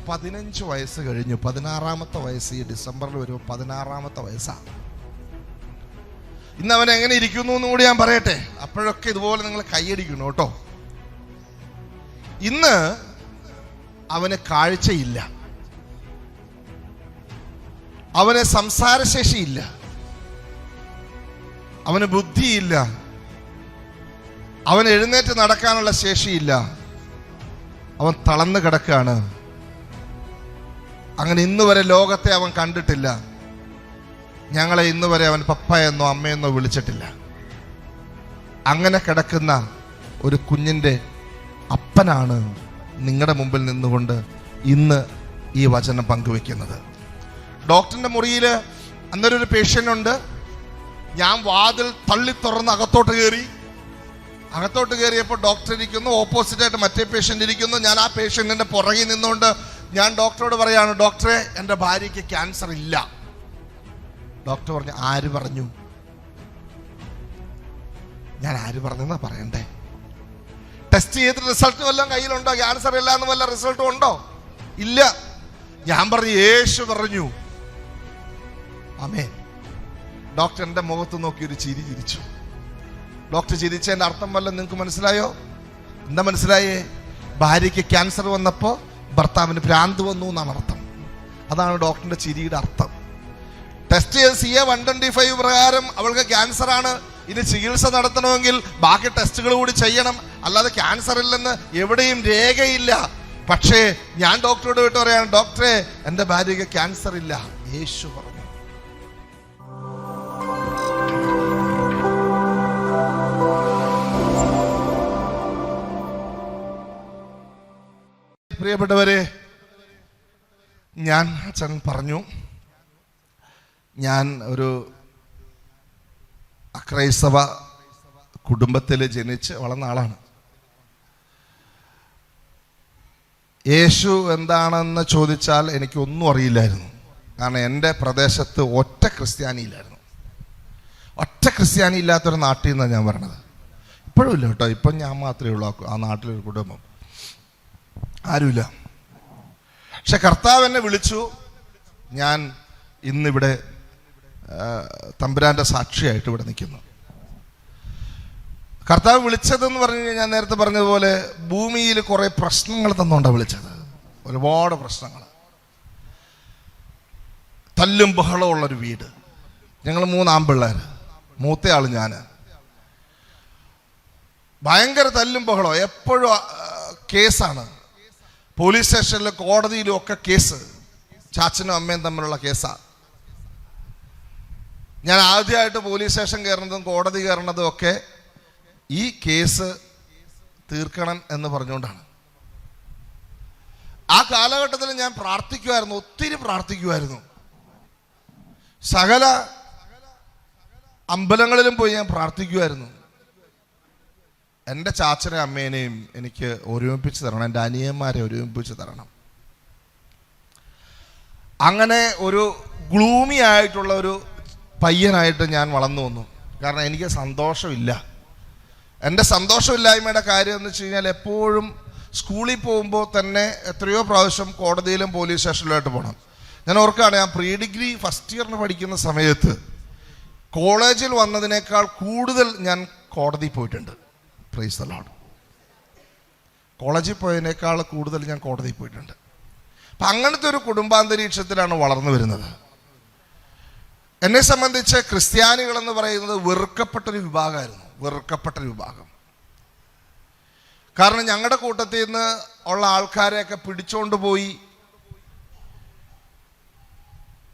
15 വയസ്സ് കഴിഞ്ഞു. 16ാമത്തെ വയസ്സ് ഈ ഡിസംബറിൽ വരുമ്പോൾ 16ാമത്തെ വയസ്സാണ്. ഇന്ന് അവൻ എങ്ങനെ ഇരിക്കുന്നു എന്ന് കൂടി ഞാൻ പറയട്ടെ. അപ്പോഴൊക്കെ ഇതുപോലെ നിങ്ങൾ കൈയടിക്കണം കേട്ടോ. ഇന്ന് അവന് കാഴ്ചയില്ല, അവന് സംസാരശേഷിയില്ല, അവന് ബുദ്ധിയില്ല, അവൻ എഴുന്നേറ്റ് നടക്കാനുള്ള ശേഷിയില്ല, അവൻ തളർന്നു കിടക്കുകയാണ്. അങ്ങനെ ഇന്ന് വരെ ലോകത്തെ അവൻ കണ്ടിട്ടില്ല. ഞങ്ങളെ ഇന്ന് വരെ അവൻ പപ്പ എന്നോ അമ്മയെന്നോ വിളിച്ചിട്ടില്ല. അങ്ങനെ കിടക്കുന്ന ഒരു കുഞ്ഞിൻ്റെ അപ്പനാണ് നിങ്ങളുടെ മുമ്പിൽ നിന്നുകൊണ്ട് ഇന്ന് ഈ വചനം പങ്കുവെക്കുന്നത്. ഡോക്ടറിന്റെ മുറിയിൽ അന്നൊരു പേഷ്യൻ്റ് ഉണ്ട്. ഞാൻ വാതിൽ തള്ളി തുറന്ന് അകത്തോട്ട് കയറിയപ്പോൾ ഡോക്ടർ ഇരിക്കുന്നു, ഓപ്പോസിറ്റായിട്ട് മറ്റേ പേഷ്യൻ്റ് ഇരിക്കുന്നു. ഞാൻ ആ പേഷ്യൻറ്റിൻ്റെ പുറകിൽ നിന്നുകൊണ്ട് ഞാൻ ഡോക്ടറോട് പറയാണ്, ഡോക്ടറെ എൻ്റെ ഭാര്യയ്ക്ക് ക്യാൻസർ ഇല്ല. ഡോക്ടർ പറഞ്ഞു, ആര് പറഞ്ഞു? ഞാൻ ആര് പറഞ്ഞെന്നാ പറയണ്ടേ? ടെസ്റ്റ് ചെയ്തിട്ട് റിസൾട്ട് വല്ലതും കയ്യിലുണ്ടോ? ക്യാൻസർ ഇല്ല എന്ന് വല്ല റിസൾട്ടും ഉണ്ടോ? ഇല്ല. ഞാൻ പറഞ്ഞു, യേശു പറഞ്ഞു. ആമേൻ. ഡോക്ടർ എൻ്റെ മുഖത്ത് നോക്കി ഒരു ചിരി ചിരിച്ചു. ഡോക്ടർ ചിരിച്ചതിൻ്റെ അർത്ഥം വല്ലതും നിങ്ങൾക്ക് മനസ്സിലായോ? എന്താ മനസ്സിലായേ? ഭാര്യയ്ക്ക് ക്യാൻസർ വന്നപ്പോൾ ഭർത്താവിന് ഭ്രാന്ത് വന്നു എന്നാണ് അർത്ഥം. അതാണ് ഡോക്ടറിന്റെ ചിരിയുടെ അർത്ഥം. ടെസ്റ്റ് ചെയ്ത് CA 125 പ്രകാരം അവൾക്ക് ക്യാൻസർ ആണ്. ഇനി ചികിത്സ നടത്തണമെങ്കിൽ ബാക്കി ടെസ്റ്റുകൾ കൂടി ചെയ്യണം. അല്ലാതെ ക്യാൻസർ ഇല്ലെന്ന് എവിടെയും രേഖയില്ല. പക്ഷേ ഞാൻ ഡോക്ടറോട് വിട്ട് പറയാണ്, ഡോക്ടറെ എൻ്റെ ഭാര്യയ്ക്ക് ക്യാൻസർ ഇല്ല, യേശു പറഞ്ഞു. പ്രിയപ്പെട്ടവരെ, ഞാൻ അച്ഛൻ പറഞ്ഞു, ഞാൻ ഒരു അക്രൈസ്തവ കുടുംബത്തിൽ ജനിച്ച് വളർന്ന ആളാണ്. യേശു എന്താണെന്ന് ചോദിച്ചാൽ എനിക്കൊന്നും അറിയില്ലായിരുന്നു. കാരണം എൻ്റെ പ്രദേശത്ത് ഒറ്റ ക്രിസ്ത്യാനി ഇല്ലാത്തൊരു നാട്ടിൽ നിന്നാണ് ഞാൻ പറഞ്ഞത്. ഇപ്പോഴും ഇല്ല കേട്ടോ. ഇപ്പം ഞാൻ മാത്രമേ ഉള്ളൂ ആ നാട്ടിലൊരു കുടുംബം, ആരുമില്ല. പക്ഷെ കർത്താവ് എന്നെ വിളിച്ചു. ഞാൻ ഇന്നിവിടെ തമ്പുരാൻ്റെ സാക്ഷിയായിട്ട് ഇവിടെ നിൽക്കുന്നു. കർത്താവ് വിളിച്ചതെന്ന് പറഞ്ഞു കഴിഞ്ഞാൽ, ഞാൻ നേരത്തെ പറഞ്ഞതുപോലെ ഭൂമിയിൽ കുറേ പ്രശ്നങ്ങൾ തന്നുകൊണ്ടാണ് വിളിച്ചത്. ഒരുപാട് പ്രശ്നങ്ങൾ, തല്ലും ബഹളമുള്ളൊരു വീട്. ഞങ്ങൾ 3 ആൺപിള്ളേർ, മൂത്തയാൾ ഞാൻ. ഭയങ്കര തല്ലും ബഹളം, എപ്പോഴും കേസാണ്. പോലീസ് സ്റ്റേഷനിലും കോടതിയിലും ഒക്കെ കേസ്. ചാച്ചനും അമ്മയും തമ്മിലുള്ള കേസാണ്. ഞാൻ ആദ്യമായിട്ട് പോലീസ് സ്റ്റേഷൻ കയറുന്നതും കോടതി കയറുന്നതും ഒക്കെ ഈ കേസ് തീർക്കണം എന്ന് പറഞ്ഞുകൊണ്ടാണ്. ആ കാലഘട്ടത്തിൽ ഞാൻ പ്രാർത്ഥിക്കുമായിരുന്നു, ഒത്തിരി പ്രാർത്ഥിക്കുമായിരുന്നു. സകല അമ്പലങ്ങളിലും പോയി ഞാൻ പ്രാർത്ഥിക്കുമായിരുന്നു. എൻ്റെ ചാച്ചനെ അമ്മേനെയും എനിക്ക് ഒരുമിപ്പിച്ച് തരണം, എൻ്റെ അനിയന്മാരെ ഒരുമിപ്പിച്ച് തരണം. അങ്ങനെ ഒരു ഗ്ലൂമി ആയിട്ടുള്ള ഒരു പയ്യനായിട്ട് ഞാൻ വളർന്നു വന്നു. കാരണം എനിക്ക് സന്തോഷമില്ല. എൻ്റെ സന്തോഷമില്ലായ്മയുടെ കാര്യം എന്ന് വെച്ച് കഴിഞ്ഞാൽ, എപ്പോഴും സ്കൂളിൽ പോകുമ്പോൾ തന്നെ എത്രയോ പ്രാവശ്യം കോടതിയിലും പോലീസ് സ്റ്റേഷനിലുമായിട്ട് പോകണം. ഞാൻ ഓർക്കുകയാണ്, ഞാൻ പ്രീ ഡിഗ്രി ഫസ്റ്റ് ഇയറിന് പഠിക്കുന്ന സമയത്ത് കോളേജിൽ വന്നതിനേക്കാൾ കൂടുതൽ ഞാൻ കോടതിയിൽ പോയിട്ടുണ്ട്. Price the Lord. കോളേജിൽ പോയതിനേക്കാൾ കൂടുതൽ ഞാൻ കോടതിയിൽ പോയിട്ടുണ്ട്. അപ്പം അങ്ങനത്തെ ഒരു കുടുംബാന്തരീക്ഷത്തിലാണ് വളർന്നു വരുന്നത്. എന്നെ സംബന്ധിച്ച് ക്രിസ്ത്യാനികളെന്ന് പറയുന്നത് വെറുക്കപ്പെട്ടൊരു വിഭാഗം. കാരണം ഞങ്ങളുടെ കൂട്ടത്തിൽ നിന്ന് ഉള്ള ആൾക്കാരെയൊക്കെ പിടിച്ചോണ്ട് പോയി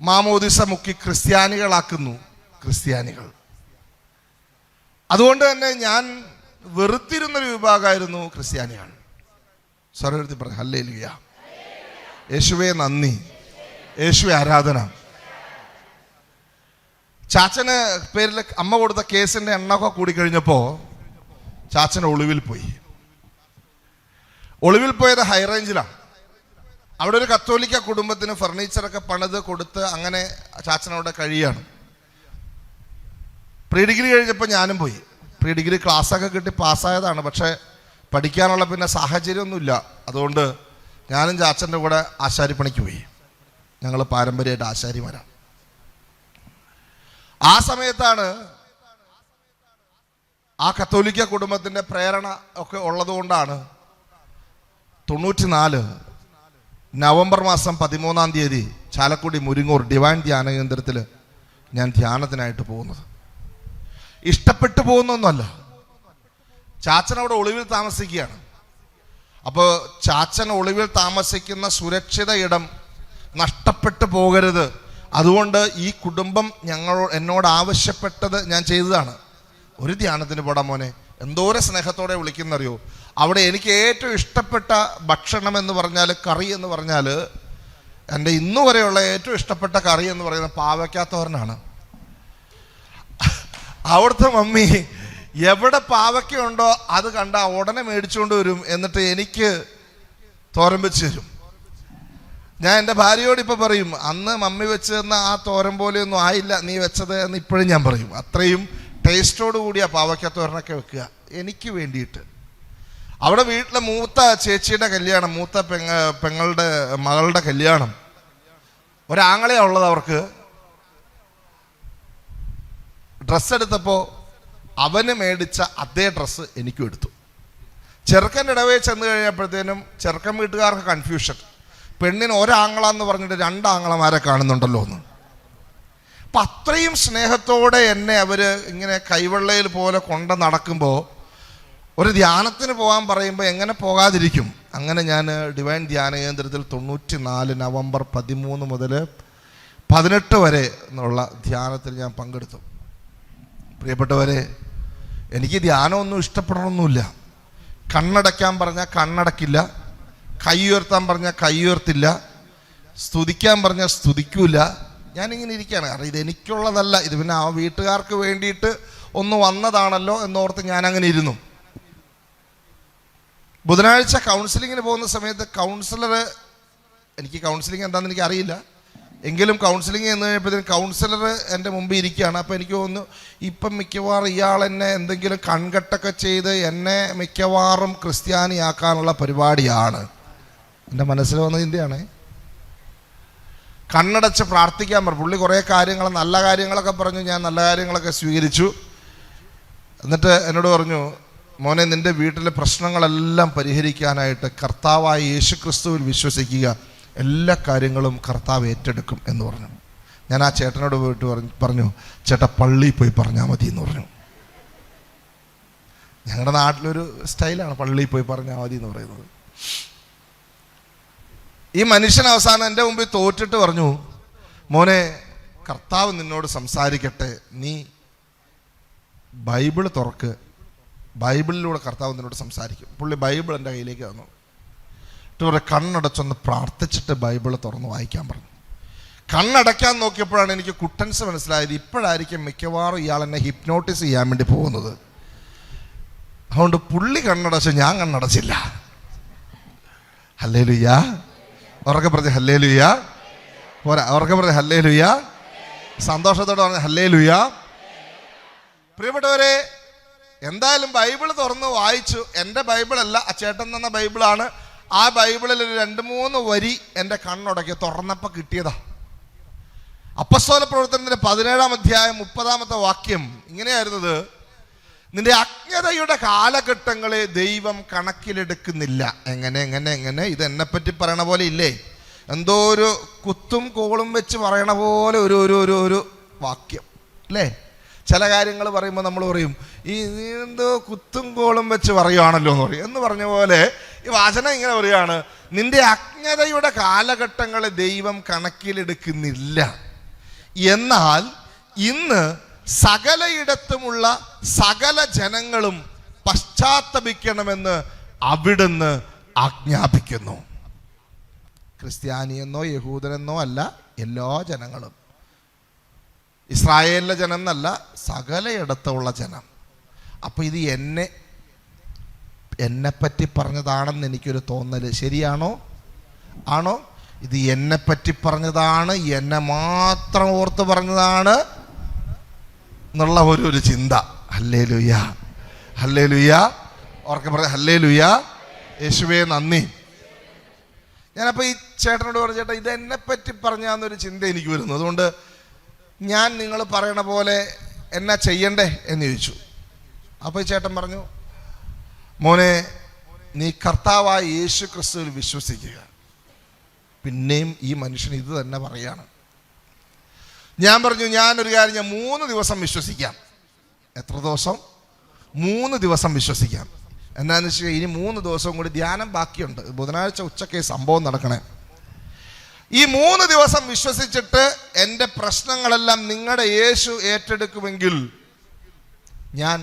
മാമോദിസ മുക്കി ക്രിസ്ത്യാനികൾ. അതുകൊണ്ട് തന്നെ ഞാൻ വെറുത്തിരുന്നൊരു വിഭാഗമായിരുന്നു ക്രിസ്ത്യാനികൾ. സ്വരമെടുത്ത് പറഞ്ഞു, ഹല്ലേലൂയ, യേശുവേ നന്ദി, യേശുവേ ആരാധന. ചാച്ചന് പേരിൽ അമ്മ കൊടുത്ത കേസിൻ്റെ എണ്ണമൊക്കെ കൂടിക്കഴിഞ്ഞപ്പോൾ ചാച്ചൻ ഒളിവിൽ പോയത് ഹൈറേഞ്ചിലാണ്. അവിടെ ഒരു കത്തോലിക്ക കുടുംബത്തിന് ഫർണിച്ചറൊക്കെ പണിത് കൊടുത്ത് അങ്ങനെ ചാച്ചനവിടെ കഴിയാണ്. പ്രീ ഡിഗ്രി കഴിഞ്ഞപ്പോൾ ഞാനും പോയി. പ്രീ ഡിഗ്രി ക്ലാസ്സൊക്കെ കിട്ടി പാസ്സായതാണ്. പക്ഷേ പഠിക്കാനുള്ള പിന്നെ സാഹചര്യമൊന്നുമില്ല. അതുകൊണ്ട് ഞാനും ചാച്ചൻ്റെ കൂടെ ആശാരിപ്പണിക്ക് പോയി. ഞങ്ങൾ പാരമ്പര്യമായിട്ട് ആശാരിമാരാണ്. ആ സമയത്താണ് ആ കത്തോലിക്ക കുടുംബത്തിൻ്റെ പ്രേരണ ഒക്കെ ഉള്ളതുകൊണ്ടാണ് 94 നവംബർ മാസം 13 ചാലക്കുടി മുരിങ്ങൂർ ഡിവൈൻ ധ്യാന കേന്ദ്രത്തിൽ ഞാൻ ധ്യാനത്തിനായിട്ട് പോകുന്നത്. ഇഷ്ടപ്പെട്ടു പോകുന്നൊന്നുമല്ല. ചാച്ചൻ അവിടെ ഒളിവിൽ താമസിക്കുകയാണ്. അപ്പോൾ ചാച്ചൻ ഒളിവിൽ താമസിക്കുന്ന സുരക്ഷിത ഇടം നഷ്ടപ്പെട്ടു പോകരുത്, അതുകൊണ്ട് ഈ കുടുംബം എന്നോട് ആവശ്യപ്പെട്ടത് ഞാൻ ചെയ്തതാണ്. ഒരു ധ്യാനത്തിന് പോടാ മോനെ, എന്തോരം സ്നേഹത്തോടെ വിളിക്കുന്നറിയോ. അവിടെ എനിക്ക് ഏറ്റവും ഇഷ്ടപ്പെട്ട ഭക്ഷണം എന്ന് പറഞ്ഞാൽ, കറി എന്ന് പറഞ്ഞാൽ, എൻ്റെ ഇന്നു വരെയുള്ള ഏറ്റവും ഇഷ്ടപ്പെട്ട കറി എന്ന് പറയുന്നത് പാവയ്ക്കാത്തോരനാണ്. അവിടുത്തെ മമ്മി എവിടെ പാവയ്ക്കുണ്ടോ അത് കണ്ട ഉടനെ മേടിച്ചുകൊണ്ട് വരും, എന്നിട്ട് എനിക്ക് തോരൻ വെച്ച് തരും. ഞാൻ എൻ്റെ ഭാര്യയോട് ഇപ്പോൾ പറയും, അന്ന് മമ്മി വെച്ച് തന്ന ആ തോരൻ പോലെയൊന്നും ആയില്ല നീ വെച്ചത് എന്ന് ഇപ്പോഴും ഞാൻ പറയും. അത്രയും ടേസ്റ്റോട് കൂടിയ പാവയ്ക്കാത്തോരനൊക്കെ വെക്കുക എനിക്ക് വേണ്ടിയിട്ട്. അവിടെ വീട്ടിലെ മൂത്ത ചേച്ചിയുടെ കല്യാണം, മൂത്ത പെങ്ങളുടെ മകളുടെ കല്യാണം, ഒരാങ്ങളെയാണ് ഉള്ളത്. അവർക്ക് ഡ്രസ്സ് എടുത്തപ്പോൾ അവന് മേടിച്ച അതേ ഡ്രസ്സ് എനിക്കും എടുത്തു. ചെറുക്കൻ്റെ ഇടവേ ചെന്ന് കഴിഞ്ഞപ്പോഴത്തേനും ചെറുക്കൻ വീട്ടുകാർക്ക് കൺഫ്യൂഷൻ, പെണ്ണിന് ഒരാങ്ങളെന്ന് പറഞ്ഞിട്ട് 2 ആങ്ങളമാരെ കാണുന്നുണ്ടല്ലോ എന്ന്. അപ്പം അത്രയും സ്നേഹത്തോടെ എന്നെ അവർ ഇങ്ങനെ കൈവെള്ളയിൽ പോലെ കൊണ്ട് നടക്കുമ്പോൾ ഒരു ധ്യാനത്തിന് പോകാൻ പറയുമ്പോൾ എങ്ങനെ പോകാതിരിക്കും. അങ്ങനെ ഞാൻ ഡിവൈൻ ധ്യാന കേന്ദ്രത്തിൽ 94 നവംബർ 13 മുതൽ 18 വരെ എന്നുള്ള ധ്യാനത്തിൽ ഞാൻ പങ്കെടുത്തു. പ്രിയപ്പെട്ടവരെ, എനിക്ക് ധ്യാനമൊന്നും ഇഷ്ടപ്പെടണമെന്നില്ല. കണ്ണടയ്ക്കാൻ പറഞ്ഞാൽ കണ്ണടക്കില്ല, കൈ ഉയർത്താൻ പറഞ്ഞാൽ കൈ ഉയർത്തില്ല, സ്തുതിക്കാൻ പറഞ്ഞാൽ സ്തുതിക്കൂല. ഞാനിങ്ങനെ ഇരിക്കുകയാണ്. കാരണം ഇതെനിക്കുള്ളതല്ല, ഇത് പിന്നെ ആ വീട്ടുകാർക്ക് വേണ്ടിയിട്ട് ഒന്ന് വന്നതാണല്ലോ എന്നോർത്ത് ഞാനങ്ങനെ ഇരുന്നു. ബുധനാഴ്ച കൗൺസിലിങ്ങിന് പോകുന്ന സമയത്ത് എനിക്ക് കൗൺസിലിംഗ് എന്താണെന്ന് എനിക്ക് അറിയില്ല, എങ്കിലും കൗൺസിലിംഗ് എന്ന് കഴിഞ്ഞപ്പോഴത്തേക്കും കൗൺസിലർ എൻ്റെ മുമ്പിൽ ഇരിക്കുകയാണ്. അപ്പോൾ എനിക്ക് തോന്നുന്നു ഇപ്പം മിക്കവാറും ഇയാൾ എന്നെ എന്തെങ്കിലും കൺകെട്ടൊക്കെ ചെയ്ത് എന്നെ മിക്കവാറും ക്രിസ്ത്യാനിയാക്കാനുള്ള പരിപാടിയാണ്. എൻ്റെ മനസ്സിൽ വന്ന ചിന്തയാണ്. കണ്ണടച്ച് പ്രാർത്ഥിക്കാൻ പറഞ്ഞു. പുള്ളി കുറേ കാര്യങ്ങൾ, നല്ല കാര്യങ്ങളൊക്കെ പറഞ്ഞു. ഞാൻ നല്ല കാര്യങ്ങളൊക്കെ സ്വീകരിച്ചു. എന്നിട്ട് എന്നോട് പറഞ്ഞു, മോനെ, നിൻ്റെ വീട്ടിലെ പ്രശ്നങ്ങളെല്ലാം പരിഹരിക്കാനായിട്ട് കർത്താവായ യേശുക്രിസ്തുവിൽ വിശ്വസിക്കുക, എല്ലാ കാര്യങ്ങളും കർത്താവ് ഏറ്റെടുക്കും എന്ന് പറഞ്ഞു. ഞാൻ ആ ചേട്ടനോട് പോയിട്ട് പറഞ്ഞു, ചേട്ടാ പള്ളിയിൽ പോയി പറഞ്ഞാൽ മതി എന്ന് പറഞ്ഞു. ഞങ്ങളുടെ നാട്ടിലൊരു സ്റ്റൈലാണ് പള്ളിയിൽ പോയി പറഞ്ഞാൽ മതി എന്ന് പറയുന്നത്. ഈ മനുഷ്യൻ അവസാനം എൻ്റെ മുമ്പിൽ തോറ്റിട്ട് പറഞ്ഞു, മോനെ, കർത്താവ് നിന്നോട് സംസാരിക്കട്ടെ, നീ ബൈബിൾ തുറക്ക്, ബൈബിളിലൂടെ കർത്താവ് നിന്നോട് സംസാരിക്കും. പുള്ളി ബൈബിൾ എൻ്റെ കയ്യിലേക്ക് തന്നു. എന്നിട്ട് കണ്ണടച്ചൊന്ന് പ്രാർത്ഥിച്ചിട്ട് ബൈബിൾ തുറന്ന് വായിക്കാൻ പറഞ്ഞു. കണ്ണടയ്ക്കാൻ നോക്കിയപ്പോഴാണ് എനിക്ക് കുട്ടൻസ് മനസ്സിലായത്, ഇപ്പോഴായിരിക്കും മിക്കവാറും ഇയാൾ എന്നെ ഹിപ്നോട്ടിസ് ചെയ്യാൻ വേണ്ടി പോകുന്നത്. അതുകൊണ്ട് പുള്ളി കണ്ണടച്ച്, ഞാൻ കണ്ണടച്ചില്ല. ഹല്ലേലൂയ. ഉറക്കെ പറഞ്ഞ് ഹല്ലേലൂയ. പോരാ, ഉറക്കെ പറഞ്ഞ് ഹല്ലേലൂയ. സന്തോഷത്തോടെ പറഞ്ഞ് ഹല്ലേലൂയ. പ്രിയപ്പെട്ടവരെ, എന്തായാലും ബൈബിൾ തുറന്ന് വായിച്ചു. എൻ്റെ ബൈബിളല്ല, ആ ചേട്ടൻ തന്ന ബൈബിളാണ്. ആ ബൈബിളിൽ ഒരു 2-3 വരി എൻ്റെ കണ്ണുടക്കി തുറന്നപ്പോൾ കിട്ടിയതാ. അപ്പസ്തോല പ്രവർത്തനത്തിൻ്റെ 17-ാം അധ്യായം 30-ാമത്തെ വാക്യം ഇങ്ങനെയായിരുന്നത്, നിന്റെ അജ്ഞതയുടെ കാലഘട്ടങ്ങളെ ദൈവം കണക്കിലെടുക്കുന്നില്ല. എങ്ങനെ ഇത് എന്നെപ്പറ്റി പറയണ പോലെ ഇല്ലേ, എന്തോ ഒരു കുത്തും കോളും വെച്ച് പറയണ പോലെ ഒരു വാക്യം അല്ലേ. ചില കാര്യങ്ങൾ പറയുമ്പോൾ നമ്മൾ പറയും, ഈ നീ എന്തോ കുത്തും കോളും വെച്ച് പറയുകയാണല്ലോ എന്ന് പറയും. എന്ന് പറഞ്ഞ പോലെ ഈ വാചനം ഇങ്ങനെ പറയുകയാണ്, നിന്റെ അജ്ഞതയുടെ കാലഘട്ടങ്ങളെ ദൈവം കണക്കിലെടുക്കുന്നില്ല. എന്നാൽ ഇന്ന് സകലയിടത്തുമുള്ള സകല ജനങ്ങളും പശ്ചാത്തപിക്കണമെന്ന് അവിടുന്ന് ആജ്ഞാപിക്കുന്നു. ക്രിസ്ത്യാനിയെന്നോ യഹൂദനെന്നോ അല്ല, എല്ലാ ജനങ്ങളും. ഇസ്രായേലിലെ ജനം എന്നല്ല, സകലയിടത്തുള്ള ജനം. അപ്പോൾ ഇത് എന്നെപ്പറ്റി പറഞ്ഞതാണെന്ന് എനിക്കൊരു തോന്നൽ. ശരിയാണോ? ആണോ? ഇത് എന്നെപ്പറ്റി പറഞ്ഞതാണ്, എന്നെ മാത്രം ഓർത്ത് പറഞ്ഞതാണ് എന്നുള്ള ഒരു ചിന്ത. Hallelujah, hallelujah. ഓർക്കെ പറഞ്ഞ ഹല്ലേലൂയ. യേശുവേ നന്ദി. ഞാനപ്പോൾ ഈ ചേട്ടനോട് പറഞ്ഞു, ചേട്ടാ ഇത് എന്നെപ്പറ്റി പറഞ്ഞാന്നൊരു ചിന്ത എനിക്ക് വരുന്നു, അതുകൊണ്ട് ഞാൻ നിങ്ങൾ പറയണ പോലെ എന്നാ ചെയ്യണ്ടേ എന്ന് ചോദിച്ചു. അപ്പോൾ ഈ ചേട്ടൻ പറഞ്ഞു, മോനെ നീ കർത്താവായ യേശു ക്രിസ്തുവിൽ വിശ്വസിക്കുക. പിന്നെയും ഈ മനുഷ്യൻ ഇത് തന്നെ പറയാണ്. ഞാൻ പറഞ്ഞു, ഞാനൊരു കാര്യം, ഞാൻ 3 ദിവസം വിശ്വസിക്കാം. എത്ര ദിവസം? 3 ദിവസം വിശ്വസിക്കാം. എന്നാന്ന് വെച്ചാൽ ഇനി 3 ദിവസവും കൂടി ധ്യാനം ബാക്കിയുണ്ട്. ബുധനാഴ്ച ഉച്ചയ്ക്ക് സംഭവം നടക്കണേ. ഈ 3 ദിവസം വിശ്വസിച്ചിട്ട് എൻ്റെ പ്രശ്നങ്ങളെല്ലാം നിങ്ങളുടെ യേശു ഏറ്റെടുക്കുമെങ്കിൽ ഞാൻ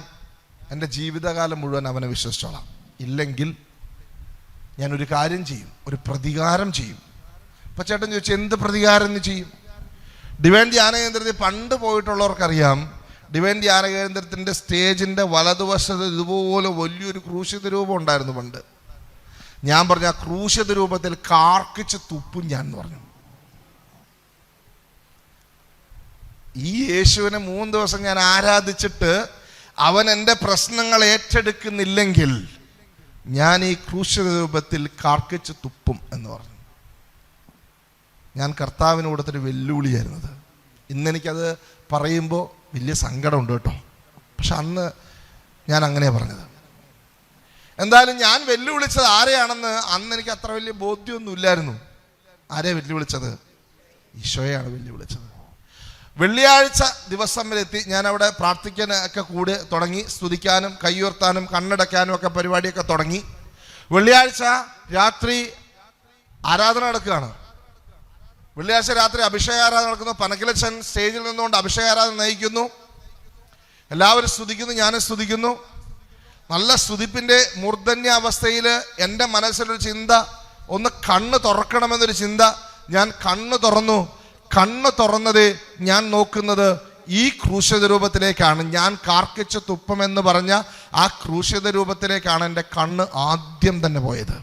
എൻ്റെ ജീവിതകാലം മുഴുവൻ അവനെ വിശ്വസിച്ചോളാം. ഇല്ലെങ്കിൽ ഞാനൊരു കാര്യം ചെയ്യും, ഒരു പ്രതികാരം ചെയ്യും. അപ്പം ചേട്ടൻ ചോദിച്ചു, എന്ത് പ്രതികാരം എന്ന് ചെയ്യും? ഡിവൈൻ ധ്യാന കേന്ദ്രത്തിൽ പണ്ട് പോയിട്ടുള്ളവർക്കറിയാം, ഡിവൈൻ ധ്യാന കേന്ദ്രത്തിൻ്റെ സ്റ്റേജിൻ്റെ വലതുവശത്ത് ഇതുപോലെ വലിയൊരു ക്രൂശിത രൂപം ഉണ്ടായിരുന്നു പണ്ട്. ഞാൻ പറഞ്ഞു, ആ ക്രൂശിത രൂപത്തിൽ കാർക്കിച്ച് തുപ്പും ഞാൻ എന്ന് പറഞ്ഞു. ഈ യേശുവിനെ 3 ദിവസം ഞാൻ ആരാധിച്ചിട്ട് അവൻ എൻ്റെ പ്രശ്നങ്ങൾ ഏറ്റെടുക്കുന്നില്ലെങ്കിൽ ഞാൻ ഈ ക്രൂശിത രൂപത്തിൽ കാർക്കിച്ച് തുപ്പും എന്ന് പറഞ്ഞു. ഞാൻ കർത്താവിന് കൊടുത്തൊരു വെല്ലുവിളിയായിരുന്നത്. ഇന്നെനിക്കത് പറയുമ്പോൾ വലിയ സങ്കടമുണ്ട് കേട്ടോ. പക്ഷെ അന്ന് ഞാൻ അങ്ങനെയാണ് പറഞ്ഞത്. എന്തായാലും ഞാൻ വെല്ലുവിളിച്ചത് ആരെയാണെന്ന് അന്ന് എനിക്ക് അത്ര വലിയ ബോധ്യമൊന്നുമില്ലായിരുന്നു. ആരെയാണ് വെല്ലുവിളിച്ചത്? ഈശോയാണ് വെല്ലുവിളിച്ചത്. വെള്ളിയാഴ്ച ദിവസം വരെ എത്തി. ഞാൻ അവിടെ പ്രാർത്ഥിക്കാനൊക്കെ കൂടെ തുടങ്ങി. സ്തുതിക്കാനും കയ്യുയർത്താനും കണ്ണടയ്ക്കാനും ഒക്കെ പരിപാടിയൊക്കെ തുടങ്ങി. വെള്ളിയാഴ്ച രാത്രി ആരാധന നടക്കുകയാണ്. വെള്ളിയാഴ്ച രാത്രി അഭിഷേകാരാധന നടക്കുന്നു. പനക്കിലച്ചൻ സ്റ്റേജിൽ നിന്നുകൊണ്ട് അഭിഷേകാരാധന നയിക്കുന്നു. എല്ലാവരും സ്തുതിക്കുന്നു, ഞാനും സ്തുതിക്കുന്നു. നല്ല സ്തുതിപ്പിൻ്റെ മൂർധന്യ അവസ്ഥയിൽ എൻ്റെ മനസ്സിലൊരു ചിന്ത, ഒന്ന് കണ്ണ് തുറക്കണമെന്നൊരു ചിന്ത. ഞാൻ കണ്ണ് തുറന്നു. കണ്ണ് തുറന്നത് ഞാൻ നോക്കുന്നത് ഈ ക്രൂശിത രൂപത്തിലേക്കാണ്. ഞാൻ കാർക്കിച്ച തുപ്പമെന്ന് പറഞ്ഞ ആ ക്രൂശിത രൂപത്തിലേക്കാണ് എൻ്റെ കണ്ണ് ആദ്യം തന്നെ പോയത്.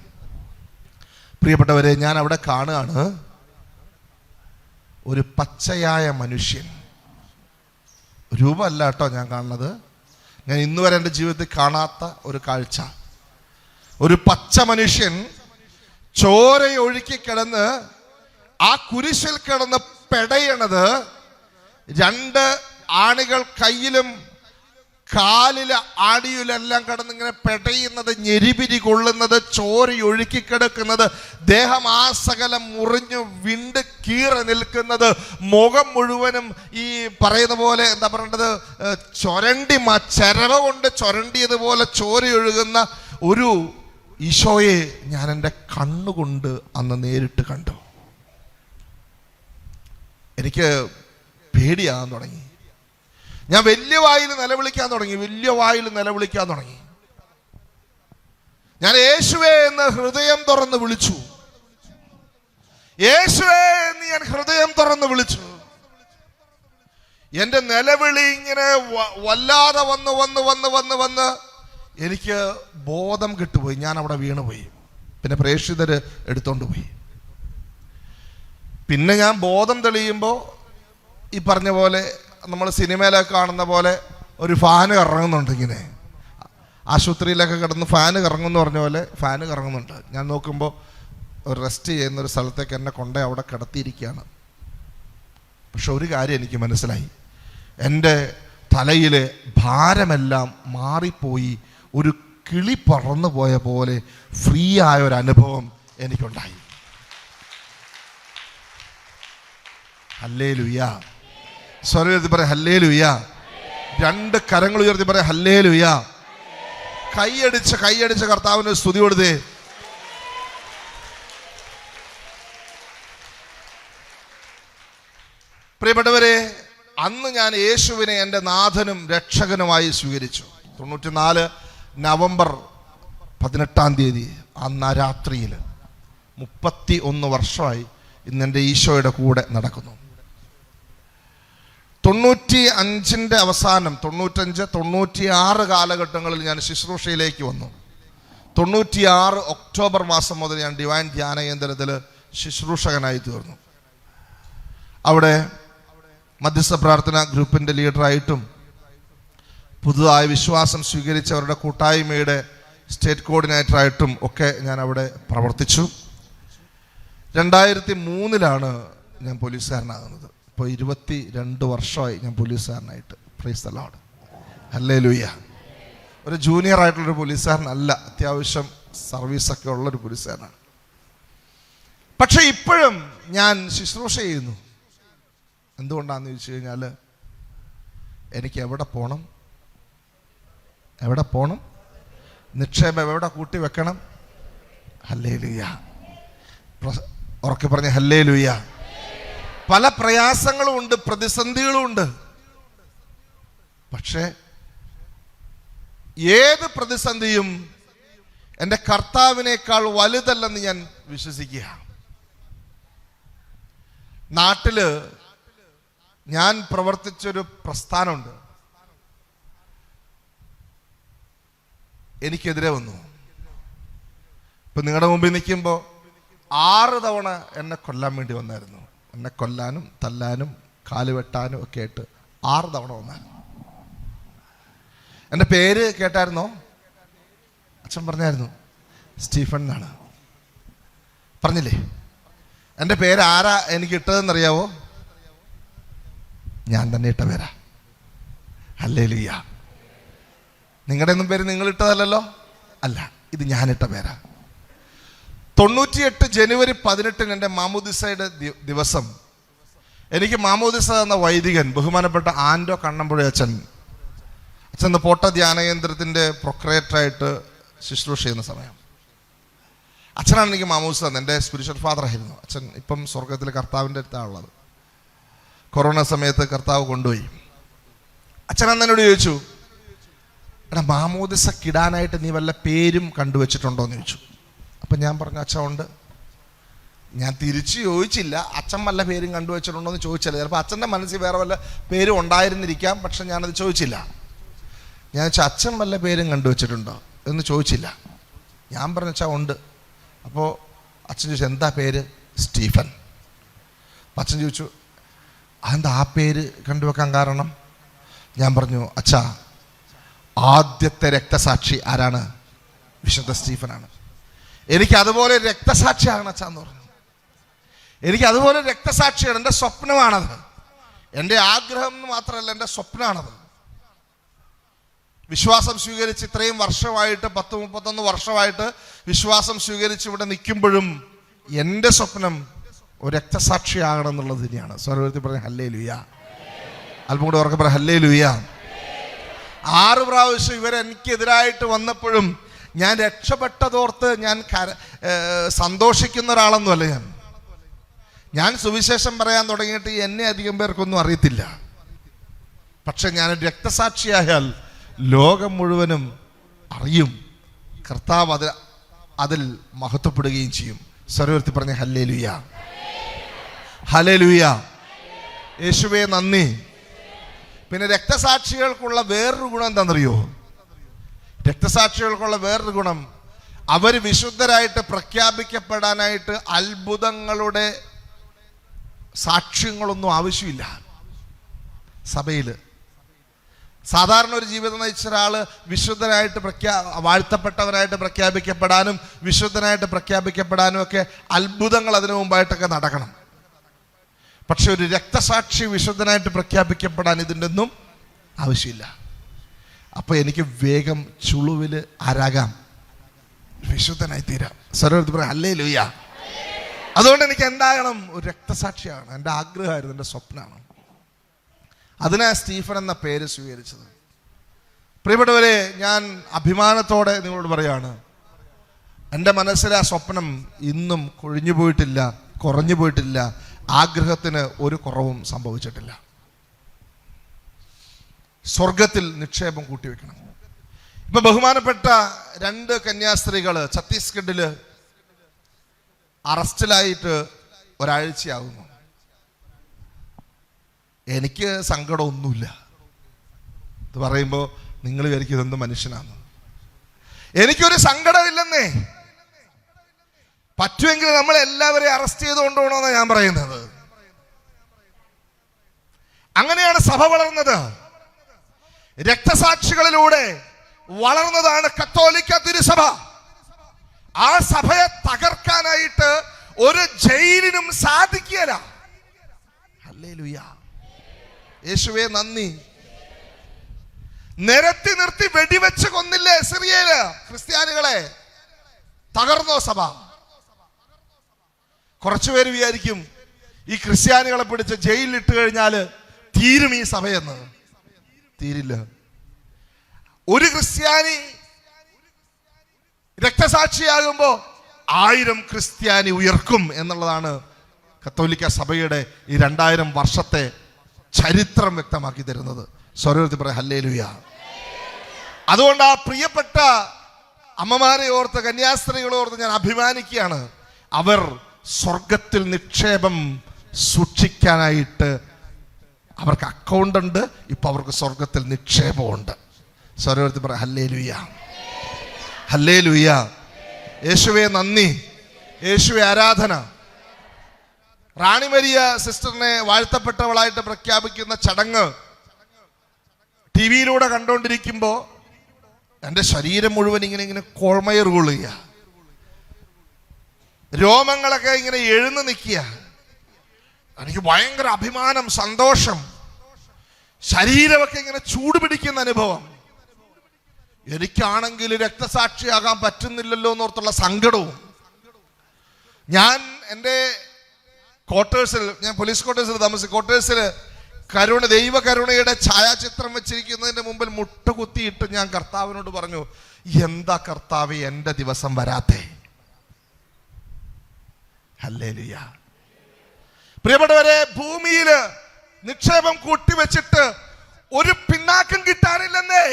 പ്രിയപ്പെട്ടവരെ, ഞാൻ അവിടെ കാണുകയാണ് ഒരു പച്ചയായ മനുഷ്യൻ. രൂപമല്ല കേട്ടോ ഞാൻ കാണുന്നത്. ഞാൻ ഇന്ന് വരെ എൻ്റെ ജീവിതത്തിൽ കാണാത്ത ഒരു കാഴ്ച. ഒരു പച്ച മനുഷ്യൻ ചോരയൊഴുക്കി കിടന്ന് ആ കുരിശിൽ കിടന്ന് പെടയണത്, 2 ആണികൾ കയ്യിലും കാലില് ആടിയിലെല്ലാം കിടന്നിങ്ങനെ പെടയുന്നത്, ഞെരിപിരി കൊള്ളുന്നത്, ചോരയൊഴുക്കി കിടക്കുന്നത്, ദേഹമാസകലം മുറിഞ്ഞു വിണ്ട് കീറി നിൽക്കുന്നത്, മുഖം മുഴുവനും ഈ പറയുന്ന പോലെ എന്താ പറയേണ്ടത്, ചെരവ കൊണ്ട് ചൊരണ്ടിയതുപോലെ ചോരയൊഴുകുന്ന ഒരു ഈശോയെ ഞാൻ എൻ്റെ കണ്ണുകൊണ്ട് അന്ന് നേരിട്ട് കണ്ടു. എനിക്ക് പേടിയാകാൻ തുടങ്ങി. ഞാൻ വലിയ വായിൽ നിലവിളിക്കാൻ തുടങ്ങി. ഞാൻ യേശുവേ എന്ന് ഹൃദയം തുറന്ന് വിളിച്ചു. യേശുവേ എന്ന് ഞാൻ ഹൃദയം തുറന്ന് വിളിച്ചു. എൻ്റെ നിലവിളി ഇങ്ങനെ വല്ലാതെ വന്ന് എനിക്ക് ബോധം കിട്ടുപോയി. ഞാൻ അവിടെ വീണുപോയി. പിന്നെ പ്രേക്ഷിതര് എടുത്തോണ്ട് പോയി. പിന്നെ ഞാൻ ബോധം തെളിയുമ്പോൾ ഈ പറഞ്ഞ പോലെ നമ്മൾ സിനിമയിലൊക്കെ കാണുന്ന പോലെ ഒരു ഫാന് കറങ്ങുന്നുണ്ട്. ഇങ്ങനെ ആശുപത്രിയിലൊക്കെ കിടന്ന് ഫാന് കറങ്ങുമെന്ന് പറഞ്ഞ പോലെ ഫാന് കറങ്ങുന്നുണ്ട്. ഞാൻ നോക്കുമ്പോൾ ഒരു റെസ്റ്റ് ചെയ്യുന്നൊരു സ്ഥലത്തേക്ക് എന്നെ കൊണ്ടേ അവിടെ കിടത്തിയിരിക്കുകയാണ്. പക്ഷെ ഒരു കാര്യം എനിക്ക് മനസ്സിലായി, എൻ്റെ തലയിലെ ഭാരമെല്ലാം മാറിപ്പോയി. ഒരു കിളി പറന്നു പോയ പോലെ ഫ്രീ ആയ ഒരു അനുഭവം എനിക്കുണ്ടായി. ഹല്ലേലൂയ. സ്വരം ഉയർത്തി പറയാം ഹല്ലേലൂയ. 2 കരങ്ങൾ ഉയർത്തി പറയാം ഹല്ലേലൂയ. കൈയടിച്ച് കർത്താവിന് സ്തുതി കൊടുത്തേ. പ്രിയപ്പെട്ടവരെ, അന്ന് ഞാൻ യേശുവിനെ എൻ്റെ നാഥനും രക്ഷകനുമായി സ്വീകരിച്ചു. 94 നവംബർ 18 അന്ന് ആ രാത്രിയിൽ 31 വർഷമായി ഇന്നെൻ്റെ ഈശോയുടെ കൂടെ നടക്കുന്നു. 95 അവസാനം 95, 96 കാലഘട്ടങ്ങളിൽ ഞാൻ ശുശ്രൂഷയിലേക്ക് വന്നു. 96 ഒക്ടോബർ മാസം മുതൽ ഞാൻ ഡിവൈൻ ധ്യാന കേന്ദ്രത്തിൽ ശുശ്രൂഷകനായി തീർന്നു. അവിടെ മധ്യസ്ഥ പ്രാർത്ഥന ഗ്രൂപ്പിൻ്റെ ലീഡറായിട്ടും പുതുതായി വിശ്വാസം സ്വീകരിച്ചവരുടെ കൂട്ടായ്മയുടെ സ്റ്റേറ്റ് കോർഡിനേറ്ററായിട്ടും ഒക്കെ ഞാൻ അവിടെ പ്രവർത്തിച്ചു. 2003 ഞാൻ പോലീസുകാരനാകുന്നത്. ഇപ്പോൾ 22 വർഷമായി ഞാൻ പോലീസുകാരനായിട്ട്. Praise the Lord, hallelujah. ഒരു ജൂനിയർ ആയിട്ടുള്ളൊരു പോലീസുകാരനല്ല, അത്യാവശ്യം സർവീസൊക്കെ ഉള്ളൊരു പോലീസുകാരനാണ്. പക്ഷെ ഇപ്പോഴും ഞാൻ ശുശ്രൂഷ ചെയ്യുന്നു. എന്തുകൊണ്ടാണെന്ന് ചോദിച്ചു കഴിഞ്ഞാൽ, എനിക്ക് എവിടെ പോകണം, നിക്ഷേപം എവിടെ കൂട്ടി വെക്കണം. ഹല്ലേലൂയ, ഉറക്കെ പറഞ്ഞ ഹല്ലേലൂയ. പല പ്രയാസങ്ങളും ഉണ്ട്, പ്രതിസന്ധികളും ഉണ്ട്. പക്ഷേ ഏത് പ്രതിസന്ധിയും എൻ്റെ കർത്താവിനേക്കാൾ വലുതല്ലെന്ന് ഞാൻ വിശ്വസിക്കുക. നാട്ടില് ഞാൻ പ്രവർത്തിച്ചൊരു പ്രസ്ഥാനമുണ്ട്, എനിക്കെതിരെ വന്നു. ഇപ്പം നിങ്ങളുടെ മുമ്പിൽ നിൽക്കുമ്പോൾ 6 തവണ എന്നെ കൊല്ലാൻ വേണ്ടി വന്നായിരുന്നു. എന്നെ കൊല്ലാനും തല്ലാനും കാല് വെട്ടാനും ഒക്കെ ആയിട്ട് 6 തവണ വന്നായിരുന്നു. എൻ്റെ പേര് കേട്ടായിരുന്നോ? അച്ഛൻ പറഞ്ഞായിരുന്നു, സ്റ്റീഫൻ എന്നാണ്. പറഞ്ഞില്ലേ? എൻ്റെ പേര് ആരാ എനിക്ക് ഇട്ടതെന്നറിയാവോ? ഞാൻ തന്നെ ഇട്ട പേരാ. ഹല്ലേലൂയ. നിങ്ങളുടെ ഒന്നും പേര് നിങ്ങൾ ഇട്ടതല്ലല്ലോ, അല്ല, ഇത് ഞാനിട്ട പേരാ. 98 ജനുവരി 18 എൻ്റെ മാമോദിസയുടെ ദിവസം എനിക്ക് മാമോദിസ എന്ന വൈദികൻ, ബഹുമാനപ്പെട്ട ആൻഡോ കണ്ണമ്പുഴ അച്ഛൻ പോട്ട ധ്യാന കേന്ദ്രത്തിൻ്റെ പ്രൊക്രേറ്ററായിട്ട് ശുശ്രൂഷ ചെയ്യുന്ന സമയം അച്ഛനാണ് എനിക്ക് മാമോദിസ തന്നത്. എൻ്റെ സ്പിരിച്വൽ ഫാദർ ആയിരുന്നു അച്ഛൻ. ഇപ്പം സ്വർഗത്തിൽ കർത്താവിൻ്റെ അടുത്താണ് ഉള്ളത്. കൊറോണ സമയത്ത് കർത്താവ് കൊണ്ടുപോയി. അച്ഛൻ എന്നോട് ചോദിച്ചു, എടാ, മാമോദിസ കിടാനായിട്ട് നീ വല്ല പേരും കണ്ടുവച്ചിട്ടുണ്ടോ എന്ന് ചോദിച്ചു. അപ്പം ഞാൻ പറഞ്ഞു, അച്ഛൻ ഉണ്ട്. ഞാൻ തിരിച്ചു ചോദിച്ചില്ല, അച്ഛൻ വല്ല പേരും കണ്ടുവച്ചിട്ടുണ്ടോ എന്ന് ചോദിച്ചില്ല. ചിലപ്പോൾ അച്ഛൻ്റെ മനസ്സിൽ വേറെ വല്ല പേരും ഉണ്ടായിരുന്നിരിക്കാം, പക്ഷെ ഞാനത് ചോദിച്ചില്ല. ഞാൻ വെച്ചാൽ അച്ഛൻ വല്ല പേരും കണ്ടുവച്ചിട്ടുണ്ടോ എന്ന് ചോദിച്ചില്ല. ഞാൻ പറഞ്ഞു, അച്ഛൻ ഉണ്ട്. അപ്പോൾ അച്ഛൻ ചോദിച്ചു, എന്താ പേര്? സ്റ്റീഫൻ. അപ്പം അച്ഛൻ ചോദിച്ചു, അതെന്താ ആ പേര് കണ്ടുവെക്കാൻ കാരണം? ഞാൻ പറഞ്ഞു, അച്ഛാ, ആദ്യത്തെ രക്തസാക്ഷി ആരാണ്? വിശുദ്ധ സ്റ്റീഫനാണ്. എനിക്ക് അതുപോലെ രക്തസാക്ഷിയാണ് അച്ഛാ എന്ന് പറഞ്ഞു. എനിക്ക് അതുപോലെ രക്തസാക്ഷിയാണ്. എൻ്റെ സ്വപ്നമാണത്. എൻ്റെ ആഗ്രഹം എന്ന് മാത്രമല്ല, എൻ്റെ സ്വപ്നമാണത്. വിശ്വാസം സ്വീകരിച്ച് ഇത്രയും വർഷമായിട്ട്, 10-31 വർഷമായിട്ട് വിശ്വാസം സ്വീകരിച്ച് ഇവിടെ നിൽക്കുമ്പോഴും എൻ്റെ സ്വപ്നം ഒരു രക്തസാക്ഷിയാകണം എന്നുള്ളത് തന്നെയാണ്. സ്വരത്തിൽ പറഞ്ഞ ഹല്ലേലൂയ. അല്പം കൂടെ ഉറക്കെ പറയാം, ഹല്ലേലൂയ. 6 പ്രാവശ്യം ഇവരെനിക്കെതിരായിട്ട് വന്നപ്പോഴും ഞാൻ രക്ഷപ്പെട്ടതോർത്ത് ഞാൻ സന്തോഷിക്കുന്ന ഒരാളൊന്നുമല്ല. ഞാൻ സുവിശേഷം പറയാൻ തുടങ്ങിയിട്ട് എന്നെ അധികം പേർക്കൊന്നും അറിയത്തില്ല. പക്ഷെ ഞാനൊരു രക്തസാക്ഷിയായാൽ ലോകം മുഴുവനും അറിയും. കർത്താവ് അതിൽ മഹത്വപ്പെടുകയും ചെയ്യും. സ്വരത്തിൽ പറഞ്ഞ ഹല്ലേലൂയ, ഹല്ലേലൂയ. യേശുവേ നന്ദി. പിന്നെ രക്തസാക്ഷികൾക്കുള്ള വേറൊരു ഗുണം എന്താണെന്നറിയോ? രക്തസാക്ഷികൾക്കുള്ള വേറൊരു ഗുണം, അവർ വിശുദ്ധരായിട്ട് പ്രഖ്യാപിക്കപ്പെടാനായിട്ട് അത്ഭുതങ്ങളുടെ സാക്ഷ്യങ്ങളൊന്നും ആവശ്യമില്ല. സഭയിൽ സാധാരണ ഒരു ജീവിതം നയിച്ച ഒരാൾ വിശുദ്ധനായിട്ട് വാഴ്ത്തപ്പെട്ടവനായിട്ട് പ്രഖ്യാപിക്കപ്പെടാനും വിശുദ്ധനായിട്ട് പ്രഖ്യാപിക്കപ്പെടാനും ഒക്കെ അത്ഭുതങ്ങൾ അതിനു മുമ്പായിട്ടൊക്കെ നടക്കണം. പക്ഷെ ഒരു രക്തസാക്ഷി വിശുദ്ധനായിട്ട് പ്രഖ്യാപിക്കപ്പെടാൻ ഇതിൻ്റെ ഒന്നും ആവശ്യമില്ല. അപ്പോൾ എനിക്ക് വേഗം ചുളുവിൽ ആരാകാം, വിശുദ്ധനായി തീരാം. സ്വരത്തിൽ പറയാം ഹല്ലേലൂയ. അതുകൊണ്ട് എനിക്ക് എന്താകണം? ഒരു രക്തസാക്ഷിയാണ്. എൻ്റെ ആഗ്രഹമായിരുന്നു, എൻ്റെ സ്വപ്നമാണ്. അതിനാ സ്റ്റീഫൻ എന്ന പേര് സ്വീകരിച്ചത്. പ്രിയപ്പെട്ടവരെ, ഞാൻ അഭിമാനത്തോടെ നിങ്ങളോട് പറയാണ്, എൻ്റെ മനസ്സിലെ ആ സ്വപ്നം ഇന്നും കൊഴിഞ്ഞു പോയിട്ടില്ല, കുറഞ്ഞു പോയിട്ടില്ല. ആഗ്രഹത്തിന് ഒരു കുറവും സംഭവിച്ചിട്ടില്ല. സ്വർഗത്തിൽ നിക്ഷേപം കൂട്ടിവെക്കണം. ഇപ്പൊ ബഹുമാനപ്പെട്ട 2 കന്യാസ്ത്രീകൾ ഛത്തീസ്ഗഡില് അറസ്റ്റിലായിട്ട് ഒരാഴ്ചയാകുന്നു. എനിക്ക് സങ്കടമൊന്നുമില്ല. ഇത് പറയുമ്പോൾ നിങ്ങൾ വിചാരിക്കും ഇതെന്ത് മനുഷ്യനാണ്. എനിക്കൊരു സങ്കടമില്ലെന്നേ. പറ്റുമെങ്കിൽ നമ്മൾ എല്ലാവരെയും അറസ്റ്റ് ചെയ്ത് കൊണ്ടുപോകണമെന്നാണ് ഞാൻ പറയുന്നത്. അങ്ങനെയാണ് സഭ വളർന്നത്. രക്തസാക്ഷികളിലൂടെ വളർന്നതാണ് കത്തോലിക്ക തിരുസഭ. ആ സഭയെ തകർക്കാനായിട്ട് ഒരു ജയിലിനും സാധിക്കില്ല. ഹല്ലേലൂയ, യേശുവേ നന്ദി. നിരത്തി നിർത്തി വെടിവെച്ച് കൊന്നില്ലേ സിറിയയില് ക്രിസ്ത്യാനികളെ? തകർന്നോ സഭ? കുറച്ചുപേര് വിചാരിക്കും ഈ ക്രിസ്ത്യാനികളെ പിടിച്ച് ജയിലിൽ ഇട്ട് കഴിഞ്ഞാല് തീരും ഈ സഭയെന്ന്. തീരില്ല. ഒരു ക്രിസ്ത്യാനി രക്തസാക്ഷിയാകുമ്പോ 1000 ക്രിസ്ത്യാനി ഉയർക്കും എന്നുള്ളതാണ് കത്തോലിക്ക സഭയുടെ ഈ 2000 വർഷത്തെ ചരിത്രം വ്യക്തമാക്കി തരുന്നത്. സ്വരത്തിൽ പറയാം ഹല്ലേലൂയ. അതുകൊണ്ട് ആ പ്രിയപ്പെട്ട അമ്മമാരെ ഓർത്ത്, കന്യാസ്ത്രീകളെ ഓർത്ത് ഞാൻ അഭിമാനിക്കുകയാണ്. അവർ സ്വർഗത്തിൽ നിക്ഷേപം സൂക്ഷിക്കാനായിട്ട് അവർക്ക് അക്കൗണ്ട് ഉണ്ട്. ഇപ്പൊ അവർക്ക് സ്വർഗത്തിൽ നിക്ഷേപമുണ്ട്. സ്വരത്തിൽ പറയാം ഹല്ലേലൂയ, ഹല്ലേലൂയ. യേശുവേ നന്ദി, യേശുവേ ആരാധന. റാണി മരിയ സിസ്റ്ററിനെ വാഴ്ത്തപ്പെട്ടവളായിട്ട് പ്രഖ്യാപിക്കുന്ന ചടങ്ങ് ടിവിയിലൂടെ കണ്ടുകൊണ്ടിരിക്കുമ്പോൾ എൻ്റെ ശരീരം മുഴുവൻ ഇങ്ങനെ കോൾമയർ കൊള്ളുക, രോമങ്ങളൊക്കെ ഇങ്ങനെ എഴുന്നു നിൽക്കുക. എനിക്ക് ഭയങ്കര അഭിമാനം, സന്തോഷം, ശരീരമൊക്കെ ഇങ്ങനെ ചൂടുപിടിക്കുന്ന അനുഭവം. എനിക്കാണെങ്കിൽ രക്തസാക്ഷിയാകാൻ പറ്റുന്നില്ലല്ലോ എന്നോർത്തുള്ള സങ്കടവും. ഞാൻ എൻ്റെ ക്വാർട്ടേഴ്സിൽ, ഞാൻ പോലീസ് ക്വാർട്ടേഴ്സിൽ താമസിക്കും, ക്വാർട്ടേഴ്സിൽ ദൈവ കരുണയുടെ ഛായാചിത്രം വെച്ചിരിക്കുന്നതിന്റെ മുമ്പിൽ മുട്ടുകുത്തിയിട്ട് ഞാൻ കർത്താവിനോട് പറഞ്ഞു, എന്താ കർത്താവേ എൻ്റെ ദിവസം വരാത്തെ? ഹല്ലേലൂയ. പ്രിയപ്പെട്ടവരെ, ഭൂമിയിൽ നിക്ഷേപം കൂട്ടിവെച്ചിട്ട് ഒരു പിന്നാക്കം കിട്ടാനില്ലെന്നേ.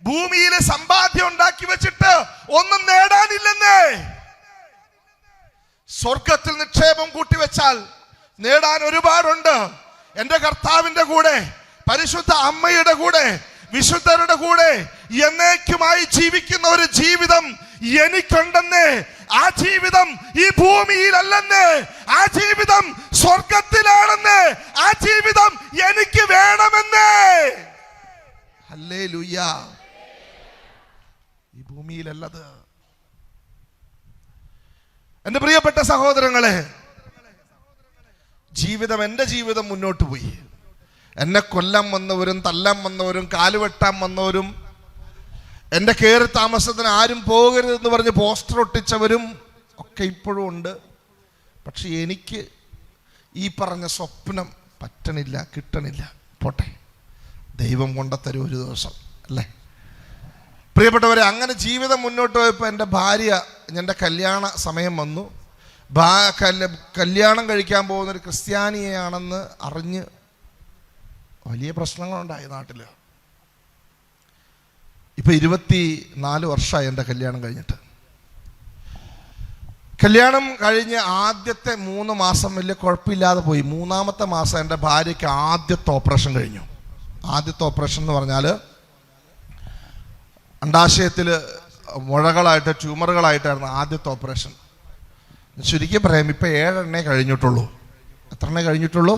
ഭൂമിയിൽ സമ്പാദ്യം ഉണ്ടാക്കി വെച്ചിട്ട് ഒന്നും നേടാനില്ലെന്നേ. സ്വർഗത്തിൽ നിക്ഷേപം കൂട്ടിവെച്ചാൽ നേടാൻ ഒരുപാടുണ്ട്. എന്റെ കർത്താവിന്റെ കൂടെ, പരിശുദ്ധ അമ്മയുടെ കൂടെ, വിശുദ്ധരുടെ കൂടെ എന്നേക്കുമായി ജീവിക്കുന്ന ഒരു ജീവിതം എനിക്കുണ്ടെന്ന്. ആ ജീവിതം ഈ ഭൂമിയിലല്ലെന്ന്, ആ ജീവിതം സ്വർഗത്തിലാണെന്ന്, ആ ജീവിതം എനിക്ക് വേണമെന്ന്. ഹല്ലേലൂയ. ഈ ഭൂമിയിലല്ലത്. എന്റെ പ്രിയപ്പെട്ട സഹോദരങ്ങളെ, ജീവിതം, എൻ്റെ ജീവിതം മുന്നോട്ട് പോയി. എന്നെ കൊല്ലാൻ വന്നവരും തല്ലാൻ വന്നവരും കാലുവെട്ടാൻ വന്നവരും എൻ്റെ കയറി താമസത്തിന് ആരും പോകരുതെന്ന് പറഞ്ഞ് പോസ്റ്റർ ഒട്ടിച്ചവരും ഒക്കെ ഇപ്പോഴും ഉണ്ട്. പക്ഷെ എനിക്ക് ഈ പറഞ്ഞ സ്വപ്നം പറ്റണില്ല, കിട്ടണില്ല. പോട്ടെ, ദൈവം കൊണ്ടത്തരും ഒരു ദിവസം, അല്ലേ? പ്രിയപ്പെട്ടവരെ, അങ്ങനെ ജീവിതം മുന്നോട്ട് പോയപ്പോൾ എൻ്റെ ഭാര്യ, എൻ്റെ കല്യാണ സമയം വന്നു. കല്യാണം കഴിക്കാൻ പോകുന്നൊരു ക്രിസ്ത്യാനിയാണെന്ന് അറിഞ്ഞ് വലിയ പ്രശ്നങ്ങളുണ്ടായി നാട്ടിൽ. ഇപ്പൊ 24 വർഷമായി എൻ്റെ കല്യാണം കഴിഞ്ഞിട്ട്. കല്യാണം കഴിഞ്ഞ് ആദ്യത്തെ 3 മാസം വലിയ കുഴപ്പമില്ലാതെ പോയി. 3-ാമത്തെ മാസം എൻ്റെ ഭാര്യയ്ക്ക് ആദ്യത്തെ ഓപ്പറേഷൻ കഴിഞ്ഞു. ആദ്യത്തെ ഓപ്പറേഷൻ എന്ന് പറഞ്ഞാൽ അണ്ടാശയത്തിൽ മുഴകളായിട്ട്, ട്യൂമറുകളായിട്ടായിരുന്നു ആദ്യത്തെ ഓപ്പറേഷൻ. ശരിക്കും പറയാം, ഇപ്പം 7 എണ്ണേ കഴിഞ്ഞിട്ടുള്ളൂ. എത്ര എണ്ണേ കഴിഞ്ഞിട്ടുള്ളൂ?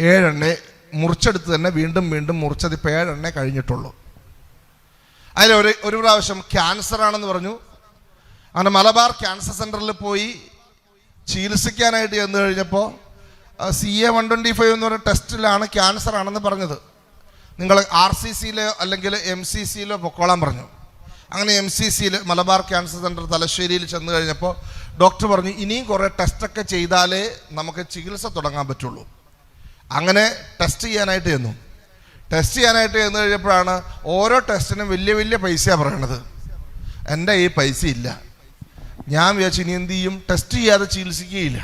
7 എണ്ണേ. മുറിച്ചെടുത്ത് തന്നെ വീണ്ടും വീണ്ടും മുറിച്ചത് ഇപ്പം 7 എണ്ണേ കഴിഞ്ഞിട്ടുള്ളൂ. അതിൽ ഒരു പ്രാവശ്യം ക്യാൻസർ ആണെന്ന് പറഞ്ഞു. അങ്ങനെ മലബാർ ക്യാൻസർ സെൻ്ററിൽ പോയി ചികിത്സിക്കാനായിട്ട് ചെന്ന് കഴിഞ്ഞപ്പോൾ CA 125 എന്ന് പറഞ്ഞ ടെസ്റ്റിലാണ് ക്യാൻസർ ആണെന്ന് പറഞ്ഞത്. നിങ്ങൾ RCCയിലോ അല്ലെങ്കിൽ MCCയിലോ പൊക്കോളാൻ പറഞ്ഞു. അങ്ങനെ MCCയിൽ, മലബാർ ക്യാൻസർ സെൻ്റർ തലശ്ശേരിയിൽ ചെന്ന് കഴിഞ്ഞപ്പോൾ ഡോക്ടർ പറഞ്ഞു, ഇനിയും കുറേ ടെസ്റ്റൊക്കെ ചെയ്താലേ നമുക്ക് ചികിത്സ തുടങ്ങാൻ പറ്റുള്ളൂ. അങ്ങനെ ടെസ്റ്റ് ചെയ്യാനായിട്ട് ചെന്നു. ടെസ്റ്റ് ചെയ്യാനായിട്ട് ചെന്ന് കഴിഞ്ഞപ്പോഴാണ് ഓരോ ടെസ്റ്റിനും വലിയ വലിയ പൈസയാണ് പറയണത്. എൻ്റെ ഈ പൈസ ഇല്ല. ഞാൻ വിചാരിച്ചു ഇനി എന്ത് ചെയ്യും, ടെസ്റ്റ് ചെയ്യാതെ ചികിത്സിക്കുകയില്ല.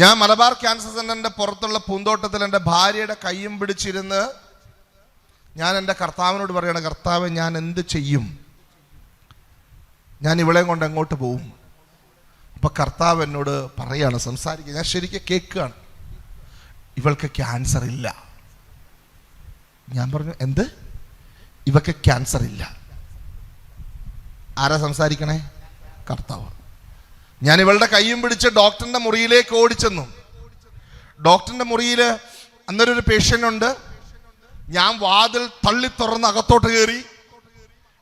ഞാൻ മലബാർ ക്യാൻസർ സെൻ്ററിൻ്റെ പുറത്തുള്ള പൂന്തോട്ടത്തിൽ എൻ്റെ ഭാര്യയുടെ കയ്യും പിടിച്ചിരുന്ന് ഞാൻ എൻ്റെ കർത്താവിനോട് പറയണം, കർത്താവ് ഞാൻ എന്ത് ചെയ്യും, ഞാൻ ഇവളെയും കൊണ്ട് എങ്ങോട്ട് പോവും? അപ്പം കർത്താവ് എന്നോട് പറയാണ്, സംസാരിക്കുക. ഞാൻ ശരിക്കും കേൾക്കുകയാണ്, ഇവൾക്ക് ക്യാൻസർ ഇല്ല. ഞാൻ പറഞ്ഞു, എന്ത്? ഇവൾക്ക് ക്യാൻസർ ഇല്ല. ആരാ സംസാരിക്കണേ? കർത്താവ്. ഞാൻ ഇവളുടെ കയ്യും പിടിച്ച് ഡോക്ടറിൻ്റെ മുറിയിലേക്ക് ഓടിച്ചെന്നു. ഡോക്ടറിൻ്റെ മുറിയിൽ അന്നേരൊരു പേഷ്യൻ്റ് ഉണ്ട്. ഞാൻ വാതിൽ തള്ളി തുറന്ന് അകത്തോട്ട് കയറി.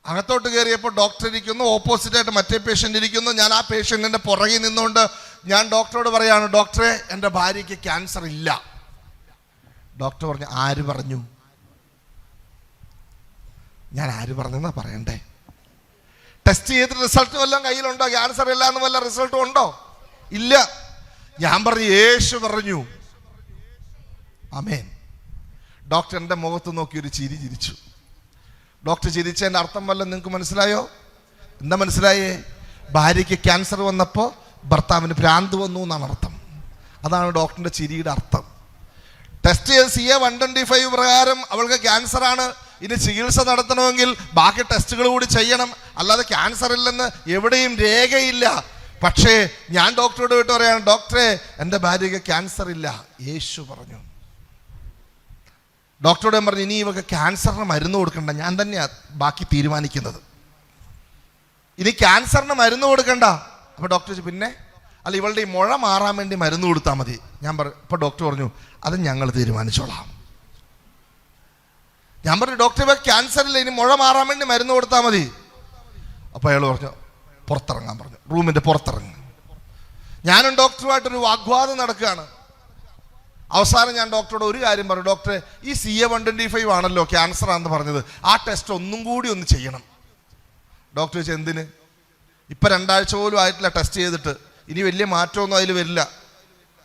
അകത്തോട്ട് കയറിയപ്പോൾ ഡോക്ടർ ഇരിക്കുന്നു, ഓപ്പോസിറ്റായിട്ട് മറ്റേ പേഷ്യൻ്റ് ഇരിക്കുന്നു. ഞാൻ ആ പേഷ്യൻറ്റിൻ്റെ പുറകിൽ നിന്നുകൊണ്ട് ഞാൻ ഡോക്ടറോട് പറയാണ്, ഡോക്ടറെ എൻ്റെ ഭാര്യയ്ക്ക് ക്യാൻസർ ഇല്ല. ഡോക്ടർ പറഞ്ഞു, ആര് പറഞ്ഞു? ഞാൻ ആര് പറഞ്ഞെന്നാ പറയണ്ടേ? ടെസ്റ്റ് ചെയ്തിട്ട് റിസൾട്ട് വല്ലതും കയ്യിലുണ്ടോ? ക്യാൻസർ ഇല്ല എന്ന് വല്ല റിസൾട്ടും ഉണ്ടോ? ഇല്ല. ഞാൻ പറഞ്ഞു, യേശു പറഞ്ഞു. ആമേൻ. ഡോക്ടർ എൻ്റെ മുഖത്ത് നോക്കി ഒരു ചിരി ചിരിച്ചു. ഡോക്ടർ ചിരിച്ചതിൻ്റെ അർത്ഥം വല്ലതും നിങ്ങൾക്ക് മനസ്സിലായോ? എന്താ മനസ്സിലായേ? ഭാര്യയ്ക്ക് ക്യാൻസർ വന്നപ്പോൾ ഭർത്താവിന് ഭ്രാന്ത് വന്നു എന്നാണ് അർത്ഥം. അതാണ് ഡോക്ടറിൻ്റെ ചിരിയുടെ അർത്ഥം. ടെസ്റ്റ് ചെയ്ത് CA-125 പ്രകാരം അവൾക്ക് ക്യാൻസർ ആണ്. ഇനി ചികിത്സ നടത്തണമെങ്കിൽ ബാക്കി ടെസ്റ്റുകൾ കൂടി ചെയ്യണം. അല്ലാതെ ക്യാൻസർ ഇല്ലെന്ന് എവിടെയും രേഖയില്ല. പക്ഷേ ഞാൻ ഡോക്ടറോട് വിട്ട് പറയാണ്, ഡോക്ടറെ എൻ്റെ ഭാര്യയ്ക്ക് ക്യാൻസർ ഇല്ല, യേശു പറഞ്ഞു. ഡോക്ടറോട് ഞാൻ പറഞ്ഞു, ഇനി ഇവക്ക് ക്യാൻസറിന് മരുന്ന് കൊടുക്കണ്ട, ഞാൻ തന്നെയാണ് ബാക്കി തീരുമാനിക്കുന്നത്. ഇനി ക്യാൻസറിന് മരുന്ന് കൊടുക്കണ്ട. അപ്പോൾ ഡോക്ടർ ചോദിച്ചു, പിന്നെ അല്ല ഇവളുടെ ഈ മുഴ മാറാൻ വേണ്ടി മരുന്ന് കൊടുത്താൽ മതി. ഞാൻ ഇപ്പോൾ ഡോക്ടർ പറഞ്ഞു, അത് ഞങ്ങൾ തീരുമാനിച്ചോളാം. ഞാൻ പറഞ്ഞു, ഡോക്ടർ ഇവ ക്യാൻസറില്ല, ഇനി മുഴ മാറാൻ വേണ്ടി മരുന്ന് കൊടുത്താൽ മതി. അപ്പോൾ അയാൾ പറഞ്ഞു, പുറത്തിറങ്ങാൻ പറഞ്ഞു, റൂമിൻ്റെ പുറത്തിറങ്ങും. ഞാനും ഡോക്ടറുമായിട്ടൊരു വാഗ്വാദം നടക്കുകയാണ്. അവസാനം ഞാൻ ഡോക്ടറോട് ഒരു കാര്യം പറഞ്ഞു, ഡോക്ടറെ ഈ CA-125 ആണല്ലോ ക്യാൻസർ ആണെന്ന് പറഞ്ഞത്, ആ ടെസ്റ്റ് ഒന്നും കൂടി ഒന്ന് ചെയ്യണം. ഡോക്ടർ ചോദിച്ചു, എന്തിന്? ഇപ്പം 2 ആഴ്ച പോലും ആയിട്ടില്ല ടെസ്റ്റ് ചെയ്തിട്ട്, ഇനി വലിയ മാറ്റമൊന്നും അതിൽ വരില്ല.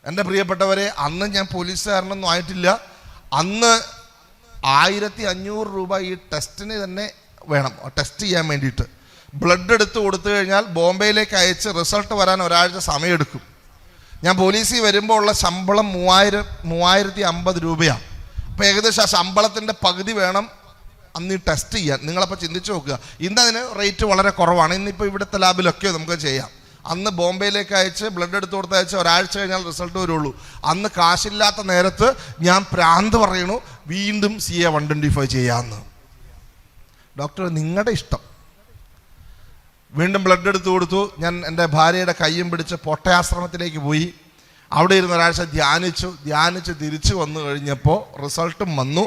എൻ്റെ പ്രിയപ്പെട്ടവരെ, അന്ന് ഞാൻ പോലീസുകാരനൊന്നും ആയിട്ടില്ല. അന്ന് 1500 രൂപ ഈ ടെസ്റ്റിന് തന്നെ വേണം, ടെസ്റ്റ് ചെയ്യാൻ വേണ്ടിയിട്ട്. ബ്ലഡ് എടുത്ത് കൊടുത്തു കഴിഞ്ഞാൽ ബോംബെയിലേക്ക് അയച്ച് റിസൾട്ട് വരാൻ ഒരാഴ്ച സമയമെടുക്കും. ഞാൻ പോലീസിൽ വരുമ്പോൾ ഉള്ള ശമ്പളം 3050 രൂപയാണ്. അപ്പോൾ ഏകദേശം ആ ശമ്പളത്തിൻ്റെ പകുതി വേണം അന്ന് ഈ ടെസ്റ്റ് ചെയ്യാൻ. നിങ്ങളപ്പോൾ ചിന്തിച്ച് നോക്കുക, ഇന്നതിന് റേറ്റ് വളരെ കുറവാണ്. ഇന്നിപ്പോൾ ഇവിടുത്തെ ലാബിലൊക്കെ നമുക്ക് ചെയ്യാം. അന്ന് ബോംബെയിലേക്ക് അയച്ച് ബ്ലഡ് എടുത്ത് കൊടുത്ത് അയച്ച് ഒരാഴ്ച കഴിഞ്ഞാൽ റിസൾട്ട് വരുള്ളൂ. അന്ന് കാശില്ലാത്ത നേരത്ത് ഞാൻ പ്രാന്ത് പറയണു, വീണ്ടും CA-125 ചെയ്യാമെന്ന്. ഡോക്ടർ, നിങ്ങളുടെ ഇഷ്ടം. വീണ്ടും ബ്ലഡ് എടുത്ത് കൊടുത്തു. ഞാൻ എൻ്റെ ഭാര്യയുടെ കയ്യും പിടിച്ച് പൊട്ടയാശ്രമത്തിലേക്ക് പോയി. അവിടെ ഇരുന്ന് ഒരാഴ്ച ധ്യാനിച്ച് തിരിച്ചു വന്നു കഴിഞ്ഞപ്പോൾ റിസൾട്ടും വന്നു.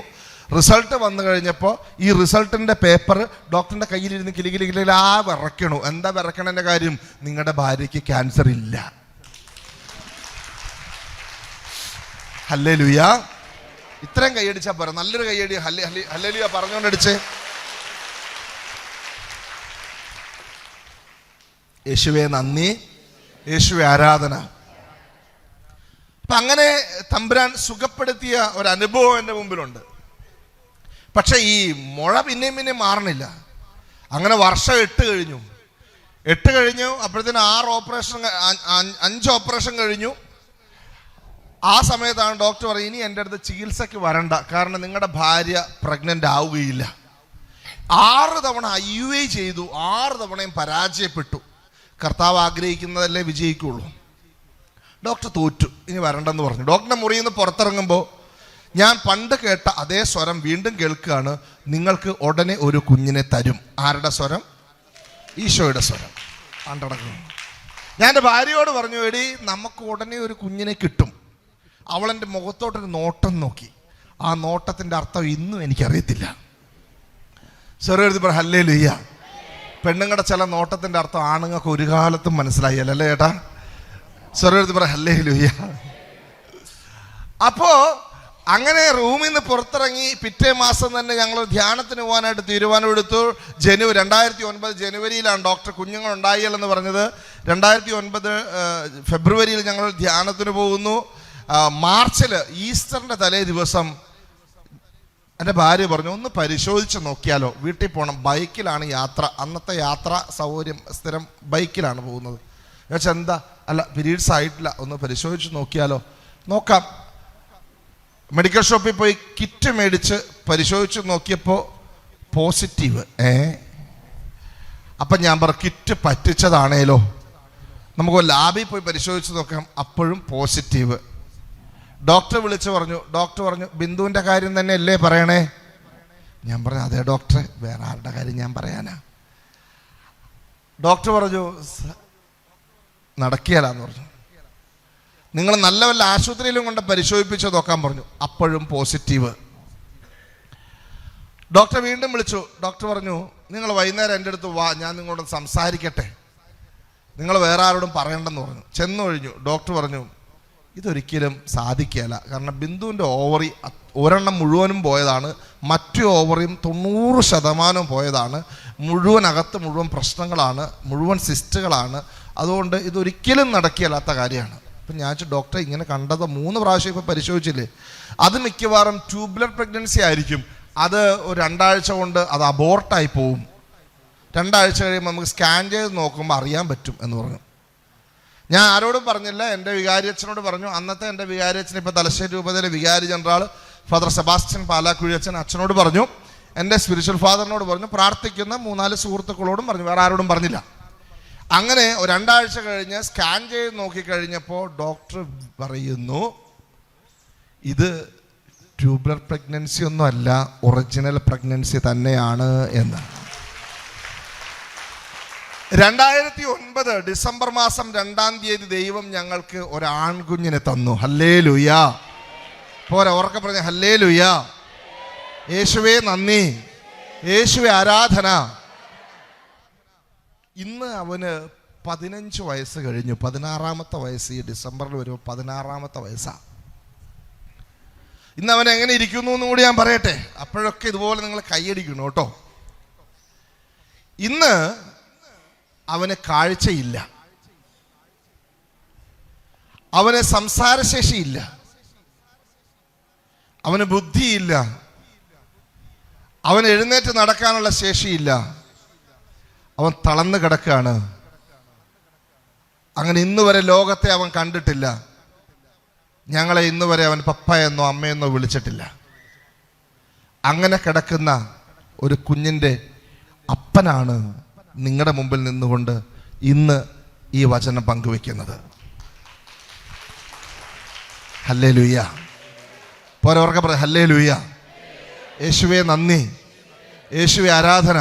റിസൾട്ട് വന്നു കഴിഞ്ഞപ്പോൾ ഈ റിസൾട്ടിൻ്റെ പേപ്പർ ഡോക്ടറിൻ്റെ കയ്യിലിരുന്ന് കിലികിലികിലാ വിറയ്ക്കണു. എന്താ വിറയ്ക്കണതിൻ്റെ കാര്യം? നിങ്ങളുടെ ഭാര്യയ്ക്ക് ക്യാൻസർ ഇല്ല. ഹല്ലേലൂയ. ഇത്രയും കൈയടിച്ചാൽ പോരാ, നല്ലൊരു കൈയടി ഹല്ലേലൂയ പറഞ്ഞുകൊണ്ടടിച്ചേ. യേശുവേ നന്ദി, യേശുവേ ആരാധന. അപ്പം അങ്ങനെ തമ്പുരാൻ സുഖപ്പെടുത്തിയ ഒരു അനുഭവം എൻ്റെ മുമ്പിലുണ്ട്. പക്ഷെ ഈ മുഴ പിന്നെയും മാറണില്ല. അങ്ങനെ വർഷം 8 കഴിഞ്ഞു. അപ്പോഴത്തേന് 5 ഓപ്പറേഷൻ കഴിഞ്ഞു. ആ സമയത്താണ് ഡോക്ടർ പറയും, ഇനി എൻ്റെ അടുത്ത് ചികിത്സയ്ക്ക് വരണ്ട, കാരണം നിങ്ങളുടെ ഭാര്യ പ്രഗ്നൻ്റ് ആവുകയില്ല. 6 തവണ IUI ചെയ്തു, 6 തവണയും പരാജയപ്പെട്ടു. കർത്താവ് ആഗ്രഹിക്കുന്നതല്ലേ വിജയിക്കുള്ളൂ. ഡോക്ടർ തോറ്റു, ഇനി വരണ്ടെന്ന് പറഞ്ഞു. ഡോക്ടറിൻ്റെ മുറിയിൽ നിന്ന് പുറത്തിറങ്ങുമ്പോൾ ഞാൻ പണ്ട് കേട്ട അതേ സ്വരം വീണ്ടും കേൾക്കുകയാണ്, നിങ്ങൾക്ക് ഉടനെ ഒരു കുഞ്ഞിനെ തരും. ആരുടെ സ്വരം? ഈശോയുടെ സ്വരം. ആണ്ടടക്കുന്നു. ഞാൻ എൻ്റെ ഭാര്യയോട് പറഞ്ഞു, എടി നമുക്ക് ഉടനെ ഒരു കുഞ്ഞിനെ കിട്ടും. അവളെൻ്റെ മുഖത്തോട്ടൊരു നോട്ടം നോക്കി. ആ നോട്ടത്തിൻ്റെ അർത്ഥം ഇന്നും എനിക്കറിയത്തില്ല. ചെറിയ പറ ഹല്ലേലൂയ. പെണ്ണുങ്ങളുടെ ചില നോട്ടത്തിൻ്റെ അർത്ഥം ആണുങ്ങൾക്ക് ഒരു കാലത്തും മനസ്സിലായില്ല, അല്ലേ ചേട്ടാ? ചെറിയ പറ ഹല്ലേലൂയ. അപ്പോൾ അങ്ങനെ റൂമിൽ നിന്ന് പുറത്തിറങ്ങി പിറ്റേ മാസം തന്നെ ഞങ്ങൾ ധ്യാനത്തിന് പോകാനായിട്ട് തീരുമാനമെടുത്തു. 2009 ജനുവരിയിലാണ് ഡോക്ടർ കുഞ്ഞുങ്ങൾ ഉണ്ടായില്ലെന്ന് പറഞ്ഞത്. 2009 ഫെബ്രുവരിയിൽ ഞങ്ങൾ ധ്യാനത്തിന് പോകുന്നു. മാർച്ചിൽ ഈസ്റ്ററിൻ്റെ തലേ ദിവസം എൻ്റെ ഭാര്യ പറഞ്ഞു, ഒന്ന് പരിശോധിച്ച് നോക്കിയാലോ, വീട്ടിൽ പോകണം, ബൈക്കിലാണ് യാത്ര. അന്നത്തെ യാത്രാ സൗകര്യം സ്ഥിരം ബൈക്കിലാണ് പോകുന്നത്. ഞാൻ വെച്ചാൽ എന്താ, അല്ല പീരീഡ്സ് ആയിട്ടില്ല, ഒന്ന് പരിശോധിച്ച് നോക്കിയാലോ. നോക്കാം. മെഡിക്കൽ ഷോപ്പിൽ പോയി കിറ്റ് മേടിച്ച് പരിശോധിച്ച് നോക്കിയപ്പോൾ പോസിറ്റീവ്. അപ്പം ഞാൻ പറഞ്ഞു, കിറ്റ് പറ്റിച്ചതാണേലോ, നമുക്ക് ലാബിൽ പോയി പരിശോധിച്ച് നോക്കാം. അപ്പോഴും പോസിറ്റീവ്. ഡോക്ടർ വിളിച്ച് പറഞ്ഞു. ഡോക്ടർ പറഞ്ഞു, ബിന്ദുവിൻ്റെ കാര്യം തന്നെ അല്ലേ പറയണേ? ഞാൻ പറഞ്ഞു, അതെ ഡോക്ടറെ, വേറെ ആരുടെ കാര്യം ഞാൻ പറയാനാ? ഡോക്ടർ പറഞ്ഞു, നടക്കിയാലാന്ന് പറഞ്ഞു. നിങ്ങൾ നല്ല വല്ല ആശുപത്രിയിലും കൊണ്ട് പരിശോധിപ്പിച്ച് നോക്കാൻ പറഞ്ഞു. അപ്പോഴും പോസിറ്റീവ്. ഡോക്ടർ വീണ്ടും വിളിച്ചു. ഡോക്ടർ പറഞ്ഞു, നിങ്ങൾ വൈകുന്നേരം എൻ്റെ അടുത്ത് വാ, ഞാൻ നിങ്ങളോട് സംസാരിക്കട്ടെ, നിങ്ങൾ വേറെ ആരോടും പറയണ്ടെന്ന് പറഞ്ഞു. ചെന്നു കഴിഞ്ഞു. ഡോക്ടർ പറഞ്ഞു, ഇതൊരിക്കലും സാധിക്കുകയില്ല. കാരണം ബിന്ദുവിൻ്റെ ഓവറി ഒരെണ്ണം മുഴുവനും പോയതാണ്, മറ്റു ഓവറിയും 90% പോയതാണ്. മുഴുവനകത്ത് മുഴുവൻ പ്രശ്നങ്ങളാണ്, മുഴുവൻ സിസ്റ്റുകളാണ്. അതുകൊണ്ട് ഇതൊരിക്കലും നടക്കില്ലാത്ത കാര്യമാണ്. അപ്പം ഞാൻ ഡോക്ടറെ ഇങ്ങനെ കണ്ടത് 3 പ്രാവശ്യം ഇപ്പോൾ പരിശോധിച്ചില്ലേ, അത് മിക്കവാറും ട്യൂബുലർ പ്രഗ്നൻസി ആയിരിക്കും. അത് ഒരു 2 ആഴ്ച കൊണ്ട് അത് അബോർട്ടായി പോവും. 2 ആഴ്ച കഴിയുമ്പോൾ നമുക്ക് സ്കാൻ ചെയ്ത് നോക്കുമ്പോൾ അറിയാൻ പറ്റും എന്ന് പറഞ്ഞു. ഞാൻ ആരോടും പറഞ്ഞില്ല, എൻ്റെ വികാരിയച്ഛനോട് പറഞ്ഞു. അന്നത്തെ എൻ്റെ വികാരിയച്ഛൻ, ഇപ്പോൾ തലശ്ശേരി രൂപതയിലെ വികാരി ജനറൽ ഫാദർ സെബാസ്റ്റ്യൻ പാലാക്കുഴിയച്ഛൻ അച്ഛനോട് പറഞ്ഞു, എൻ്റെ സ്പിരിച്വൽ ഫാദറിനോട് പറഞ്ഞു, പ്രാർത്ഥിക്കുന്ന 3-4 സുഹൃത്തുക്കളോടും പറഞ്ഞു, വേറെ ആരോടും പറഞ്ഞില്ല. അങ്ങനെ 2 ആഴ്ച കഴിഞ്ഞ് സ്കാൻ ചെയ്ത് നോക്കിക്കഴിഞ്ഞപ്പോൾ ഡോക്ടർ പറയുന്നു, ഇത് ട്യൂബുലർ പ്രഗ്നൻസി ഒന്നും അല്ല, ഒറിജിനൽ പ്രഗ്നൻസി തന്നെയാണ് എന്ന്. 2009 ഡിസംബർ മാസം 2-ാം തീയതി ദൈവം ഞങ്ങൾക്ക് ഒരു ആൺകുഞ്ഞിനെ തന്നു. ഹല്ലേലൂയ. പോരാ, ഉറക്കെ പറഞ്ഞ ഹല്ലേലൂയ. യേശുവേ നന്ദി, യേശുവേ ആരാധന. ഇന്ന് അവന് 15 വയസ്സ് കഴിഞ്ഞു. 16ാമത്തെ വയസ്സ് ഈ ഡിസംബറിൽ വരുമ്പോൾ 16ാമത്തെ വയസ്സാണ്. ഇന്ന് അവൻ എങ്ങനെ ഇരിക്കുന്നു എന്നും കൂടി ഞാൻ പറയട്ടെ. അപ്പോഴൊക്കെ ഇതുപോലെ നിങ്ങൾ കൈയടിക്കണം കേട്ടോ. ഇന്ന് അവന് കാഴ്ചയില്ല, അവന് സംസാരശേഷിയില്ല, അവന് ബുദ്ധിയില്ല, അവൻ എഴുന്നേറ്റ് നടക്കാനുള്ള ശേഷിയില്ല, അവൻ തളർന്നു കിടക്കുകയാണ്. അങ്ങനെ ഇന്ന് വരെ ലോകത്തെ അവൻ കണ്ടിട്ടില്ല. ഞങ്ങളെ ഇന്ന് വരെ അവൻ പപ്പ എന്നോ അമ്മയെന്നോ വിളിച്ചിട്ടില്ല. അങ്ങനെ കിടക്കുന്ന ഒരു കുഞ്ഞിൻ്റെ അപ്പനാണ് നിങ്ങളുടെ മുമ്പിൽ നിന്നുകൊണ്ട് ഇന്ന് ഈ വചനം പങ്കുവെക്കുന്നത്. ഹല്ലേലൂയ. പോരവർക്കെ പറ ഹല്ലേലൂയ. യേശുവേ നന്ദി, യേശുവേ ആരാധന.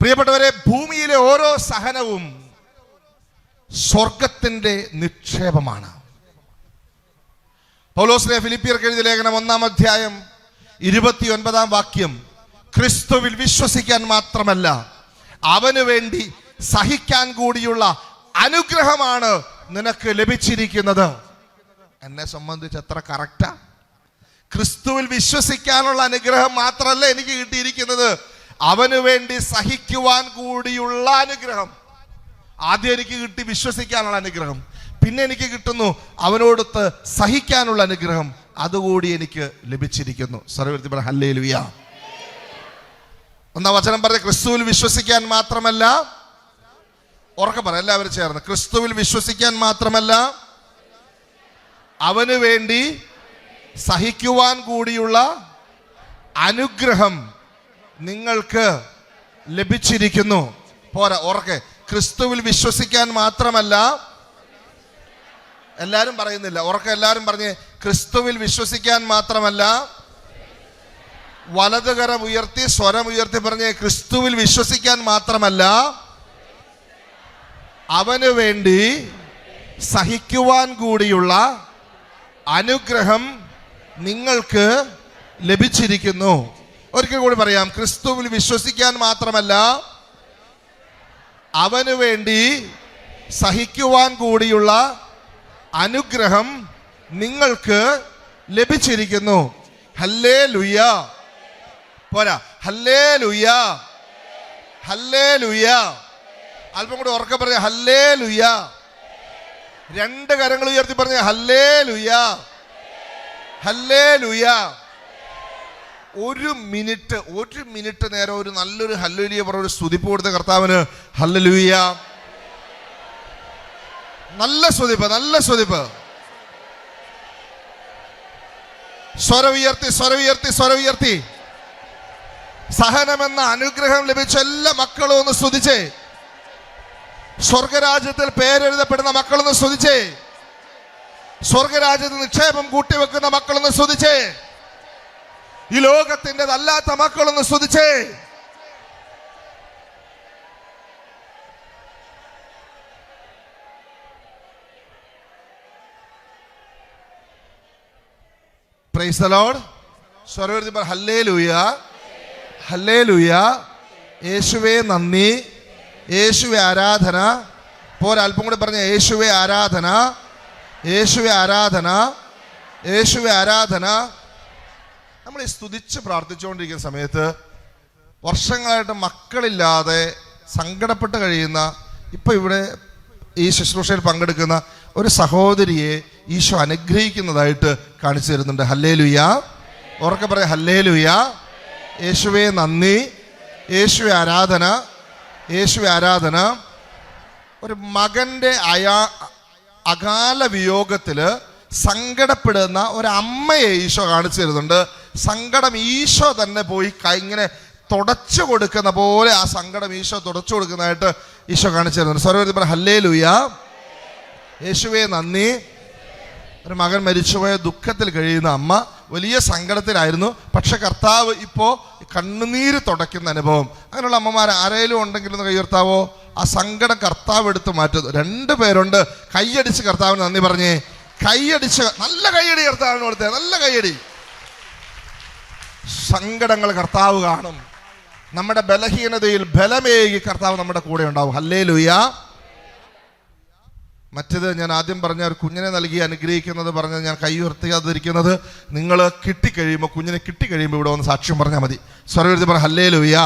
പ്രിയപ്പെട്ടവരെ, ഭൂമിയിലെ ഓരോ സഹനവും സ്വർഗത്തിൻ്റെ നിക്ഷേപമാണ്. പൗലോസിലെ ഫിലിപ്പിയർക്ക് എഴുതിയ ലേഖനം 1-ാം അധ്യായം 29-ാം വാക്യം, ക്രിസ്തുവിൽ വിശ്വസിക്കാൻ മാത്രമല്ല അവന് വേണ്ടി സഹിക്കാൻ കൂടിയുള്ള അനുഗ്രഹമാണ് നിനക്ക് ലഭിച്ചിരിക്കുന്നത്. എന്നെ സംബന്ധിച്ച് എത്ര കറക്റ്റാ. ക്രിസ്തുവിൽ വിശ്വസിക്കാനുള്ള അനുഗ്രഹം മാത്രമല്ല എനിക്ക് കിട്ടിയിരിക്കുന്നത്, അവന് വേണ്ടി സഹിക്കുവാൻ കൂടിയുള്ള അനുഗ്രഹം. ആദ്യം എനിക്ക് കിട്ടി വിശ്വസിക്കാനുള്ള അനുഗ്രഹം, പിന്നെ എനിക്ക് കിട്ടുന്നു അവനോടൊത്ത് സഹിക്കാനുള്ള അനുഗ്രഹം. അതുകൂടി എനിക്ക് ലഭിച്ചിരിക്കുന്നു. സർവ്വത്തിൽ പറ ഹല്ലേലൂയ. 1-ാം വചനം പറഞ്ഞ ക്രിസ്തുവിൽ വിശ്വസിക്കാൻ മാത്രമല്ല, ഉറക്കെ പറ എല്ലാവരും ചേർന്ന്, ക്രിസ്തുവിൽ വിശ്വസിക്കാൻ മാത്രമല്ല അവന് വേണ്ടി സഹിക്കുവാൻ കൂടിയുള്ള അനുഗ്രഹം നിങ്ങൾക്ക് ലഭിച്ചിരിക്കുന്നു. പോരാ, ഉറക്കെ, ക്രിസ്തുവിൽ വിശ്വസിക്കാൻ മാത്രമല്ല, എല്ലാവരും പറയുന്നില്ല, ഉറക്കെ എല്ലാവരും പറഞ്ഞ്, ക്രിസ്തുവിൽ വിശ്വസിക്കാൻ മാത്രമല്ല, വലതുകരം ഉയർത്തി സ്വരം ഉയർത്തി പറഞ്ഞ്, ക്രിസ്തുവിൽ വിശ്വസിക്കാൻ മാത്രമല്ല അവന് വേണ്ടി സഹിക്കുവാൻ കൂടിയുള്ള അനുഗ്രഹം നിങ്ങൾക്ക് ലഭിച്ചിരിക്കുന്നു. ഒരിക്കൽ കൂടി പറയാം, ക്രിസ്തുവിൽ വിശ്വസിക്കാൻ മാത്രമല്ല അവന് വേണ്ടി സഹിക്കുവാൻ കൂടിയുള്ള അനുഗ്രഹം നിങ്ങൾക്ക് ലഭിച്ചിരിക്കുന്നു. ഹല്ലേലൂയ. പോരാ, ഹല്ലേലൂയ, ഹല്ലേലൂയ. അല്പം കൂടി ഉറക്കെ പറഞ്ഞ ഹല്ലേലൂയ. 2 കരങ്ങൾ ഉയർത്തി പറഞ്ഞ ഹല്ലേലൂയ, ഹല്ലേലൂയ. 1 മിനിറ്റ് നേരം ഒരു നല്ലൊരു ഹല്ലേലൂയ പറഞ്ഞ ഒരു സ്തുതിപ്പ് കൊടുത്ത കർത്താവിന്. ഹല്ലേലൂയ. നല്ല സ്തുതിപ്പ്, നല്ല സ്തുതിപ്പ്. സ്വരം ഉയർത്തി, സ്വരം ഉയർത്തി, സ്വരം ഉയർത്തി. സഹനമെന്ന അനുഗ്രഹം ലഭിച്ച എല്ലാ മക്കളും ഒന്ന് സ്തുതിച്ചേ. സ്വർഗരാജ്യത്തിൽ പേരെഴുതപ്പെടുന്ന മക്കളൊന്ന് സ്തുതിച്ചേ. സ്വർഗരാജ്യത്തിൽ നിക്ഷേപം കൂട്ടിവെക്കുന്ന മക്കളൊന്ന് സ്തുതിച്ചേ. ഈ ലോകത്തിൻ്റെതല്ലാത്ത മക്കളൊന്ന് സ്തുതിച്ചേ. Praise the Lord. സ്വരവർത്തി പറ, ഹല്ലേലൂയ, ഹല്ലേലൂയ. യേശുവേ നന്ദി, യേശുവേ ആരാധന. പോരൽപ്പം കൂടി പറഞ്ഞ, യേശുവേ ആരാധന, യേശുവേ ആരാധന, യേശുവേ ആരാധന. നമ്മൾ ഈ സ്തുതിച്ച് പ്രാർത്ഥിച്ചുകൊണ്ടിരിക്കുന്ന സമയത്ത് വർഷങ്ങളായിട്ട് മക്കളില്ലാതെ സങ്കടപ്പെട്ട് കഴിയുന്ന, ഇപ്പം ഇവിടെ ഈ ശുശ്രൂഷയിൽ പങ്കെടുക്കുന്ന ഒരു സഹോദരിയെ ഈശോ അനുഗ്രഹിക്കുന്നതായിട്ട് കാണിച്ചു തരുന്നുണ്ട്. ഹല്ലേലൂയ. ഉറക്കെ പറയാം, ഹല്ലേലൂയ. യേശുവേ നന്ദി, യേശുവേ ആരാധന, യേശുവേ ആരാധന. ഒരു മകൻ്റെ അകാല വിയോഗത്തിൽ സങ്കടപ്പെടുന്ന ഒരമ്മയെ ഈശോ കാണിച്ചു തരുന്നുണ്ട്. സങ്കടം ഈശോ തന്നെ പോയി ഇങ്ങനെ തുടച്ചു കൊടുക്കുന്ന പോലെ ആ സങ്കടം ഈശോ തുടച്ചു കൊടുക്കുന്നതായിട്ട് ഈശോ കാണിച്ചു തരുന്നുണ്ട്. സർവ്വത്തിൽ പറ, ഹല്ലേലൂയ, യേശുവേ നന്ദി. ഒരു മകൻ മരിച്ചുപോയ ദുഃഖത്തിൽ കഴിയുന്ന അമ്മ വലിയ സങ്കടത്തിലായിരുന്നു. പക്ഷെ കർത്താവ് ഇപ്പോൾ കണ്ണുനീര് തുടയ്ക്കുന്ന അനുഭവം. അങ്ങനെയുള്ള അമ്മമാർ ആരെങ്കിലും ഉണ്ടെങ്കിൽ ഒന്ന് കൈയുയർത്താവോ? ആ സങ്കടം കർത്താവ് എടുത്ത് മാറ്റുന്നു. 2 പേരുണ്ട്. കൈയടിച്ച് കർത്താവിന് നന്ദി പറഞ്ഞേ. കൈയടിച്ച്, നല്ല കൈയടി കർത്താവിന് കൊടുത്തേ, നല്ല കൈയടി. സങ്കടങ്ങൾ കർത്താവ് കാണും. നമ്മുടെ ബലഹീനതയിൽ ബലമേകി കർത്താവ് നമ്മുടെ കൂടെ ഉണ്ടാവും. ഹല്ലേലൂയ. മറ്റേത് ഞാൻ ആദ്യം പറഞ്ഞ ഒരു കുഞ്ഞിനെ നൽകി അനുഗ്രഹിക്കുന്നത് പറഞ്ഞത് ഞാൻ കൈ ഉയർത്താതിരിക്കുന്നത്, നിങ്ങൾ കിട്ടിക്കഴിയുമ്പോൾ, കുഞ്ഞിനെ കിട്ടിക്കഴിയുമ്പോൾ ഇവിടെ വന്ന് സാക്ഷ്യം പറഞ്ഞാൽ മതി. സ്വരവെഴുതി പറ, ഹല്ലേലൂയ.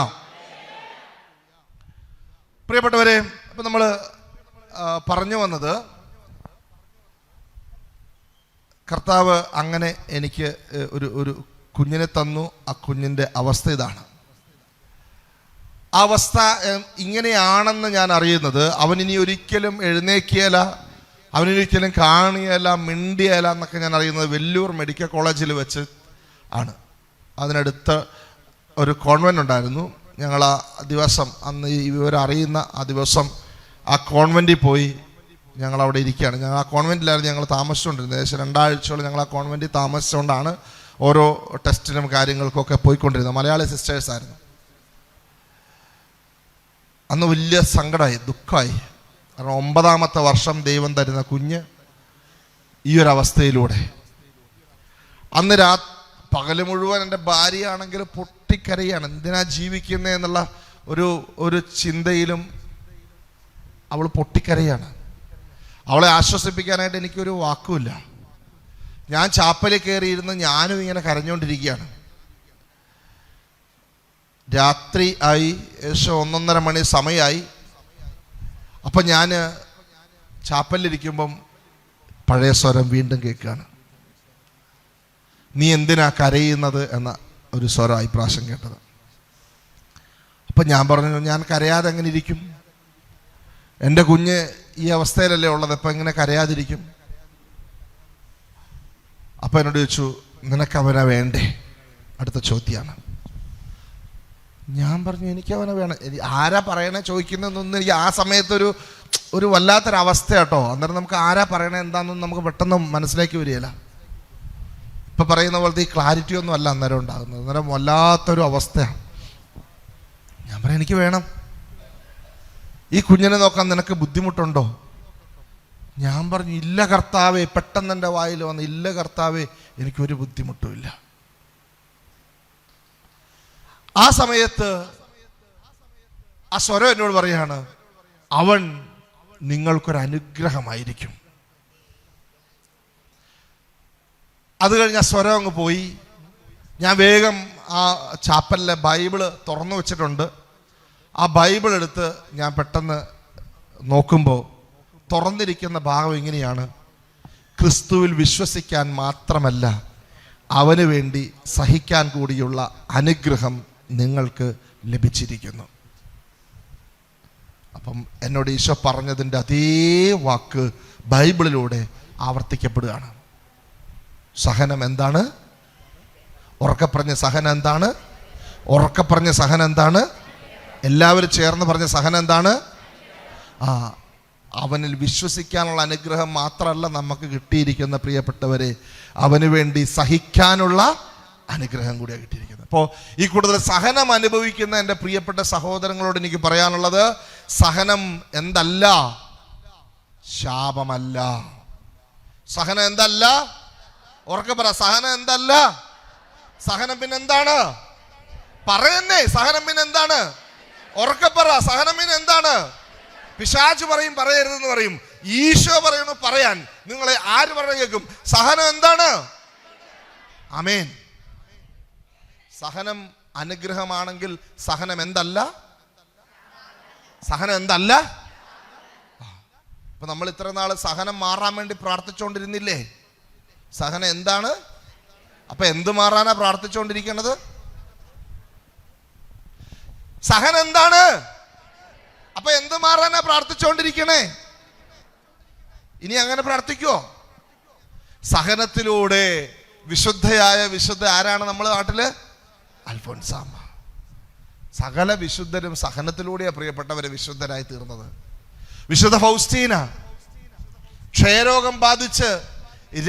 പ്രിയപ്പെട്ടവരെ, അപ്പം നമ്മൾ പറഞ്ഞു വന്നത്, കർത്താവ് അങ്ങനെ എനിക്ക് ഒരു കുഞ്ഞിനെ തന്നു. ആ കുഞ്ഞിൻ്റെ അവസ്ഥ ഇതാണ്. ആ അവസ്ഥ ഇങ്ങനെയാണെന്ന് ഞാൻ അറിയുന്നത്, അവനിനി ഒരിക്കലും എഴുന്നേക്കിയല്ല, അവനൊരിക്കലും കാണിയല്ല, മിണ്ടിയല്ല എന്നൊക്കെ ഞാൻ അറിയുന്നത് വെല്ലൂർ മെഡിക്കൽ കോളേജിൽ വെച്ച് ആണ്. അതിനടുത്ത് ഒരു കോൺവെൻ്റ് ഉണ്ടായിരുന്നു. ഞങ്ങൾ ആ ദിവസം, അന്ന് ഈ വിവരം അറിയുന്ന ആ ദിവസം ആ കോൺവെൻറ്റിൽ പോയി ഞങ്ങളവിടെ ഇരിക്കുകയാണ്. ഞങ്ങൾ ആ കോൺവെൻറ്റിലായിരുന്നു ഞങ്ങൾ താമസിച്ചുകൊണ്ടിരുന്നത്. ഏകദേശം 2 ആഴ്ചയോളം ഞങ്ങൾ ആ കോൺവെൻറ്റിൽ താമസിച്ചുകൊണ്ടാണ് ഓരോ ടെസ്റ്റിനും കാര്യങ്ങൾക്കൊക്കെ പോയിക്കൊണ്ടിരുന്നത്. മലയാളി സിസ്റ്റേഴ്സായിരുന്നു. അന്ന് വലിയ സങ്കടമായി, ദുഃഖമായി. കാരണം 9ാമത്തെ വർഷം ദൈവം തരുന്ന കുഞ്ഞ് ഈ ഒരു അവസ്ഥയിലൂടെ. അന്ന് പകല് മുഴുവൻ എൻ്റെ ഭാര്യയാണെങ്കിൽ പൊട്ടിക്കരയാണ്. എന്തിനാ ജീവിക്കുന്നത് എന്നുള്ള ഒരു ചിന്തയിലും അവൾ പൊട്ടിക്കരയാണ്. അവളെ ആശ്വസിപ്പിക്കാനായിട്ട് എനിക്കൊരു വാക്കുമില്ല. ഞാൻ ചാപ്പലിൽ കയറിയിരുന്ന് ഞാനും ഇങ്ങനെ കരഞ്ഞുകൊണ്ടിരിക്കുകയാണ്. രാത്രി ആയി, ഏകദേശം 1-1:30 മണി സമയമായി. അപ്പം ഞാൻ ചാപ്പലിരിക്കുമ്പം പഴയ സ്വരം വീണ്ടും കേൾക്കുകയാണ്. നീ എന്തിനാ കരയുന്നത് എന്ന ഒരു സ്വരം ഇപ്രാവശ്യം കേട്ടത്. അപ്പം ഞാൻ പറഞ്ഞു, ഞാൻ കരയാതെ എങ്ങനെ ഇരിക്കും? എൻ്റെ കുഞ്ഞ് ഈ അവസ്ഥയിലല്ലേ ഉള്ളത്, അപ്പം എങ്ങനെ കരയാതിരിക്കും? അപ്പം എന്നോട് ചോദിച്ചു, നിനക്കവനെ വേണ്ടേ? അടുത്ത ചോദ്യമാണ്. ഞാൻ പറഞ്ഞു, എനിക്കവനെ വേണം. ആരാ പറയണേ ചോദിക്കുന്നതെന്നൊന്നും എനിക്ക് ആ സമയത്തൊരു വല്ലാത്തൊരവസ്ഥ കേട്ടോ. അന്നേരം നമുക്ക് ആരാ പറയണേ എന്താണെന്നൊന്നും നമുക്ക് പെട്ടെന്ന് മനസ്സിലേക്ക് വരികയില്ല. ഇപ്പം പറയുന്ന പോലത്തെ ഈ ക്ലാരിറ്റി ഒന്നും അല്ല അന്നേരം ഉണ്ടാകുന്നത്. അന്നേരം വല്ലാത്തൊരു അവസ്ഥയാണ്. ഞാൻ പറയാം, എനിക്ക് വേണം. ഈ കുഞ്ഞിനെ നോക്കാൻ നിനക്ക് ബുദ്ധിമുട്ടുണ്ടോ? ഞാൻ പറഞ്ഞു, ഇല്ല കർത്താവേ. പെട്ടെന്ന് എൻ്റെ വായിൽ വന്ന്, ഇല്ല കർത്താവേ, എനിക്കൊരു ബുദ്ധിമുട്ടുമില്ല. ആ സമയത്ത് ആ സ്വരം എന്നോട് പറയാണ്, അവൻ നിങ്ങൾക്കൊരനുഗ്രഹമായിരിക്കും. അത് കഴിഞ്ഞ് ആ സ്വരം അങ്ങ് പോയി. ഞാൻ വേഗം ആ ചാപ്പലിലെ ബൈബിള് തുറന്നു വെച്ചിട്ടുണ്ട്. ആ ബൈബിൾ എടുത്ത് ഞാൻ പെട്ടെന്ന് നോക്കുമ്പോൾ തുറന്നിരിക്കുന്ന ഭാഗം ഇങ്ങനെയാണ്: ക്രിസ്തുവിൽ വിശ്വസിക്കാൻ മാത്രമല്ല, അവന് വേണ്ടി സഹിക്കാൻ കൂടിയുള്ള അനുഗ്രഹം നിങ്ങൾക്ക് ലഭിച്ചിരിക്കുന്നു. അപ്പം എന്നോട് ഈശോ പറഞ്ഞതിൻ്റെ അതേ വാക്ക് ബൈബിളിലൂടെ ആവർത്തിക്കപ്പെടുകയാണ്. സഹനം എന്താണ്? ഉറക്കെ പറഞ്ഞ സഹനം എന്താണ്? ഉറക്കെ പറഞ്ഞ സഹനം എന്താണ്? എല്ലാവരും ചേർന്ന് പറഞ്ഞ സഹനം എന്താണ്? അവനിൽ വിശ്വസിക്കാനുള്ള അനുഗ്രഹം മാത്രമല്ല നമുക്ക് കിട്ടിയിരിക്കുന്ന പ്രിയപ്പെട്ടവരെ, അവന് വേണ്ടി സഹിക്കാനുള്ള അനുഗ്രഹം കൂടിയാണ് കിട്ടിയിരിക്കുന്നത്. അപ്പോൾ ഈ കൂടുതൽ സഹനം അനുഭവിക്കുന്ന എൻ്റെ പ്രിയപ്പെട്ട സഹോദരങ്ങളോട് എനിക്ക് പറയാനുള്ളത്, സഹനം എന്തല്ല? ശാപമല്ല. സഹനം എന്തല്ല? ഉറക്കെ പറ, സഹനം എന്തല്ല? സഹനം പിന്നെന്താണ്? പറയുന്നേ, സഹനം പിന്നെന്താണ്? ഉറക്കപ്പറ, സഹനം പിന്നെന്താണ്? പിശാച് പറയും പറയരുതെന്ന് പറയും, ഈശോ പറയുന്നു പറയാൻ. നിങ്ങളെ ആര് പറഞ്ഞു കേൾക്കും? സഹനം എന്താണ്? ആമേൻ. സഹനം അനുഗ്രഹമാണെങ്കിൽ സഹനം എന്തല്ല? സഹനം എന്തല്ല? അപ്പൊ നമ്മൾ ഇത്ര നാള് സഹനം മാറാൻ വേണ്ടി പ്രാർത്ഥിച്ചുകൊണ്ടിരുന്നില്ലേ? സഹനം എന്താണ്? അപ്പൊ എന്ത് മാറാനാ പ്രാർത്ഥിച്ചുകൊണ്ടിരിക്കുന്നത്? സഹനം എന്താണ്? അപ്പൊ എന്ത് മാറാനാ പ്രാർത്ഥിച്ചുകൊണ്ടിരിക്കണേ? ഇനി അങ്ങനെ പ്രാർത്ഥിക്കുവോ? സഹനത്തിലൂടെ വിശുദ്ധയായ വിശുദ്ധ ആരാണ് നമ്മുടെ നാട്ടില്? അൽഫോൻസാമ്മ. സകല വിശുദ്ധരും സഹനത്തിലൂടെയാണ് പ്രിയപ്പെട്ടവരെ വിശുദ്ധരായി തീർന്നത്. വിശുദ്ധ ഫൗസ്റ്റീന ക്ഷയരോഗം ബാധിച്ച്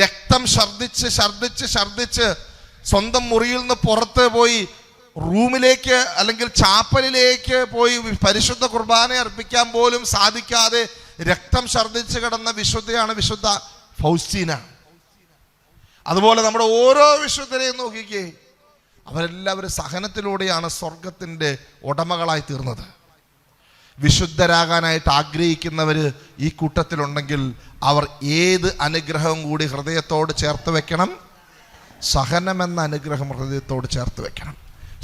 രക്തം ഛർദിച്ച് സ്വന്തം മുറിയിൽ നിന്ന് പുറത്ത് പോയി റൂമിലേക്ക് അല്ലെങ്കിൽ ചാപ്പലിലേക്ക് പോയി പരിശുദ്ധ കുർബാന അർപ്പിക്കാൻ പോലും സാധിക്കാതെ രക്തം ഛർദിച്ച് കിടന്ന വിശുദ്ധയാണ് വിശുദ്ധ ഫൗസ്റ്റീന. അതുപോലെ നമ്മുടെ ഓരോ വിശുദ്ധരെയും നോക്കിക്കേ, അവരെല്ലാവരും സഹനത്തിലൂടെയാണ് സ്വർഗത്തിൻ്റെ ഉടമകളായി തീർന്നത്. വിശുദ്ധരാകാനായിട്ട് ആഗ്രഹിക്കുന്നവർ ഈ കൂട്ടത്തിലുണ്ടെങ്കിൽ അവർ ഏത് അനുഗ്രഹവും കൂടി ഹൃദയത്തോട് ചേർത്ത് വെക്കണം? സഹനമെന്ന അനുഗ്രഹം ഹൃദയത്തോട് ചേർത്ത് വെക്കണം.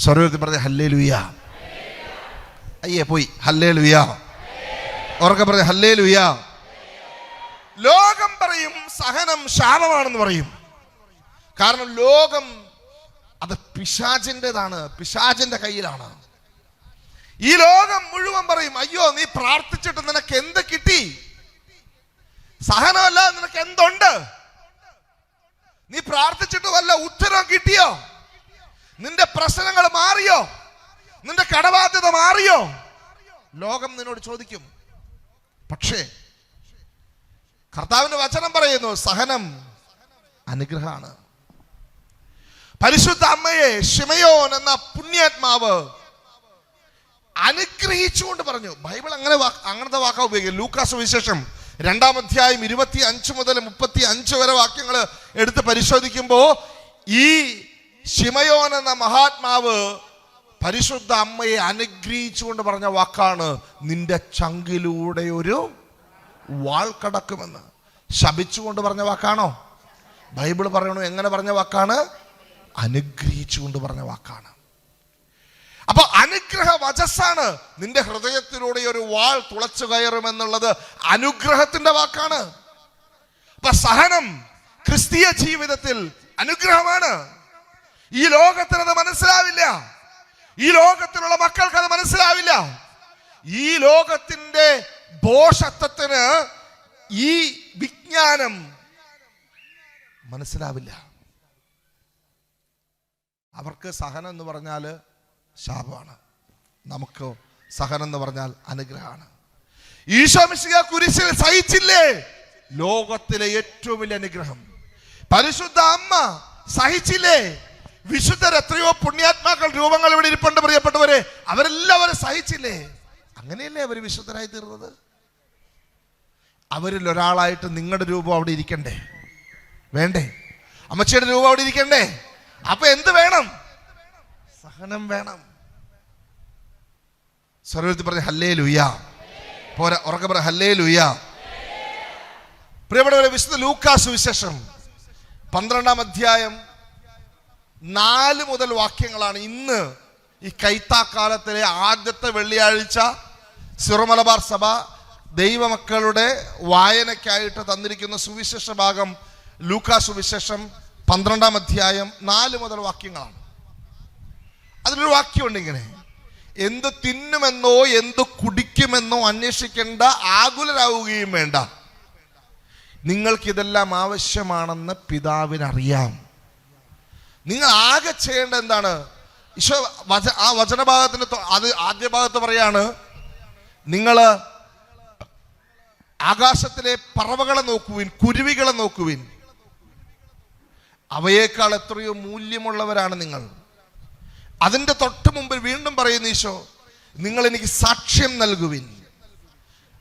സ്വരത്തിൽ പറഞ്ഞ ഹല്ലേലൂയ. അയ്യേ പോയി, ഹല്ലേലൂയ. ഉറക്കെ പറഞ്ഞ ഹല്ലേലൂയ. ലോകം പറയും സഹനം ശാപമാണെന്ന് പറയും. കാരണം ലോകം അത് പിശാചിൻ്റെതാണ്, പിശാചിന്റെ കയ്യിലാണ്. ഈ ലോകം മുഴുവൻ പറയും, അയ്യോ നീ പ്രാർത്ഥിച്ചിട്ട് നിനക്ക് എന്ത് കിട്ടി? സഹനമല്ല, നിനക്ക് എന്തുണ്ട്? നീ പ്രാർത്ഥിച്ചിട്ട് വല്ല ഉത്തരവും കിട്ടിയോ? നിന്റെ പ്രശ്നങ്ങൾ മാറിയോ? നിന്റെ കടബാധ്യത മാറിയോ? ലോകം നിന്നോട് ചോദിക്കും. പക്ഷേ കർത്താവിന്റെ വചനം പറയുന്നു സഹനം അനുഗ്രഹമാണ്. പരിശുദ്ധ അമ്മയെ ശിമയോൻ എന്ന പുണ്യാത്മാവ് അനുഗ്രഹിച്ചുകൊണ്ട് പറഞ്ഞു. ബൈബിൾ അങ്ങനത്തെ വാക്കാ ഉപയോഗിക്കുക. ലൂക്കാസ് സുവിശേഷം 2-ാം അധ്യായം 25 മുതൽ 35 വരെ വാക്യങ്ങൾ എടുത്ത് പരിശോധിക്കുമ്പോൾ ഈ ശിമയോൻ എന്ന മഹാത്മാവ് പരിശുദ്ധ അമ്മയെ അനുഗ്രഹിച്ചുകൊണ്ട് പറഞ്ഞ വാക്കാണ്, നിന്റെ ചങ്കിലൂടെ ഒരു വാൾ കടക്കുമെന്ന്. ശപിച്ചുകൊണ്ട് പറഞ്ഞ വാക്കാണോ? ബൈബിൾ പറയണു എങ്ങനെ പറഞ്ഞ വാക്കാണ്? അനുഗ്രഹിച്ചുകൊണ്ട് പറഞ്ഞ വാക്കാണ്. അപ്പൊ അനുഗ്രഹ വചസ്സാണ്. നിന്റെ ഹൃദയത്തിലൂടെ ഒരു വാൾ തുളച്ചു കയറുമെന്നുള്ളത് അനുഗ്രഹത്തിന്റെ വാക്കാണ്. അപ്പൊ സഹനം ക്രിസ്തീയ ജീവിതത്തിൽ അനുഗ്രഹമാണ്. ഈ ലോകത്തിനത് മനസ്സിലാവില്ല. ഈ ലോകത്തിലുള്ള മക്കൾക്ക് അത് മനസ്സിലാവില്ല. ഈ ലോകത്തിന്റെ ദോഷത്വത്തിന് ഈ വിജ്ഞാനം മനസ്സിലാവില്ല. അവർക്ക് സഹനം എന്ന് പറഞ്ഞാൽ ശാപമാണ്, നമുക്ക് സഹനം എന്ന് പറഞ്ഞാൽ അനുഗ്രഹമാണ്. ഈശോ മിശിഹ കുരിശിൽ സഹിച്ചില്ലേ? ലോകത്തിലെ ഏറ്റവും വലിയ അനുഗ്രഹം. പരിശുദ്ധ അമ്മ സഹിച്ചില്ലേ? വിശുദ്ധർ എത്രയോ പുണ്യാത്മാക്കൾ രൂപങ്ങൾ ഇവിടെ ഇരിപ്പുണ്ട് പ്രിയപ്പെട്ടവരെ, അവരെല്ലാവരും സഹിച്ചില്ലേ? അങ്ങനെയല്ലേ അവർ വിശുദ്ധരായി തീർന്നത്? അവരിൽ ഒരാളായിട്ട് നിങ്ങളുടെ രൂപം അവിടെ ഇരിക്കണ്ടേ? വേണ്ടേ? അമ്മച്ചിയുടെ രൂപം അവിടെ ഇരിക്കണ്ടേ? അപ്പൊ എന്ത് വേണം? സഹനം വേണം. സ്വരത്തിൽ പറഞ്ഞ ഹല്ലേലൂയ. പോരാ, ഉറക്കെ പറ ഹല്ലേലൂയ. പ്രിയപ്പെട്ടവരെ, വിശുദ്ധ ലൂക്കാസ് സുവിശേഷം 12-ാം അധ്യായം 4 മുതൽ വാക്യങ്ങളാണ് ഇന്ന് ഈ കൈത്താക്കാലത്തിലെ ആദ്യത്തെ വെള്ളിയാഴ്ച സിറോ മലബാർ സഭ ദൈവമക്കളുടെ വായനയ്ക്കായിട്ട് തന്നിരിക്കുന്ന സുവിശേഷ ഭാഗം. ലൂക്കാസ് സുവിശേഷം 12-ാം അധ്യായം 4 മുതൽ വാക്യങ്ങളാണ്. അതിലൊരു വാക്യമുണ്ട് ഇങ്ങനെ: എന്ത് തിന്നുമെന്നോ എന്ത് കുടിക്കുമെന്നോ അന്വേഷിക്കേണ്ട, ആകുലരാവുകയും വേണ്ട. നിങ്ങൾക്കിതെല്ലാം ആവശ്യമാണെന്ന് പിതാവിനറിയാം. നിങ്ങൾ ആകെ ചെയ്യേണ്ട എന്താണ്? ഈശോ ആ വചനഭാഗത്തിന് അത് ആദ്യ ഭാഗത്ത് പറയാണ്, നിങ്ങൾ ആകാശത്തിലെ പറവകളെ നോക്കുവിൻ, കുരുവികളെ നോക്കുവിൻ, അവയേക്കാൾ എത്രയോ മൂല്യമുള്ളവരാണ് നിങ്ങൾ. അതിൻ്റെ തൊട്ട് മുമ്പിൽ വീണ്ടും പറയുന്ന ഈശോ, നിങ്ങൾ എനിക്ക് സാക്ഷ്യം നൽകുവിൻ,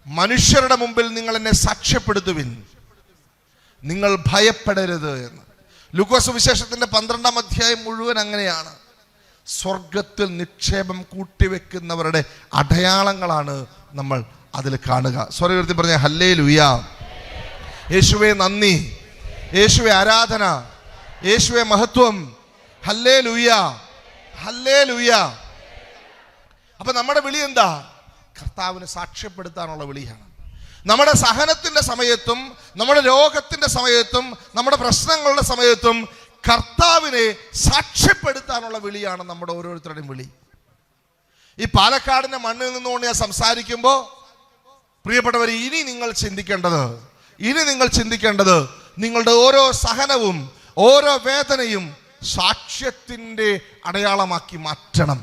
മനുഷ്യരുടെ മുമ്പിൽ നിങ്ങൾ എന്നെ സാക്ഷ്യപ്പെടുത്തുവിൻ, നിങ്ങൾ ഭയപ്പെടരുത് എന്ന്. ലൂക്കോസ് വിശേഷത്തിന്റെ 12-ാം അധ്യായം മുഴുവൻ അങ്ങനെയാണ്. സ്വർഗത്തിൽ നിക്ഷേപം കൂട്ടിവെക്കുന്നവരുടെ അടയാളങ്ങളാണ് നമ്മൾ അതിൽ കാണുക. സ്വർഗ്ഗത്തിൽ പറഞ്ഞ ഹല്ലേലൂയ, യേശുവേ നന്ദി, യേശുവേ ആരാധന, യേശുവേ മഹത്വം, ഹല്ലേലൂയ, ഹല്ലേലൂയ. അപ്പൊ നമ്മുടെ വിളി എന്താ? കർത്താവിനെ സാക്ഷ്യപ്പെടുത്താനുള്ള വിളിയാണ്. നമ്മുടെ സഹനത്തിന്റെ സമയത്തും നമ്മുടെ രോഗത്തിന്റെ സമയത്തും നമ്മുടെ പ്രശ്നങ്ങളുടെ സമയത്തും കർത്താവിനെ സാക്ഷ്യപ്പെടുത്താനുള്ള വിളിയാണ് നമ്മുടെ ഓരോരുത്തരുടെയും വിളി. ഈ പാലക്കാടിന്റെ മണ്ണിൽ നിന്നുകൊണ്ട് ഞാൻ സംസാരിക്കുമ്പോൾ പ്രിയപ്പെട്ടവർ, ഇനി നിങ്ങൾ ചിന്തിക്കേണ്ടത് നിങ്ങളുടെ ഓരോ സഹനവും ഓരോ വേദനയും സാക്ഷ്യത്തിന്റെ അടയാളമാക്കി മാറ്റണം.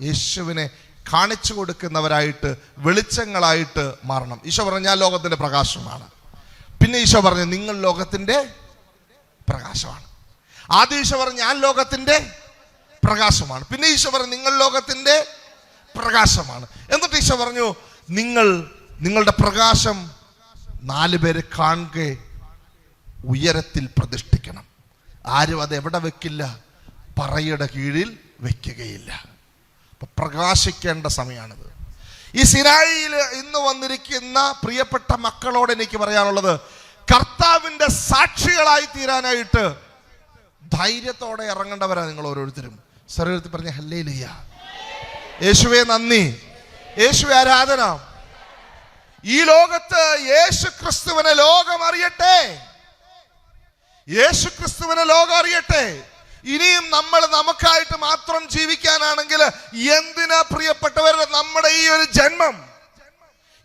യേശുവിനെ കാണിച്ചു കൊടുക്കുന്നവരായിട്ട്, വെളിച്ചങ്ങളായിട്ട് മാറണം. ഈശോ പറഞ്ഞു ഞാൻ ലോകത്തിന്റെ പ്രകാശമാണ്. പിന്നെ ഈശോ പറഞ്ഞു നിങ്ങൾ ലോകത്തിന്റെ പ്രകാശമാണ്. ആദ്യം ഈശോ പറഞ്ഞു ഞാൻ ലോകത്തിന്റെ പ്രകാശമാണ്. പിന്നെ ഈശോ പറഞ്ഞു നിങ്ങൾ ലോകത്തിന്റെ പ്രകാശമാണ്. എന്നിട്ട് ഈശോ പറഞ്ഞു നിങ്ങളുടെ പ്രകാശം 4 പേര് കാണുക ഉയരത്തിൽ പ്രതിഷ്ഠിക്കണം. ആരും അത് എവിടെ വെക്കില്ല? പറയുടെ കീഴിൽ വെക്കുകയില്ല. അപ്പൊ പ്രകാശിക്കേണ്ട സമയമാണിത്. ഈ സിനായിയിൽ ഇന്ന് വന്നിരിക്കുന്ന പ്രിയപ്പെട്ട മക്കളോട് എനിക്ക് പറയാനുള്ളത്, കർത്താവിന്റെ സാക്ഷികളായി തീരാനായിട്ട് ധൈര്യത്തോടെ ഇറങ്ങേണ്ടവരാ നിങ്ങൾ ഓരോരുത്തരും. സർവ്വത്തിൽ പറഞ്ഞ ഹല്ലേലൂയ, യേശുവേ നന്ദി, യേശുവേ ആരാധന. ഈ ലോകത്ത് യേശു ക്രിസ്തുവിനെ ലോകം അറിയട്ടെ, യേശു ക്രിസ്തുവിനെ ലോകം അറിയട്ടെ. ഇനിയും നമ്മൾ നമുക്കായിട്ട് മാത്രം ജീവിക്കാനാണെങ്കിൽ എന്തിനാ പ്രിയപ്പെട്ടവരെ നമ്മുടെ ഈ ഒരു ജന്മം?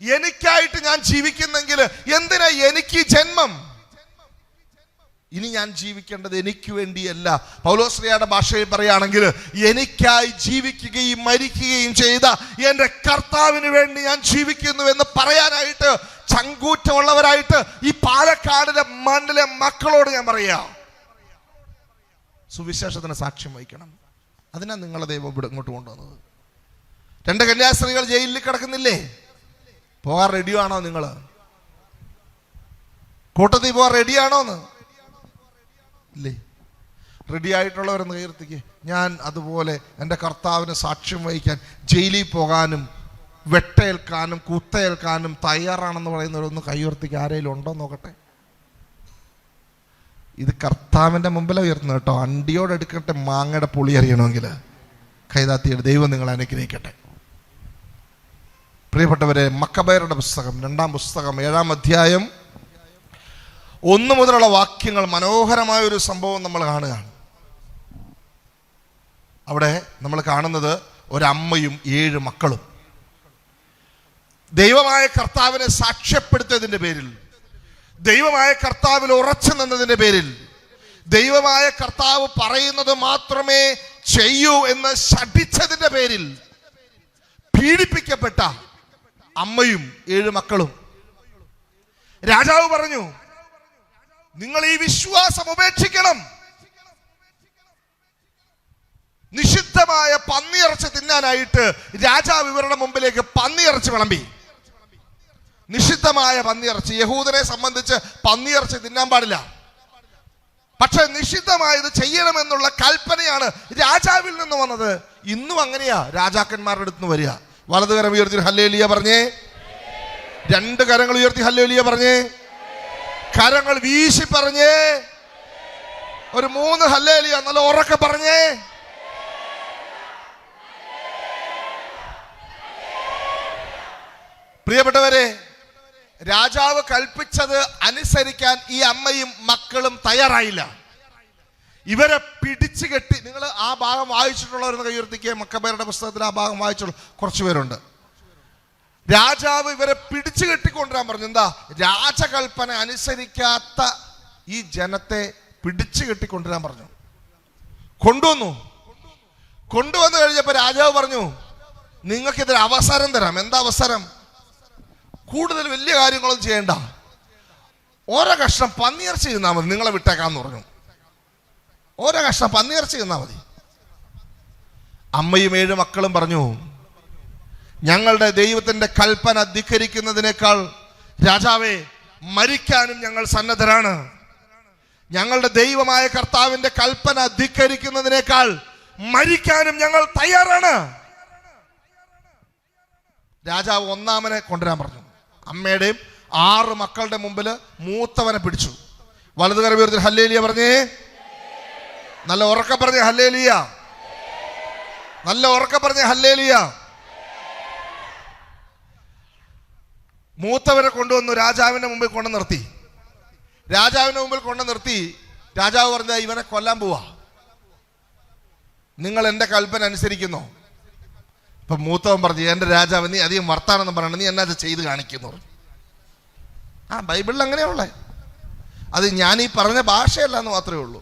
എനിക്കായിട്ട് ഞാൻ ജീവിക്കുന്നെങ്കിൽ എന്തിനാ എനിക്ക് ജന്മം? ഇനി ഞാൻ ജീവിക്കേണ്ടത് എനിക്ക് വേണ്ടിയല്ല. പൗലോസ്ലീഹയുടെ ഭാഷയിൽ പറയുകയാണെങ്കിൽ എനിക്കായി ജീവിക്കുകയും മരിക്കുകയും ചെയ്ത എൻ്റെ കർത്താവിന് വേണ്ടി ഞാൻ ജീവിക്കുന്നു എന്ന് പറയാനായിട്ട് ചങ്കൂറ്റമുള്ളവരായിട്ട് ഈ പാലക്കാടിലെ മണ്ണിലെ മക്കളോട് ഞാൻ പറയാം, സുവിശേഷത്തിന് സാക്ഷ്യം വഹിക്കണം. അതിനാ നിങ്ങളെ ദൈവം ഇവിടെ ഇങ്ങോട്ട് കൊണ്ടുവന്നത്. 2 കന്യാസ്ത്രീകൾ ജയിലിൽ കിടക്കുന്നില്ലേ? പോകാൻ റെഡിയാണോ? നിങ്ങൾ കൂട്ടത്തിൽ പോകാൻ റെഡിയാണോന്ന്? ഇല്ലേ? റെഡി ആയിട്ടുള്ളവരെന്ന് കീർത്തിക്ക്. ഞാൻ അതുപോലെ എൻ്റെ കർത്താവിന് സാക്ഷ്യം വഹിക്കാൻ ജയിലിൽ പോകാനും വെട്ടേൽക്കാനും കുത്തേൽക്കാനും തയ്യാറാണെന്ന് പറയുന്നവരൊന്ന് കൈയുയർത്തിക്ക്. ആരെങ്കിലും ഉണ്ടോ നോക്കട്ടെ. ഇത് കർത്താവിൻ്റെ മുമ്പിലാണ് ഉയർത്തുന്നത് കേട്ടോ. അണ്ടിയോടെടുക്കട്ടെ മാങ്ങയുടെ പുളി അറിയണമെങ്കിൽ കൈതാത്തിയുടെ ദൈവം നിങ്ങളെ അനുഗ്രഹിക്കട്ടെ. പ്രിയപ്പെട്ടവരെ, മക്കബയരുടെ പുസ്തകം 2-ാം പുസ്തകം 7-ാം അധ്യായം 1 മുതലുള്ള വാക്യങ്ങൾ മനോഹരമായൊരു സംഭവം നമ്മൾ കാണുകയാണ്. അവിടെ നമ്മൾ കാണുന്നത് ഒരമ്മയും 7 മക്കളും ദൈവമായ കർത്താവിനെ സാക്ഷ്യപ്പെടുത്തിയതിൻ്റെ പേരിൽ, ദൈവമായ കർത്താവിൽ ഉറച്ചു നിന്നതിൻ്റെ പേരിൽ, ദൈവമായ കർത്താവ് പറയുന്നത് മാത്രമേ ചെയ്യൂ എന്ന് ശഠിച്ചതിൻ്റെ പേരിൽ പീഡിപ്പിക്കപ്പെട്ട അമ്മയും 7 മക്കളും. രാജാവ് പറഞ്ഞു, നിങ്ങൾ ഈ വിശ്വാസം ഉപേക്ഷിക്കണം. നിഷിദ്ധമായ പന്നിയിറച്ചി തിന്നാനായിട്ട് രാജാവ് ഇവരുടെ മുമ്പിലേക്ക് പന്നിയിറച്ചി വിളമ്പി. നിഷിദ്ധമായ പന്നിയിറച്ചി, യഹൂദനെ സംബന്ധിച്ച് പന്നിയിറച്ചി തിന്നാൻ പാടില്ല. പക്ഷെ നിഷിദ്ധമായത് ചെയ്യണമെന്നുള്ള കൽപ്പനയാണ് രാജാവിൽ നിന്ന് വന്നത്. ഇന്നും അങ്ങനെയാ രാജാക്കന്മാരുടെ അടുത്ത് നിന്ന് വരിക. വലതുകരം ഉയർത്തി ഹല്ലേലൂയ പറഞ്ഞേ, 2 കരങ്ങൾ ഉയർത്തി ഹല്ലേലൂയ പറഞ്ഞേ, കരങ്ങൾ വീശി പറഞ്ഞേ, ഒരു 3 ഹല്ലേലൂയ നല്ല ഉറക്കെ പറഞ്ഞേ. പ്രിയപ്പെട്ടവരെ, രാജാവ് കൽപ്പിച്ചത് അനുസരിക്കാൻ ഈ അമ്മയും മക്കളും തയ്യാറായില്ല. ഇവരെ പിടിച്ചു കെട്ടി, നിങ്ങൾ ആ ഭാഗം വായിച്ചിട്ടുള്ളവരെന്ന് കൈയുയർത്തിക്കുക. മക്കബയരുടെ പുസ്തകത്തിൽ ആ ഭാഗം വായിച്ചുള്ള കുറച്ച് പേരുണ്ട്. രാജാവ് ഇവരെ പിടിച്ചു കെട്ടിക്കൊണ്ടുവരാൻ പറഞ്ഞു. എന്താ? രാജകൽപ്പന അനുസരിക്കാത്ത ഈ ജനത്തെ പിടിച്ചു കെട്ടിക്കൊണ്ടുവരാൻ പറഞ്ഞു. കൊണ്ടുവന്നു കഴിഞ്ഞപ്പോൾ രാജാവ് പറഞ്ഞു, നിങ്ങൾക്കിതൊരു അവസരം തരാം. എന്താ അവസരം? കൂടുതൽ വലിയ കാര്യങ്ങളൊന്നും ചെയ്യണ്ട, ഓരോ കഷ്ണം പന്നിയിറച്ചി തിന്നാൽ മതി, നിങ്ങളെ വിട്ടേക്കാന്ന് പറഞ്ഞു. ഓരോ കഷ്ണം പന്നിയിറച്ചി തിന്നാൽ മതി. അമ്മയും 7 മക്കളും പറഞ്ഞു, ഞങ്ങളുടെ ദൈവത്തിന്റെ കൽപ്പന ധിക്കരിക്കുന്നതിനേക്കാൾ രാജാവേ മരിക്കാനും ഞങ്ങൾ സന്നദ്ധരാണ്. ഞങ്ങളുടെ ദൈവമായ കർത്താവിന്റെ കൽപ്പന ധിക്കരിക്കുന്നതിനേക്കാൾ മരിക്കാനും ഞങ്ങൾ തയ്യാറാണ്. രാജാവ് ഒന്നാമനെ കൊണ്ടുവരാൻ പറഞ്ഞു. അമ്മയുടെയും 6 മക്കളുടെ മുമ്പിൽ മൂത്തവനെ പിടിച്ചു. വലതുകര ഉയർത്തി ഹല്ലേലൂയ പറഞ്ഞേ. നല്ല ഉറക്കെ പറഞ്ഞേ ഹല്ലേലൂയ. നല്ല ഉറക്കെ പറഞ്ഞേ ഹല്ലേലൂയ. മൂത്തവനെ കൊണ്ടുവന്നു രാജാവിന്റെ മുമ്പിൽ കൊണ്ടു നിർത്തി. രാജാവിന്റെ മുമ്പിൽ കൊണ്ടു നിർത്തി രാജാവ് പറഞ്ഞ ഇവനെ കൊല്ലാൻ പോവാ, നിങ്ങൾ എൻ്റെ കൽപ്പന അനുസരിക്കുന്നോ? ഇപ്പൊ മൂത്തവൻ പറഞ്ഞു, എൻ്റെ രാജാവ് നീ അധികം വർത്താനെന്ന് പറയണം, നീ എന്നാ ചെയ്ത് കാണിക്കുന്നു. ബൈബിളിൽ അങ്ങനെയുള്ള അത് ഞാൻ ഈ പറഞ്ഞ ഭാഷയല്ല എന്ന് മാത്രമേ ഉള്ളൂ.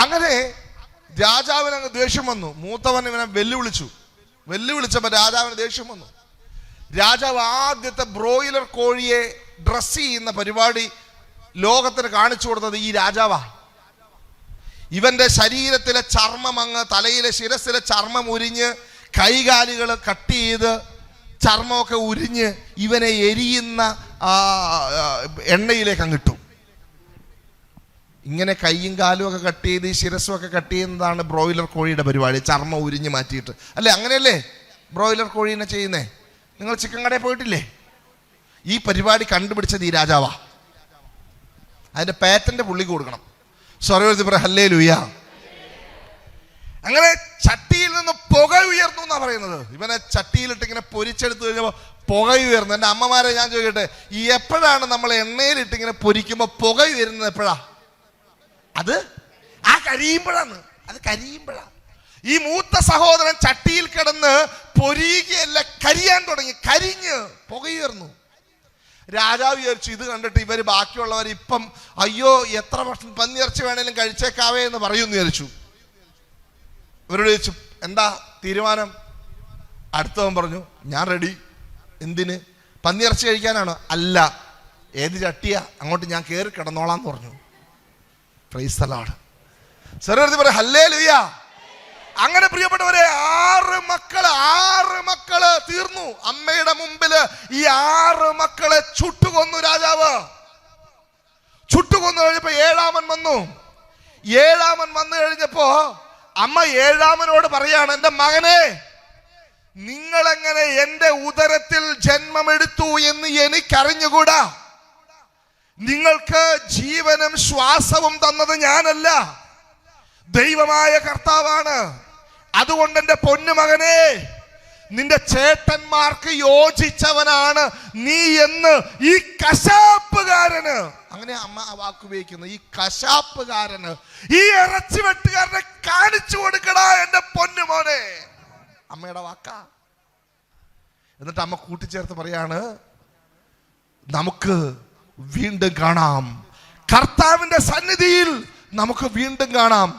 അങ്ങനെ രാജാവിന് അങ്ങ് ദേഷ്യം വന്നു. മൂത്തവൻ ഇവനെ വെല്ലുവിളിച്ചപ്പോൾ രാജാവിന് ദേഷ്യം വന്നു. രാജാവ് ആദ്യത്തെ ബ്രോയിലർ കോഴിയെ ഡ്രസ് ചെയ്യുന്ന പരിപാടി ലോകത്തിന് കാണിച്ചു കൊടുത്തത് ഈ രാജാവാ. ഇവന്റെ ശരീരത്തിലെ ചർമ്മം അങ്ങ് തലയിലെ ശിരസിലെ ചർമ്മം ഉരിഞ്ഞ് കൈകാലുകൾ കട്ട് ചെയ്ത് ചർമ്മമൊക്കെ ഉരിഞ്ഞ് ഇവനെ എരിയുന്ന എണ്ണയിലേക്ക് അങ്ങിട്ടു. ഇങ്ങനെ കൈയും കാലും ഒക്കെ കട്ട് ചെയ്ത് ശിരസും ഒക്കെ കട്ട് ചെയ്യുന്നതാണ് ബ്രോയിലർ കോഴിയുടെ പരിപാടി. ചർമ്മം ഉരിഞ്ഞ് മാറ്റിയിട്ട് അല്ലേ? അങ്ങനെയല്ലേ ബ്രോയിലർ കോഴീനെ ചെയ്യുന്നേ? നിങ്ങൾ ചിക്കൻ കടയിൽ പോയിട്ടില്ലേ? ഈ പരിപാടി കണ്ടുപിടിച്ചത് ഈ രാജാവാ. അതിന്റെ പാറ്റന്റ് പുള്ളിക്ക് കൊടുക്കണം. സ്വർഗ്ഗത്തിൽ പറ ഹല്ലേലൂയ. അങ്ങനെ ചട്ടിയിൽ നിന്ന് പുക ഉയർന്നു എന്നാ പറയുന്നത്. ഇവനെ ചട്ടിയിലിട്ട് ഇങ്ങനെ പൊരിച്ചെടുത്ത് കഴിഞ്ഞപ്പോൾ പുക ഉയർന്നു. എൻ്റെ അമ്മമാരെ ഞാൻ ചോദിക്കട്ടെ, ഈ എപ്പോഴാണ് നമ്മൾ എണ്ണയിലിട്ട് ഇങ്ങനെ പൊരിക്കുമ്പോൾ പുക ഉയരുന്നത്? എപ്പോഴാ? അത് കരിയുമ്പോഴാണ്. അത് കരിയുമ്പോഴാണ്. ഈ മൂത്ത സഹോദരൻ ചട്ടിയിൽ കിടന്ന് പൊരിയുകയല്ല, കരിയാൻ തുടങ്ങി. കരിഞ്ഞ് പുകയുയർന്നു. രാജാവ് വിചാരിച്ചു ഇത് കണ്ടിട്ട് ഇവർ ബാക്കിയുള്ളവർ ഇപ്പം അയ്യോ എത്ര വർഷം പന്നിയിറച്ചി വേണേലും കഴിച്ചേക്കാവേ എന്ന് പറയുമെന്ന് വിചാരിച്ചു. ഇവരോട് ചോദിച്ചു എന്താ തീരുമാനം? അടുത്തവൻ പറഞ്ഞു ഞാൻ റെഡി. എന്തിന്? പന്നിയിറച്ചി കഴിക്കാനാണോ? അല്ല. ഏത് ചട്ടിയാ? അങ്ങോട്ട് ഞാൻ കയറി കിടന്നോളാന്ന് പറഞ്ഞു. Price the Lord. സർവ്വത്തിൽ പറ ഹല്ലേലൂയ. അങ്ങനെ പ്രിയപ്പെട്ടവരെ 6 മക്കള് തീർന്നു. അമ്മയുടെ മുമ്പില് ഈ 6 മക്കളെ ചുട്ടുകൊന്നു രാജാവ്. ചുട്ടുകൊന്നു കഴിഞ്ഞപ്പോ 7-മൻ വന്നു. 7-മൻ വന്നു കഴിഞ്ഞപ്പോ അമ്മ 7-മനോട് പറയാണ്, എൻ്റെ മകനെ, നിങ്ങളെങ്ങനെ എൻ്റെ ഉദരത്തിൽ ജന്മമെടുത്തു എന്ന് എനിക്കറിഞ്ഞുകൂടാ. നിങ്ങൾക്ക് ജീവനും ശ്വാസവും തന്നത് ഞാനല്ല, ദൈവമായ കർത്താവാണ്. അതുകൊണ്ട് എൻ്റെ പൊന്നുമകനെ, നിന്റെ ചേട്ടന്മാർക്ക് യോജിച്ചവനാണ് നീ എന്ന് ഈ കശാപ്പുകാരന്, അങ്ങനെ അമ്മ ആ വാക്ക് ഉപയോഗിക്കുന്നു, ഈ കശാപ്പുകാരന്, ഈ ഇറച്ചി വെട്ടുകാരനെ കാണിച്ചു കൊടുക്കടാ എൻ്റെ പൊന്നുമോനെ. അമ്മയുടെ വാക്കാ. എന്നിട്ട് അമ്മ കൂട്ടിച്ചേർത്ത് പറയാണ്, നമുക്ക് വീണ്ടും കാണാം, കർത്താവിന്റെ സന്നിധിയിൽ നമുക്ക് വീണ്ടും കാണാം,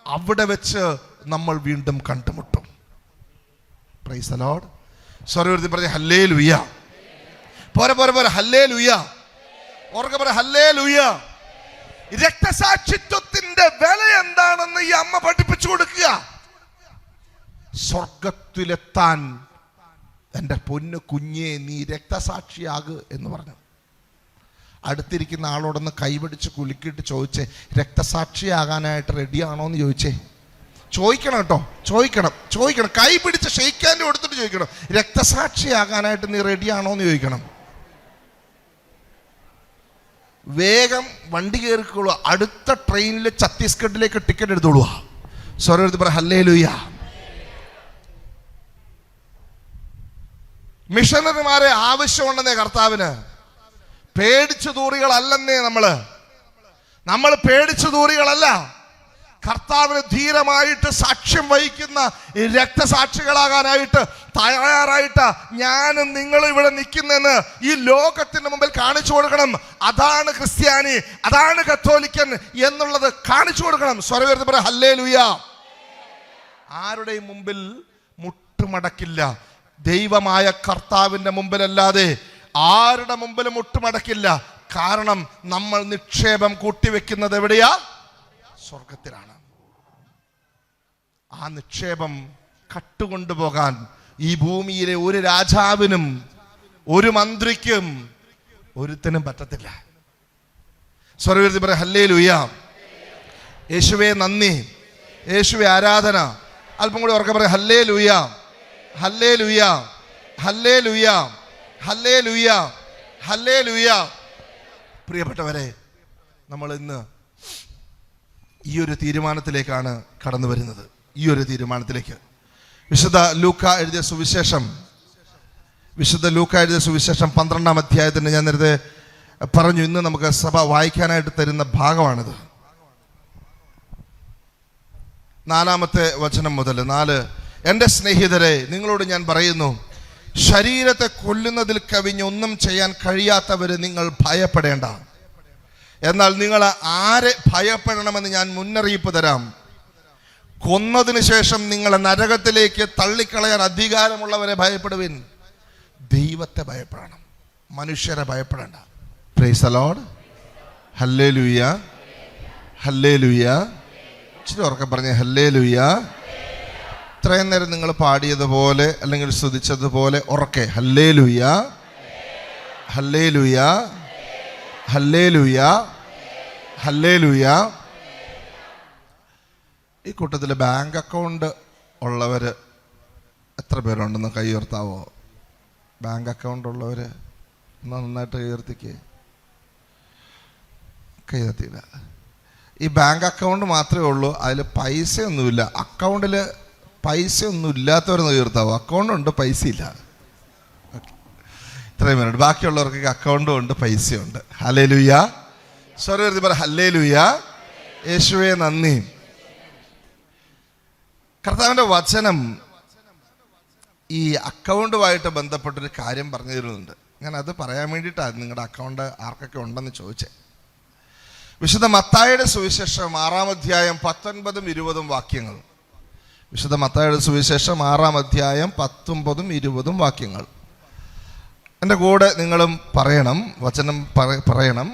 അവിടെ വെച്ച് നമ്മൾ വീണ്ടും കണ്ടുമുട്ടും. Price the Lord. സ്വർഗ്ഗത്തിൽ പറഞ്ഞ ഹല്ലേലൂയ. പോരെ ഹല്ലേലൂയ. ഓർക്കെ പറ ഹല്ലേലൂയ. രക്തസാക്ഷിത്വത്തിന്റെ വില എന്താണെന്ന് ഈ അമ്മ പഠിപ്പിച്ചു കൊടുക്കുക. സ്വർഗത്തിലെത്താൻ എൻ്റെ പൊന്നു കുഞ്ഞെ നീ രക്തസാക്ഷിയാകു എന്ന് പറഞ്ഞു. അടുത്തിരിക്കുന്ന ആളോടൊന്ന് കൈപിടിച്ച് കുലുക്കിയിട്ട് ചോദിച്ചേ, രക്തസാക്ഷിയാകാനായിട്ട് റെഡിയാണോ എന്ന് ചോദിച്ചേ. ചോദിക്കണം കേട്ടോ, ചോദിക്കണം. കൈ പിടിച്ച് ഷെയ്ക്കാൻ്റെ കൊടുത്തിട്ട് ചോദിക്കണം, രക്തസാക്ഷിയാകാനായിട്ട് നീ റെഡിയാണോ എന്ന് ചോദിക്കണം. വേഗം വണ്ടി കയറിക്കോളൂ, അടുത്ത ട്രെയിനിൽ ഛത്തീസ്ഗഡിലേക്ക് ടിക്കറ്റ് എടുത്തോളൂ. സ്വർഗ്ഗത്തിൽ പറ ഹല്ലേലൂയ. മിഷണറിമാരെ ആവശ്യമുണ്ടെന്നേ കർത്താവിന്. പേടിച്ചു തൂറികളല്ലെന്നേ നമ്മൾ പേടിച്ചു തൂറികളല്ല. കർത്താവിന് ധീരമായിട്ട് സാക്ഷ്യം വഹിക്കുന്ന രക്തസാക്ഷികളാകാനായിട്ട് തയ്യാറായിട്ട് ഞാനും നിങ്ങളും ഇവിടെ നിൽക്കുന്നെന്ന് ഈ ലോകത്തിന് മുമ്പിൽ കാണിച്ചു കൊടുക്കണം. അതാണ് ക്രിസ്ത്യാനി, അതാണ് കത്തോലിക്കൻ എന്നുള്ളത് കാണിച്ചു കൊടുക്കണം. സ്വർഗ്ഗത്തിൽ പറ ഹല്ലേലൂയ. ആരുടെയും മുമ്പിൽ മുട്ടുമടക്കില്ല. ദൈവമായ കർത്താവിന്റെ മുമ്പിലല്ലാതെ ആരുടെ മുമ്പിലും മുട്ടുമടക്കില്ല. കാരണം നമ്മൾ നിക്ഷേപം കൂട്ടിവെക്കുന്നത് എവിടെയാ? സ്വർഗത്തിലാണ്. ആ നിക്ഷേപം കട്ടുകൊണ്ടുപോകാൻ ഈ ഭൂമിയിലെ ഒരു രാജാവിനും ഒരു മന്ത്രിക്കും ഒരുത്തനും പറ്റത്തില്ല. സ്വരവീർത്തി പറയാം, ഹല്ലേലൂയ. യേശുവേ നന്ദി, യേശുവേ ആരാധന. അല്പം കൂടി ഉറക്കെ പറയാം, hallelujah, hallelujah, hallelujah, hallelujah, hallelujah. പ്രിയപ്പെട്ടവരെ, നമ്മൾ ഇന്ന് ഈ ഒരു തീരുമാനത്തിലേക്കാണ് കടന്നു വരുന്നത്. ഈ ഒരു തീരുമാനത്തിലേക്ക് വിശുദ്ധ ലൂക്ക എഴുതിയ സുവിശേഷം 12-ാം അധ്യായത്തിന് ഞാൻ നേരത്തെ പറഞ്ഞു, ഇന്ന് നമുക്ക് സഭ വായിക്കാനായിട്ട് തരുന്ന ഭാഗമാണിത്. 4-ാമത്തെ വചനം മുതൽ 4. എൻ്റെ സ്നേഹിതരെ, നിങ്ങളോട് ഞാൻ പറയുന്നു, ശരീരത്തെ കൊല്ലുന്നതിൽ കവിഞ്ഞൊന്നും ചെയ്യാൻ കഴിയാത്തവര് നിങ്ങൾ ഭയപ്പെടേണ്ട. എന്നാൽ നിങ്ങൾ ആരെ ഭയപ്പെടണമെന്ന് ഞാൻ മുന്നറിയിപ്പ് തരാം. കൊന്നതിന് ശേഷം നിങ്ങളെ നരകത്തിലേക്ക് തള്ളിക്കളയാൻ അധികാരമുള്ളവരെ ഭയപ്പെടുവിൻ. ദൈവത്തെ ഭയപ്പെടണം, മനുഷ്യരെ ഭയപ്പെടേണ്ട. Price the Lord. Hallelujah, hallelujah. ഇച്ചിരി ഉറക്കെ പറഞ്ഞേ, ഹല്ലേലൂയ. ഇത്രയും നേരം നിങ്ങൾ പാടിയതുപോലെ അല്ലെങ്കിൽ സ്തുതിച്ചതുപോലെ ഉറക്കെ ഹല്ലേലൂയ, ഹല്ലേലൂയ, ഹല്ലേലൂയ, ഹല്ലേലൂയ. ഈ കൂട്ടത്തിൽ ബാങ്ക് അക്കൗണ്ട് ഉള്ളവർ എത്ര പേരുണ്ടെന്ന് കൈ ഉയർത്താവോ? ബാങ്ക് അക്കൗണ്ട് ഉള്ളവർ നന്നായിട്ട് കൈ ഉയർത്തിക്കേ. കൈ ഉയർത്തിയില്ല. ഈ ബാങ്ക് അക്കൗണ്ട് മാത്രമേ ഉള്ളൂ, അതിൽ പൈസയൊന്നുമില്ല. അക്കൗണ്ടിൽ പൈസയൊന്നും ഇല്ലാത്തവരെന്ന് ഉയർത്താവോ? അക്കൗണ്ടുണ്ട്, പൈസ ഇല്ല. ഇത്രയും പേരുണ്ട്. ബാക്കിയുള്ളവർക്കൊക്കെ അക്കൗണ്ടും ഉണ്ട്, പൈസയുണ്ട്. ഹല്ലേലൂയ. സ്വരവീർത്തി പറ, ഹല്ലേലൂയ. യേശുവേ നന്ദി. കർത്താവിൻ്റെ വചനം ഈ അക്കൗണ്ടുമായിട്ട് ബന്ധപ്പെട്ടൊരു കാര്യം പറഞ്ഞു തരുന്നുണ്ട്. ഞാൻ അത് പറയാൻ വേണ്ടിയിട്ടാണ് നിങ്ങളുടെ അക്കൗണ്ട് ആർക്കൊക്കെ ഉണ്ടെന്ന് ചോദിച്ചേ. വിശുദ്ധ മത്തായിയുടെ സുവിശേഷം 6-ാം അധ്യായം 19-20 വാക്യങ്ങൾ. വിശുദ്ധ മത്തായിയുടെ സുവിശേഷം 6-ാം അധ്യായം 19-20 വാക്യങ്ങൾ. എൻ്റെ കൂടെ നിങ്ങളും പറയണം, വചനം പറയണം.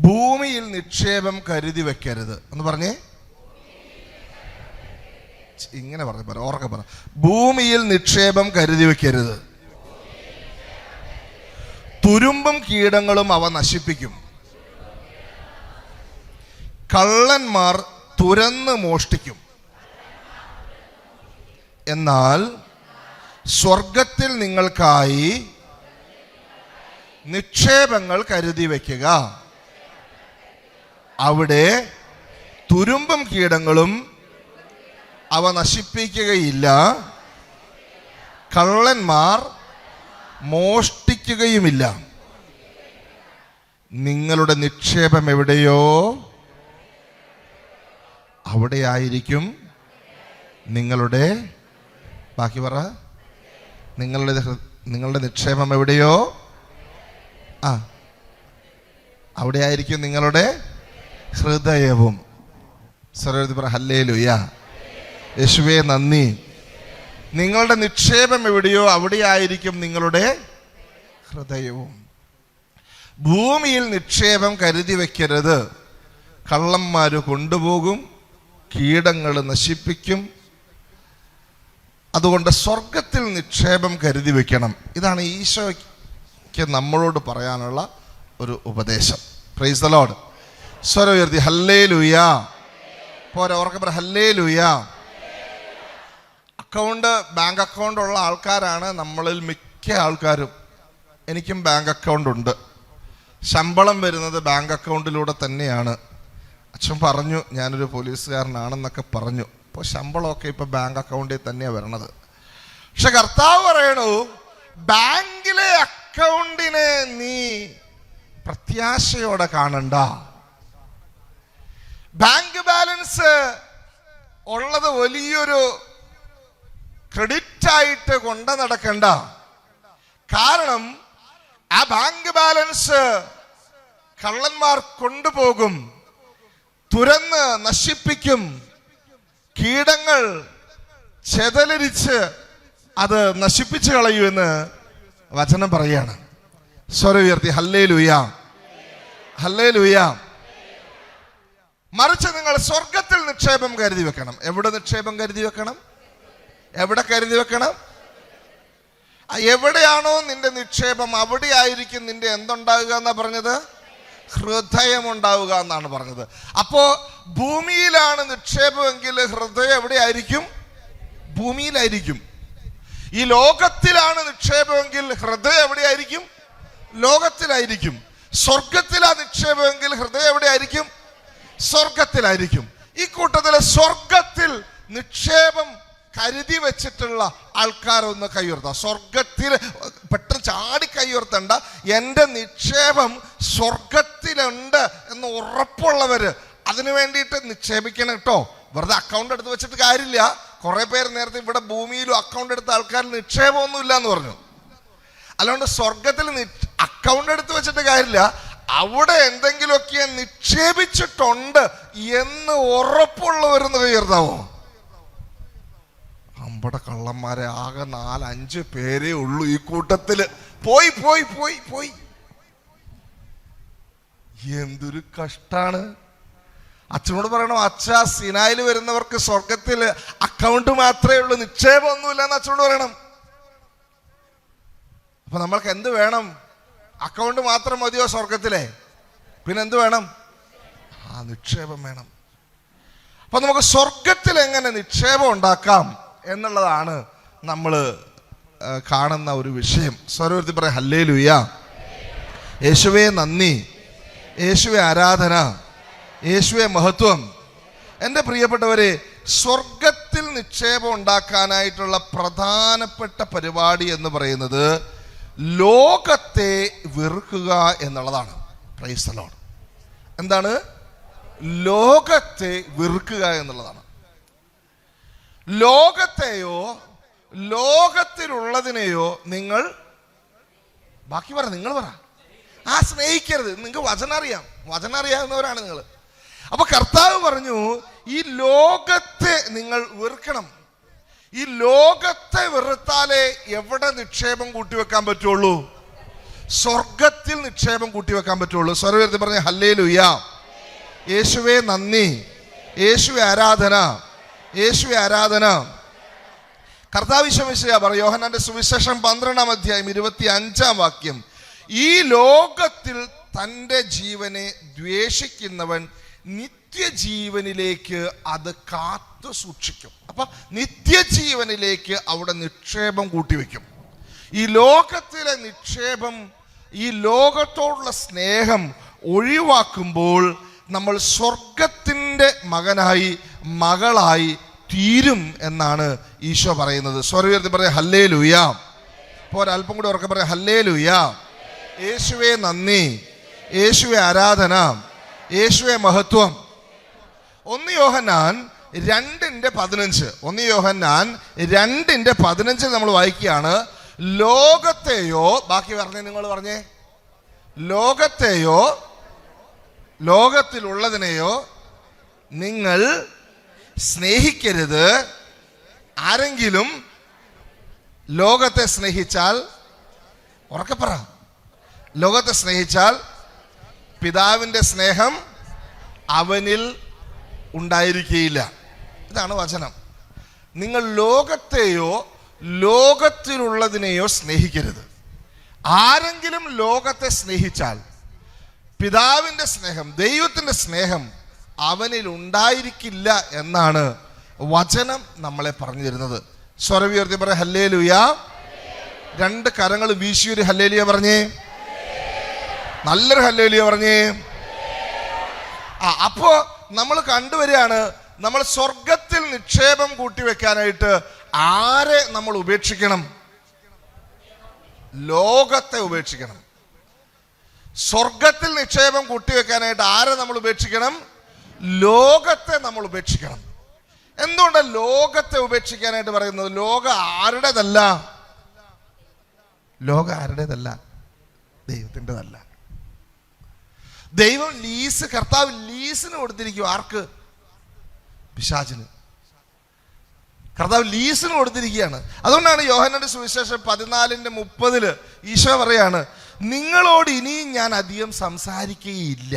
ഭൂമിയിൽ നിക്ഷേപം കരുതി വെക്കരുത് എന്ന് പറഞ്ഞേ. ഇങ്ങനെ പറ, ഓർക്കെ പറ. ഭൂമിയിൽ നിക്ഷേപം കരുതി വെക്കരുത്. തുരുമ്പും കീടങ്ങളും അവ നശിപ്പിക്കും. കള്ളന്മാർ തുരന്ന് മോഷ്ടിക്കും. എന്നാൽ സ്വർഗത്തിൽ നിങ്ങൾക്കായി നിക്ഷേപങ്ങൾ കരുതി വയ്ക്കുക. അവിടെ തുരുമ്പും കീടങ്ങളും അവ നശിപ്പിക്കുകയില്ല, കള്ളന്മാർ മോഷ്ടിക്കുകയുമില്ല. നിങ്ങളുടെ നിക്ഷേപം എവിടെയോ അവിടെയായിരിക്കും നിങ്ങളുടെ, ബാക്കി പറ, നിങ്ങളുടെ നിക്ഷേപം എവിടെയോ അവിടെയായിരിക്കും നിങ്ങളുടെ ഹൃദയവും. സ്വരത്തിൽ പറ, ഹല്ലേലൂയ. യേശുവേ നന്ദി. നിങ്ങളുടെ നിക്ഷേപം എവിടെയോ അവിടെയായിരിക്കും നിങ്ങളുടെ ഹൃദയവും. ഭൂമിയിൽ നിക്ഷേപം കരുതി വെക്കരുത്. കള്ളന്മാർ കൊണ്ടുപോകും, കീടങ്ങൾ നശിപ്പിക്കും. അതുകൊണ്ട് സ്വർഗത്തിൽ നിക്ഷേപം കരുതി വെക്കണം. ഇതാണ് ഈശോയ്ക്ക് നമ്മളോട് പറയാനുള്ള ഒരു ഉപദേശം. Price the Lord. സ്വരം ഉയർത്തി ഹല്ലേലൂയ. പോരാ, ഉറക്കെ പറ, ഹല്ലേലൂയ. ബാങ്ക് അക്കൗണ്ട് ഉള്ള ആൾക്കാരാണ് നമ്മളിൽ മിക്ക ആൾക്കാരും. എനിക്കും ബാങ്ക് അക്കൗണ്ട് ഉണ്ട്. ശമ്പളം വരുന്നത് ബാങ്ക് അക്കൗണ്ടിലൂടെ തന്നെയാണ്. അച്ഛൻ പറഞ്ഞു ഞാനൊരു പോലീസുകാരനാണെന്നൊക്കെ പറഞ്ഞു. ഇപ്പോൾ ശമ്പളമൊക്കെ ഇപ്പോൾ ബാങ്ക് അക്കൗണ്ടിൽ തന്നെയാണ് വരണത്. പക്ഷെ കർത്താവ് പറയണു, ബാങ്കിലെ അക്കൗണ്ടിനെ നീ പ്രത്യാശയോടെ കാണണ്ട. ബാങ്ക് ബാലൻസ് ഉള്ളത് വലിയൊരു ക്രെഡിറ്റ് ആയിട്ട് കൊണ്ടു നടക്കണ്ട. കാരണം ആ ബാങ്ക് ബാലൻസ് കള്ളന്മാർ കൊണ്ടുപോകും, തുരന്ന് നശിപ്പിക്കും, കീടങ്ങൾ ചെതലരിച്ച് അത് നശിപ്പിച്ചു കളയുമെന്ന് വചനം പറയാണ്. സ്വരം ഉയർത്തി ഹല്ലേലൂയ, ഹല്ലേലൂയ. മറിച്ച് നിങ്ങൾ സ്വർഗത്തിൽ നിക്ഷേപം കരുതി വെക്കണം. എവിടെ നിക്ഷേപം കരുതി വെക്കണം? എവിടെ കരുതി വെക്കണം? എവിടെയാണോ നിന്റെ നിക്ഷേപം അവിടെ ആയിരിക്കും നിന്റെ എന്തുണ്ടാകുക എന്നാ പറഞ്ഞത്? ഹൃദയമുണ്ടാവുക എന്നാണ് പറഞ്ഞത്. അപ്പോ ഭൂമിയിലാണ് നിക്ഷേപമെങ്കിൽ ഹൃദയം എവിടെയായിരിക്കും? ഭൂമിയിലായിരിക്കും. ഈ ലോകത്തിലാണ് നിക്ഷേപമെങ്കിൽ ഹൃദയം എവിടെയായിരിക്കും? ലോകത്തിലായിരിക്കും. സ്വർഗത്തിലാ നിക്ഷേപമെങ്കിൽ ഹൃദയം എവിടെയായിരിക്കും? സ്വർഗത്തിലായിരിക്കും. ഈ കൂട്ടത്തിലെ സ്വർഗത്തിൽ നിക്ഷേപം കരുതി വെച്ചിട്ടുള്ള ആൾക്കാരൊന്ന് കൈയുയർത്താം. സ്വർഗത്തിൽ പെട്ടെന്ന് ചാടി കൈയുയർത്തണ്ട. എൻ്റെ നിക്ഷേപം സ്വർഗത്തിലുണ്ട് എന്ന് ഉറപ്പുള്ളവര് അതിനു വേണ്ടിയിട്ട് നിക്ഷേപിക്കണം കേട്ടോ. വെറുതെ അക്കൗണ്ട് എടുത്ത് വെച്ചിട്ട് കാര്യമില്ല. കുറെ പേര് നേരത്തെ ഇവിടെ ഭൂമിയിലും അക്കൗണ്ട് എടുത്ത ആൾക്കാർ നിക്ഷേപമൊന്നും ഇല്ല എന്ന് പറഞ്ഞു. അല്ലാണ്ട് സ്വർഗത്തിൽ അക്കൗണ്ട് എടുത്ത് വെച്ചിട്ട് കാര്യമില്ല. അവിടെ എന്തെങ്കിലുമൊക്കെ നിക്ഷേപിച്ചിട്ടുണ്ട് എന്ന് ഉറപ്പുള്ളവരെന്ന് കൈയുയർത്താവോ? നമ്മുടെ കള്ളന്മാരെ ആകെ 4-5 പേരേ ഉള്ളൂ ഈ കൂട്ടത്തില്. പോയി പോയി പോയി പോയി എന്തൊരു കഷ്ടാണ്. അച്ഛനോട് പറയണം, അച്ഛാ സിനായിൽ വരുന്നവർക്ക് സ്വർഗത്തിൽ അക്കൗണ്ട് മാത്രമേ ഉള്ളൂ, നിക്ഷേപമൊന്നുമില്ല എന്ന് അച്ഛനോട് പറയണം. അപ്പൊ നമ്മൾക്ക് എന്ത് വേണം? അക്കൗണ്ട് മാത്രം മതിയോ സ്വർഗത്തിലെ? പിന്നെ എന്ത് വേണം? നിക്ഷേപം വേണം. അപ്പൊ നമുക്ക് സ്വർഗത്തിൽ എങ്ങനെ നിക്ഷേപം ഉണ്ടാക്കാം എന്നുള്ളതാണ് നമ്മൾ കാണുന്ന ഒരു വിഷയം. സ്വരത്തിൽ പറയാം ഹല്ലേലൂയ. യേശുവേ നന്ദി, യേശുവേ ആരാധന, യേശുവേ മഹത്വം. എൻ്റെ പ്രിയപ്പെട്ടവരെ, സ്വർഗത്തിൽ നിക്ഷേപം ഉണ്ടാക്കാനായിട്ടുള്ള പ്രധാനപ്പെട്ട പരിപാടി എന്ന് പറയുന്നത് ലോകത്തെ വെറുക്കുക എന്നുള്ളതാണ്. Price the Lord. എന്താണ്? ലോകത്തെ വെറുക്കുക എന്നുള്ളതാണ്. ലോകത്തെയോ ലോകത്തിലുള്ളതിനെയോ നിങ്ങൾ ബാക്കി പറ, നിങ്ങൾ പറ, സ്നേഹിക്കരുത്. നിങ്ങൾക്ക് വചനം അറിയാവുന്നവരാണ് നിങ്ങൾ. അപ്പൊ കർത്താവ് പറഞ്ഞു, ഈ ലോകത്തെ നിങ്ങൾ വെറുക്കണം. ഈ ലോകത്തെ വെറുത്താലേ എവിടെ നിക്ഷേപം കൂട്ടിവെക്കാൻ പറ്റുള്ളൂ? സ്വർഗത്തിൽ നിക്ഷേപം കൂട്ടിവെക്കാൻ പറ്റുള്ളൂ. സ്വരത്തിൽ പറഞ്ഞ ഹല്ലേലൂയ. യേശുവേ നന്ദി, യേശുവേ ആരാധന, യേശുവേ ആരാധന. കർത്താവ് ഈശോ പറയും, യോഹന്നാന്റെ സുവിശേഷം 12-ാം അധ്യായം 25-ാം വാക്യം, ഈ ലോകത്തിൽ തൻ്റെ ജീവനെ ദ്വേഷിക്കുന്നവൻ നിത്യജീവനിലേക്ക് അത് കാത്തു സൂക്ഷിക്കും. അപ്പൊ നിത്യജീവനിലേക്ക് അവിടെ നിക്ഷേപം കൂട്ടിവെക്കും. ഈ ലോകത്തിലെ നിക്ഷേപം, ഈ ലോകത്തോടുള്ള സ്നേഹം ഒഴിവാക്കുമ്പോൾ നമ്മൾ സ്വർഗത്തിൻ്റെ മകനായി മകളായി തീരും എന്നാണ് ഈശോ പറയുന്നത്. സ്വർഗത്തിൽ പറയാം ഹല്ലേലൂയ. ഇപ്പോൾ അല്പം കൂടി ഉറക്കെ പറയാം ഹല്ലേലൂയ. യേശുവേ നന്ദി, യേശുവേ ആരാധന, യേശുവേ മഹത്വം. 1 യോഹന്നാൻ 2:15, 1 യോഹന്നാൻ 2:15 നമ്മൾ വായിക്കുകയാണ്, ലോകത്തെയോ, ബാക്കി പറഞ്ഞേ, നിങ്ങൾ പറഞ്ഞേ, ലോകത്തെയോ ലോകത്തിലുള്ളതിനെയോ നിങ്ങൾ സ്നേഹിക്കരുത്. ആരെങ്കിലും ലോകത്തെ സ്നേഹിച്ചാൽ, ഉറക്കെ പറ, ലോകത്തെ സ്നേഹിച്ചാൽ പിതാവിൻ്റെ സ്നേഹം അവനിൽ ഉണ്ടായിരിക്കുകയില്ല. ഇതാണ് വചനം. നിങ്ങൾ ലോകത്തെയോ ലോകത്തിലുള്ളതിനെയോ സ്നേഹിക്കരുത്. ആരെങ്കിലും ലോകത്തെ സ്നേഹിച്ചാൽ പിതാവിൻ്റെ സ്നേഹം, ദൈവത്തിൻ്റെ സ്നേഹം അവനിൽ ഉണ്ടായിരിക്കില്ല എന്നാണ് വചനം നമ്മളെ പറഞ്ഞു തരുന്നത്. സ്വരം ഉയർത്തി പറ ഹല്ലേലൂയ. 2 കരങ്ങൾ വീശിയൊരു ഹല്ലേലൂയ പറഞ്ഞേ, നല്ലൊരു ഹല്ലേലൂയ പറഞ്ഞേ. അപ്പോ നമ്മൾ കണ്ടുവരികയാണ്, നമ്മൾ സ്വർഗത്തിൽ നിക്ഷേപം കൂട്ടിവെക്കാനായിട്ട് ആരെ നമ്മൾ ഉപേക്ഷിക്കണം? ലോകത്തെ ഉപേക്ഷിക്കണം. സ്വർഗത്തിൽ നിക്ഷേപം കൂട്ടിവെക്കാനായിട്ട് ആരെ നമ്മൾ ഉപേക്ഷിക്കണം? ലോകത്തെ നമ്മൾ ഉപേക്ഷിക്കണം. എന്തുകൊണ്ടാണ് ലോകത്തെ ഉപേക്ഷിക്കാനായിട്ട് പറയുന്നത്? ലോകം ആരുടേതല്ല, ലോകം ആരുടേതല്ല, ദൈവത്തിൻ്റെതല്ല. ദൈവം ലീസ്, കർത്താവ് ലീസിന് കൊടുത്തിരിക്കും. ആർക്ക്? പിശാചിന്. കർത്താവ് ലീസിന് കൊടുത്തിരിക്കുകയാണ്. അതുകൊണ്ടാണ് യോഹന്നാന്റെ സുവിശേഷം 14:30 ഈശോ പറയാണ്, നിങ്ങളോട് ഇനിയും ഞാൻ അധികം സംസാരിക്കുകയില്ല,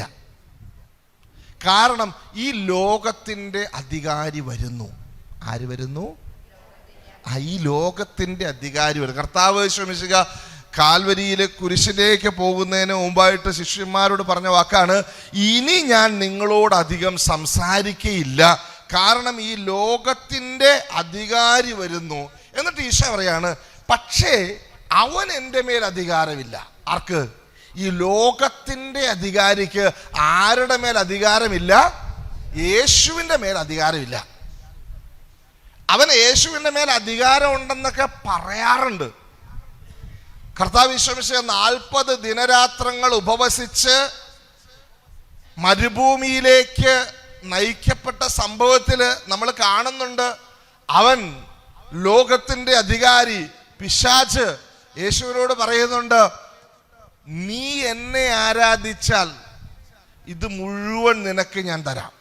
കാരണം ഈ ലോകത്തിൻ്റെ അധികാരി വരുന്നു. ആര് വരുന്നു? ഈ ലോകത്തിൻ്റെ അധികാരി വരും. കർത്താവ് ശ്രമിക്കുക കാൽവരിയിലെ കുരിശിലേക്ക് പോകുന്നതിന് മുമ്പായിട്ട് ശിഷ്യന്മാരോട് പറഞ്ഞ വാക്കാണ്, ഇനി ഞാൻ നിങ്ങളോട് അധികം സംസാരിക്കയില്ല, കാരണം ഈ ലോകത്തിൻ്റെ അധികാരി വരുന്നു. എന്നിട്ട് ഈശോ പറയാണ്, പക്ഷേ അവൻ എൻ്റെ മേൽ അധികാരമില്ല. ആർക്ക്? ഈ ലോകത്തിൻ്റെ അധികാരിക്ക് ആരുടെ മേൽ അധികാരമില്ല? യേശുവിൻ്റെ മേൽ അധികാരമില്ല. അവൻ യേശുവിൻ്റെ മേൽ അധികാരം ഉണ്ടെന്നൊക്കെ പറയാറുണ്ട്. കർത്താവ് ഈശോ 40 ദിനരാത്രങ്ങൾ ഉപവസിച്ച് മരുഭൂമിയിലേക്ക് നയിക്കപ്പെട്ട സംഭവത്തിൽ നമ്മൾ കാണുന്നുണ്ട്. അവൻ ലോകത്തിൻ്റെ അധികാരി പിശാച് യേശുവിനോട് പറയുന്നുണ്ട്, നീ എന്നെ ആരാധിച്ചാൽ ഇത് മുഴുവൻ നിനക്ക് ഞാൻ തരാം.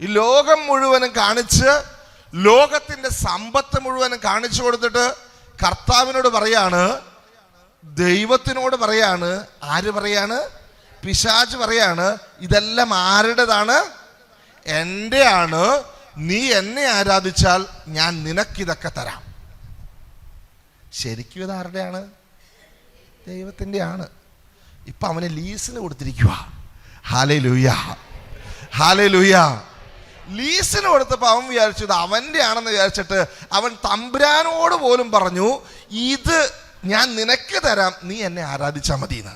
ഈ ലോകം മുഴുവനും കാണിച്ച്, ലോകത്തിൻ്റെ സമ്പത്ത് മുഴുവനും കാണിച്ചു കൊടുത്തിട്ട് കർത്താവിനോട് പറയാണ്, ദൈവത്തിനോട് പറയാണ്, ആര് പറയാണ്? പിശാച് പറയാണ്, ഇതെല്ലാം ആരുടേതാണ്? എൻ്റെ ആണ്. നീ എന്നെ ആരാധിച്ചാൽ ഞാൻ നിനക്കിതൊക്കെ തരാം. ശരിക്കും ഇത് ആരുടെയാണ്? ദൈവത്തിൻ്റെ ആണ്. ഇപ്പം അവനെ ലീസിന് കൊടുത്തിരിക്കുക. Hallelujah, hallelujah. ലീസിന് കൊടുത്തപ്പോൾ അവൻ വിചാരിച്ചു ഇത് അവൻ്റെ ആണെന്ന് വിചാരിച്ചിട്ട് അവൻ തമ്പുരാനോട് പോലും പറഞ്ഞു, ഇത് ഞാൻ നിനക്ക് തരാം, നീ എന്നെ ആരാധിച്ചാൽ മതിയെന്ന്.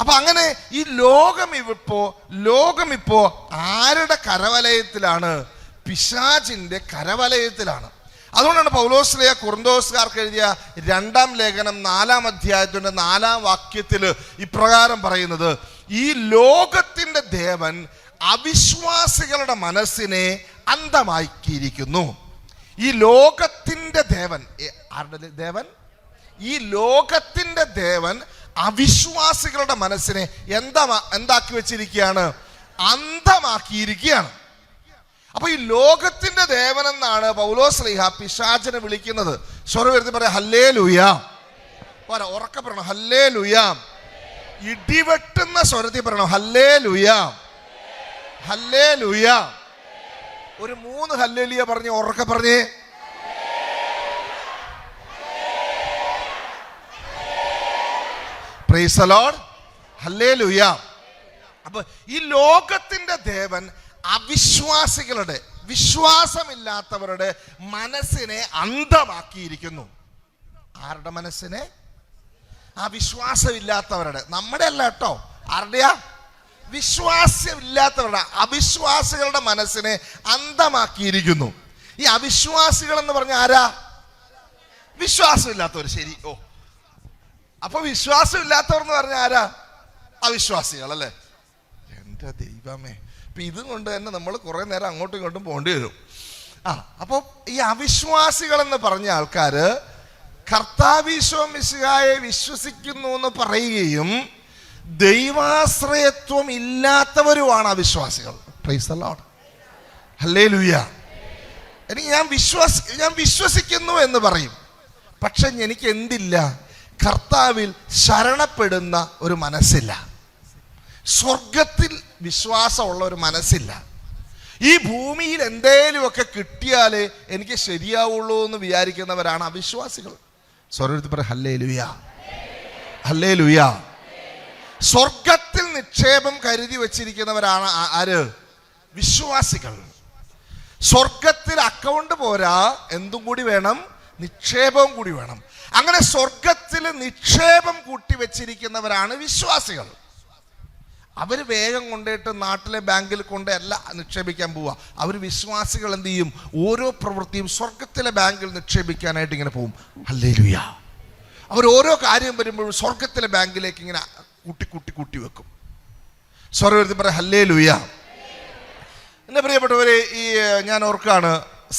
അപ്പൊ അങ്ങനെ ഈ ലോകം ഇപ്പോ ആരുടെ കരവലയത്തിലാണ്? പിശാചിന്റെ കരവലയത്തിലാണ്. അതുകൊണ്ടാണ് പൗലോസ്ലീഹ കൊരിന്തോസുകാർക്ക് എഴുതിയ 2-ാം ലേഖനം 4-ാം അധ്യായത്തിന്റെ 4-ാം വാക്യത്തിൽ ഇപ്രകാരം പറയുന്നത്, ഈ ലോകത്തിന്റെ ദേവൻ അവിശ്വാസികളുടെ മനസ്സിനെ അന്ധമാക്കിയിരിക്കുന്നു. ഈ ലോകത്തിന്റെ ദേവൻ, ആരുടെ ദേവൻ? ഈ ലോകത്തിന്റെ ദേവൻ അവിശ്വാസികളുടെ മനസ്സിനെ എന്താക്കി വെച്ചിരിക്കുകയാണ്? അന്ധമാക്കിയിരിക്കുകയാണ്. അപ്പൊ ഈ ലോകത്തിന്റെ ദേവൻ എന്നാണ് പൗലോസ്ലീഹ പിശാചിനെ വിളിക്കുന്നത്. സ്വരത്തിൽ പറയാം ഹല്ലേലൂയ. ഉറക്കെ പറയണം ഹല്ലേലൂയ. ഇടിവെട്ടുന്ന സ്വരത്തിൽ പറയണം ഹല്ലേലൂയ, ഹല്ലേലൂയ. ഒരു 3 ഹല്ലേലൂയ പറഞ്ഞ് ഉറക്കെ പറഞ്ഞേ. Price the Lord, hallelujah. അപ്പൊ ഈ ലോകത്തിന്റെ ദേവൻ അവിശ്വാസികളുടെ, വിശ്വാസമില്ലാത്തവരുടെ മനസ്സിനെ അന്ധമാക്കിയിരിക്കുന്നു. ആരുടെ മനസ്സിനെ? ആ വിശ്വാസമില്ലാത്തവരുടെ. നമ്മുടെ അല്ല കേട്ടോ, ആരുടെയാ? വിശ്വാസമില്ലാത്തവരുടെ, അവിശ്വാസികളുടെ മനസ്സിനെ അന്ധമാക്കിയിരിക്കുന്നു. ഈ അവിശ്വാസികൾ എന്ന് പറഞ്ഞ ആരാ? വിശ്വാസമില്ലാത്തവർ. ശരി. അപ്പൊ വിശ്വാസമില്ലാത്തവർ എന്ന് പറഞ്ഞ ആരാ? അവിശ്വാസികൾ അല്ലേ? എൻ്റെ ദൈവമേ, ഇപ്പൊ ഇതും കൊണ്ട് തന്നെ നമ്മൾ കുറെ നേരം അങ്ങോട്ടും ഇങ്ങോട്ടും പോകേണ്ടി വരും. അപ്പൊ ഈ അവിശ്വാസികൾ എന്ന് പറഞ്ഞ ആൾക്കാര് കർത്താവീശോ മിശിഹായെ വിശ്വസിക്കുന്നു എന്ന് പറയുകയും ദൈവാശ്രയത്വം ഇല്ലാത്തവരുമാണ് അവിശ്വാസികൾ. Praise the Lord, hallelujah. എനിക്ക് ഞാൻ വിശ്വസിക്കുന്നു എന്ന് പറയും, പക്ഷെ എനിക്ക് എന്തില്ല? കർത്താവിൽ ശരണപ്പെടുന്ന ഒരു മനസ്സില്ല. സ്വർഗത്തിൽ വിശ്വാസമുള്ള ഒരു മനസ്സില്ല. ഈ ഭൂമിയിൽ എന്തേലുമൊക്കെ കിട്ടിയാലേ എനിക്ക് ശരിയാവുള്ളൂ എന്ന് വിചാരിക്കുന്നവരാണ് അവിശ്വാസികൾ. സ്വർഗത്തിൽ പറ ഹല്ലേലൂയ, ഹല്ലേലൂയ. സ്വർഗത്തിൽ നിക്ഷേപം കരുതി വച്ചിരിക്കുന്നവരാണ് ആര്? വിശ്വാസികൾ. സ്വർഗത്തിൽ അക്കൗണ്ട് പോരാ, എന്തും കൂടി വേണം? നിക്ഷേപവും കൂടി വേണം. അങ്ങനെ സ്വർഗത്തിൽ നിക്ഷേപം കൂട്ടി വെച്ചിരിക്കുന്നവരാണ് വിശ്വാസികൾ. അവർ വേഗം കൊണ്ടുപോയിട്ട് നാട്ടിലെ ബാങ്കിൽ കൊണ്ട് അല്ല നിക്ഷേപിക്കാൻ പോവുക. അവർ വിശ്വാസികൾ എന്ത് ചെയ്യും? ഓരോ പ്രവൃത്തിയും സ്വർഗത്തിലെ ബാങ്കിൽ നിക്ഷേപിക്കാനായിട്ട് ഇങ്ങനെ പോകും. ഹല്ലേലൂയ. അവർ ഓരോ കാര്യം വരുമ്പോഴും സ്വർഗത്തിലെ ബാങ്കിലേക്ക് ഇങ്ങനെ കൂട്ടി വെക്കും. സ്വർഗത്തിൽ പറയാം ഹല്ലേലൂയ. എന്നെ പ്രിയപ്പെട്ടവരെ, ഞാൻ ഓർക്കാണ്,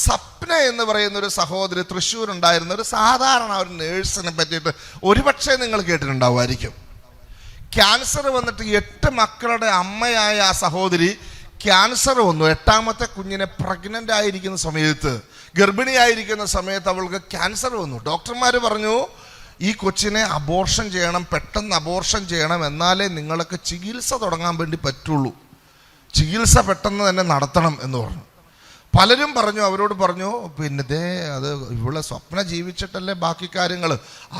സപ്ന എന്ന് പറയുന്ന ഒരു സഹോദരി തൃശ്ശൂരുണ്ടായിരുന്ന ഒരു സാധാരണ ഒരു നേഴ്സിനെ പറ്റിയിട്ട് ഒരുപക്ഷെ നിങ്ങൾ കേട്ടിട്ടുണ്ടാവുമായിരിക്കും. ക്യാൻസർ വന്നിട്ട് 8 മക്കളുടെ അമ്മയായ ആ സഹോദരി ക്യാൻസർ വന്നു. 8ാമത്തെ കുഞ്ഞിനെ പ്രഗ്നൻ്റ് ആയിരിക്കുന്ന സമയത്ത്, ഗർഭിണിയായിരിക്കുന്ന സമയത്ത് അവൾക്ക് ക്യാൻസർ വന്നു. ഡോക്ടർമാർ പറഞ്ഞു, ഈ കൊച്ചിനെ അബോർഷൻ ചെയ്യണം, പെട്ടെന്ന് അബോർഷൻ ചെയ്യണം, എന്നാലേ നിങ്ങൾക്ക് ചികിത്സ തുടങ്ങാൻ വേണ്ടി പറ്റുള്ളൂ, ചികിത്സ പെട്ടെന്ന് തന്നെ നടത്തണം എന്ന് പറഞ്ഞു. പലരും പറഞ്ഞു, അവരോട് പറഞ്ഞു, പിന്നെ അത് ഇവിടെ സ്വപ്നം ജീവിച്ചിട്ടല്ലേ ബാക്കി കാര്യങ്ങൾ,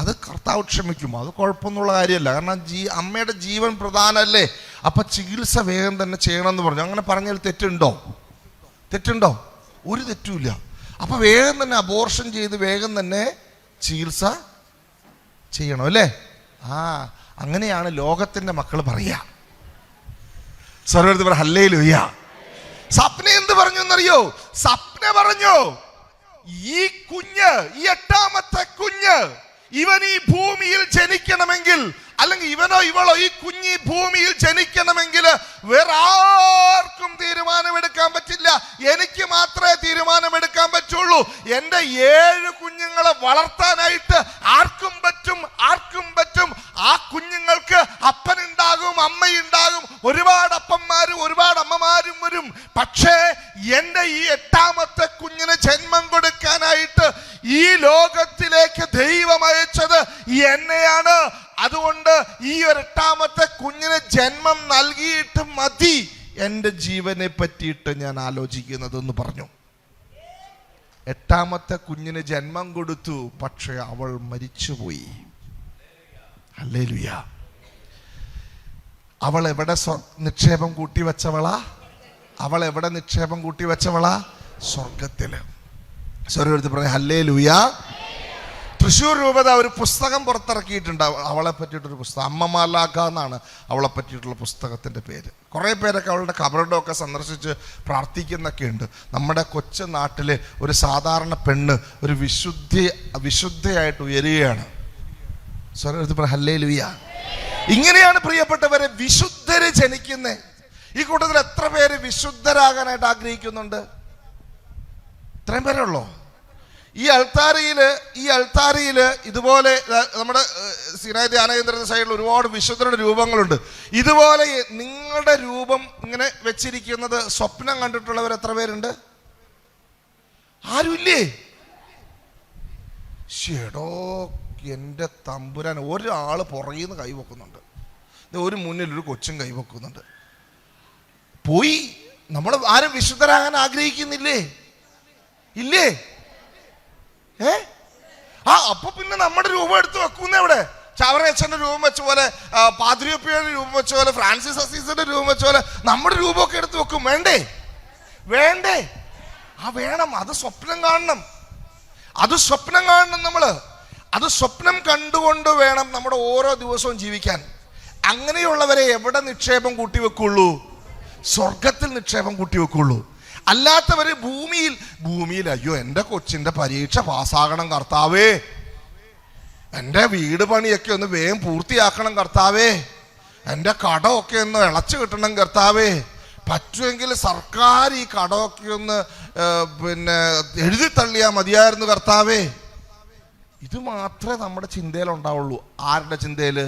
അത് കർത്താവ് ക്ഷമിക്കും, അത് കുഴപ്പമൊന്നുള്ള കാര്യമല്ല, കാരണം അമ്മയുടെ ജീവൻ പ്രധാനമല്ലേ, അപ്പം ചികിത്സ വേഗം തന്നെ ചെയ്യണമെന്ന് പറഞ്ഞു. അങ്ങനെ പറഞ്ഞാൽ തെറ്റുണ്ടോ? ഒരു തെറ്റുമില്ല. അപ്പം വേഗം തന്നെ അബോർഷൻ ചെയ്ത് വേഗം തന്നെ ചികിത്സ ചെയ്യണം അല്ലേ? അങ്ങനെയാണ് ലോകത്തിൻ്റെ മക്കൾ പറയുക. സർവ്വത്ത് പറ ഹല്ലേലൂയ. സപ്ന എന്ത് പറഞ്ഞു എന്നറിയോ? സപ്ന പറഞ്ഞു, ഈ കുഞ്ഞ്, ഈ 8ാമത്തെ കുഞ്ഞ്, ഇവൻ ഈ ഭൂമിയിൽ ജനിക്കണമെങ്കിൽ, അല്ലെങ്കിൽ ഇവനോ ഇവളോ ഈ കുഞ്ഞ് ഭൂമിയിൽ ജനിക്കണമെങ്കിൽ വേറെ ആർക്കും തീരുമാനമെടുക്കാൻ പറ്റില്ല, എനിക്ക് മാത്രമേ തീരുമാനമെടുക്കാൻ പറ്റുള്ളൂ. എൻ്റെ 7 കുഞ്ഞുങ്ങളെ വളർത്താനായിട്ട് ആർക്കും പറ്റും. ആ കുഞ്ഞുങ്ങൾക്ക് അപ്പനുണ്ടാകും, അമ്മയുണ്ടാകും, ഒരുപാട് അപ്പന്മാരും ഒരുപാട് അമ്മമാരും വരും. പക്ഷേ എൻ്റെ ഈ 8ാമത്തെ കുഞ്ഞിന് ജന്മം കൊടുക്കാനായിട്ട് ഈ ലോകത്തിലേക്ക് ദൈവം അയച്ചത് എന്നെയാണ്. അതുകൊണ്ട് ഈ 8ാമത്തെ കുഞ്ഞിന് ജന്മം നൽകിയിട്ട് മതി എൻ്റെ ജീവനെ പറ്റിയിട്ട് ഞാൻ ആലോചിക്കുന്നതെന്ന് പറഞ്ഞു. 8ാമത്തെ കുഞ്ഞിന് ജന്മം കൊടുത്തു, പക്ഷെ അവൾ മരിച്ചുപോയി. ഹല്ലേലൂയ. അവൾ എവിടെ നിക്ഷേപം കൂട്ടിവെച്ചവളാ? സ്വർഗത്തില്. സ്വർഗത്തിൽ പറഞ്ഞ ഹല്ലേലൂയ. തൃശ്ശൂർ രൂപത ഒരു പുസ്തകം പുറത്തിറക്കിയിട്ടുണ്ട് അവളെ പറ്റിയിട്ടൊരു പുസ്തകം. അമ്മമാലാഖ എന്നാണ് അവളെ പറ്റിയിട്ടുള്ള പുസ്തകത്തിൻ്റെ പേര്. കുറേ പേരൊക്കെ അവളുടെ ഖബറിടമൊക്കെ സന്ദർശിച്ച് പ്രാർത്ഥിക്കുന്നൊക്കെ ഉണ്ട്. നമ്മുടെ കൊച്ചു നാട്ടിൽ ഒരു സാധാരണ പെണ്ണ് ഒരു വിശുദ്ധയായിട്ട് ഉയരുകയാണ്. ഹല്ലേലൂയ. ഇങ്ങനെയാണ് പ്രിയപ്പെട്ടവരെ വിശുദ്ധര് ജനിക്കുന്നേ. ഈ കൂട്ടത്തിൽ എത്ര പേര് വിശുദ്ധരാകാനായിട്ട് ആഗ്രഹിക്കുന്നുണ്ട്? ഇത്രയും പേരുള്ളോ? ഈ അൾത്താരയിൽ ഇതുപോലെ നമ്മുടെ സിനായ് ധ്യാനകേന്ദ്രത്തിന്റെ സൈഡിൽ ഒരുപാട് വിശുദ്ധരുടെ രൂപങ്ങളുണ്ട്. ഇതുപോലെ നിങ്ങളുടെ രൂപം ഇങ്ങനെ വെച്ചിരിക്കുന്നത് സ്വപ്നം കണ്ടിട്ടുള്ളവർ എത്ര പേരുണ്ട്? ആരുമില്ലേ? ഷേടോ, എൻ്റെ തമ്പുരാൻ, ഒരാൾ പുറകിൽ നിന്ന് കൈവെക്കുന്നുണ്ട്, ഒരു മുന്നിൽ ഒരു കൊച്ചും കൈവെക്കുന്നുണ്ട്. പോയി. നമ്മൾ ആരും വിശുദ്ധരാകാൻ ആഗ്രഹിക്കുന്നില്ലേ? ഇല്ലേ? അപ്പൊ പിന്നെ നമ്മുടെ രൂപം എടുത്ത് വെക്കുന്ന എവിടെ? ചാവറയച്ചന്റെ രൂപം വെച്ച പോലെ, പാദ്രിയപ്പയുടെ രൂപം വെച്ച പോലെ, ഫ്രാൻസിസ് അസീസിന്റെ രൂപം വെച്ച പോലെ നമ്മുടെ രൂപമൊക്കെ എടുത്ത് വെക്കും. വേണ്ടേ? വേണം. അത് സ്വപ്നം കാണണം. നമ്മള് അത് സ്വപ്നം കണ്ടുകൊണ്ട് വേണം നമ്മുടെ ഓരോ ദിവസവും ജീവിക്കാൻ. അങ്ങനെയുള്ളവരെ എവിടെ നിക്ഷേപം കൂട്ടിവെക്കുള്ളൂ? സ്വർഗത്തിൽ നിക്ഷേപം കൂട്ടിവെക്കുള്ളൂ. അല്ലാത്തവര് ഭൂമിയിൽ അയ്യോ എൻ്റെ കൊച്ചിൻ്റെ പരീക്ഷ പാസ്സാകണം കർത്താവേ, എൻ്റെ വീട് പണിയൊക്കെ ഒന്ന് വേഗം പൂർത്തിയാക്കണം കർത്താവേ, എൻ്റെ കടമൊക്കെ ഒന്ന് ഇളച്ചു കിട്ടണം കർത്താവേ, പറ്റുമെങ്കിൽ സർക്കാർ ഈ കടമൊക്കെ ഒന്ന് എഴുതി തള്ളിയാൽ മതിയായിരുന്നു കർത്താവേ. ഇത് മാത്രമേ നമ്മുടെ ചിന്തയിലുണ്ടാവുള്ളൂ. ആരുടെ ചിന്തയില്?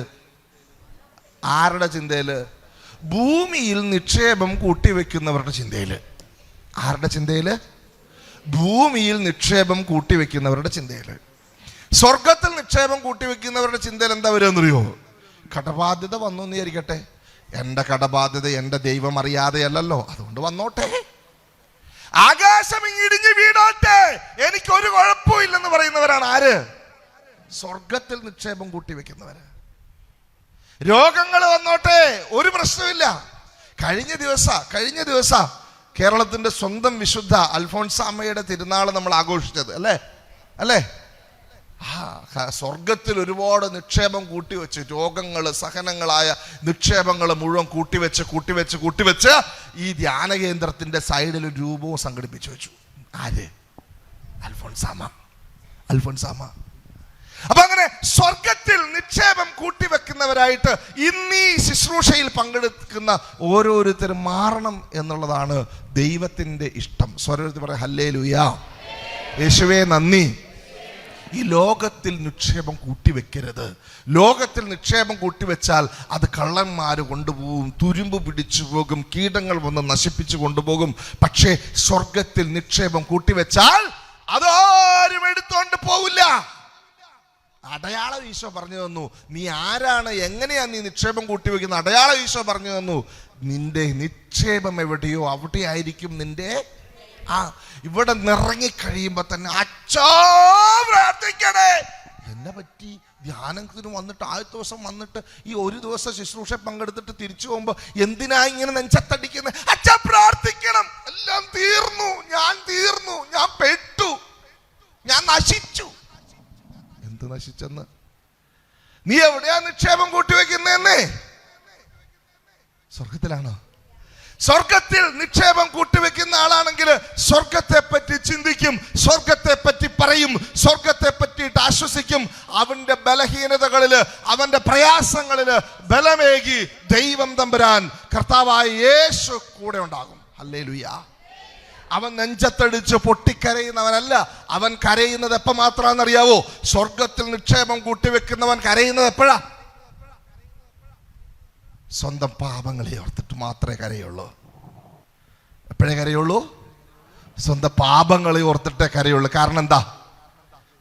ഭൂമിയിൽ നിക്ഷേപം കൂട്ടിവെക്കുന്നവരുടെ ചിന്തയില്. ആരുടെ ചിന്തയില്? ഭൂമിയിൽ നിക്ഷേപം കൂട്ടിവെക്കുന്നവരുടെ ചിന്തയില്. സ്വർഗത്തിൽ നിക്ഷേപം കൂട്ടിവെക്കുന്നവരുടെ ചിന്തയിൽ എന്താ വരുമെന്നറിയോ? കടബാധ്യത വന്നു എന്ന് വിചാരിക്കട്ടെ. എൻ്റെ കടബാധ്യത എൻ്റെ ദൈവം അറിയാതെയല്ലോ, അതുകൊണ്ട് വന്നോട്ടെ. ആകാശം ഇടിഞ്ഞ് വീണോട്ടെ, എനിക്കൊരു കുഴപ്പമില്ലെന്ന് പറയുന്നവരാണ് ആര്? സ്വർഗത്തിൽ നിക്ഷേപം കൂട്ടിവെക്കുന്നവര്. രോഗങ്ങൾ വന്നോട്ടെ, ഒരു പ്രശ്നമില്ല. കഴിഞ്ഞ ദിവസം കേരളത്തിന്റെ സ്വന്തം വിശുദ്ധ അൽഫോൻസാമ്മയുടെ തിരുനാൾ നമ്മൾ ആഘോഷിച്ചത് അല്ലേ? സ്വർഗത്തിൽ ഒരുപാട് നിക്ഷേപം കൂട്ടിവെച്ച്, രോഗങ്ങൾ, സഹനങ്ങളായ നിക്ഷേപങ്ങൾ മുഴുവൻ കൂട്ടിവെച്ച് ഈ ധ്യാന കേന്ദ്രത്തിന്റെ സൈഡിൽ ഒരു രൂപവും സംഘടിപ്പിച്ചു വെച്ചു. ആര്? അൽഫോൻസാമ്മ. അപ്പൊ അങ്ങനെ സ്വർഗത്തിൽ നിക്ഷേപം കൂട്ടിവെക്കുന്നവരായിട്ട് ഇന്നീ ശുശ്രൂഷയിൽ പങ്കെടുക്കുന്ന ഓരോരുത്തരും മാറണം എന്നുള്ളതാണ് ദൈവത്തിന്റെ ഇഷ്ടം. സ്വരത്തിൽ പറയാം ഹല്ലേലൂയ. യേശുവേ നന്ദി. ഈ ലോകത്തിൽ നിക്ഷേപം കൂട്ടിവെക്കരുത്. ലോകത്തിൽ നിക്ഷേപം കൂട്ടിവെച്ചാൽ അത് കള്ളന്മാര് കൊണ്ടുപോകും, തുരുമ്പ് പിടിച്ചു പോകും, കീടങ്ങൾ വന്ന് നശിപ്പിച്ചു കൊണ്ടുപോകും. പക്ഷേ സ്വർഗത്തിൽ നിക്ഷേപം കൂട്ടിവെച്ചാൽ അതാരും എടുത്തോണ്ട് പോവില്ല. അടയാളം ഈശോ പറഞ്ഞു തന്നു. നീ ആരാണ്, എങ്ങനെയാ നീ നിക്ഷേപം കൂട്ടിവെക്കുന്ന അടയാളം ഈശോ പറഞ്ഞു തന്നു. നിന്റെ നിക്ഷേപം എവിടെയോ അവിടെ ആയിരിക്കും നിന്റെ ഇവിടെ നിറങ്ങിക്കഴിയുമ്പോ തന്നെ അച്ഛാ പ്രാർത്ഥിക്കണേ. എന്നെ പറ്റി ധ്യാനത്തിന് വന്നിട്ട് ആദ്യത്തെ ദിവസം വന്നിട്ട് ഈ ഒരു ദിവസം ശുശ്രൂഷ പങ്കെടുത്തിട്ട് തിരിച്ചു പോകുമ്പോ എന്തിനാ ഇങ്ങനെ നെഞ്ചത്തടിക്കുന്നത്? അച്ഛാ പ്രാർത്ഥിക്കണം. എല്ലാം തീർന്നു, ഞാൻ പെട്ടു, ഞാൻ നശിച്ചു. എന്ത് നശിച്ചെന്ന്? നീ എവിടെയാ നിക്ഷേപം കൂട്ടിവെക്കുന്നേ? സ്വർഗത്തിലാണോ? സ്വർഗത്തിൽ നിക്ഷേപം കൂട്ടിവെക്കുന്ന ആളാണെങ്കിൽ സ്വർഗത്തെ പറ്റി ചിന്തിക്കും, സ്വർഗത്തെ പറ്റി പറയും, സ്വർഗത്തെ പറ്റിയിട്ട് ആശ്വസിക്കും. അവന്റെ ബലഹീനതകളില്, അവന്റെ പ്രയാസങ്ങളില് ബലമേകി ദൈവം തമ്പുരാൻ കർത്താവായ യേശു കൂടെ ഉണ്ടാകും. ഹല്ലേലൂയ. അവൻ നെഞ്ചത്തടിച്ച് പൊട്ടിക്കരയുന്നവനല്ല. അവൻ കരയുന്നത് എപ്പോ മാത്രമാണെന്നറിയാവോ? സ്വർഗത്തിൽ നിക്ഷേപം കൂട്ടിവെക്കുന്നവൻ കരയുന്നത് എപ്പോഴാ? സ്വന്തം പാപങ്ങളെ ഓർത്തിട്ട് മാത്രമേ കരയുള്ളൂ. എപ്പോഴേ കരയുള്ളൂ? സ്വന്തം പാപങ്ങളെ ഓർത്തിട്ടേ കരയുള്ളൂ. കാരണം എന്താ?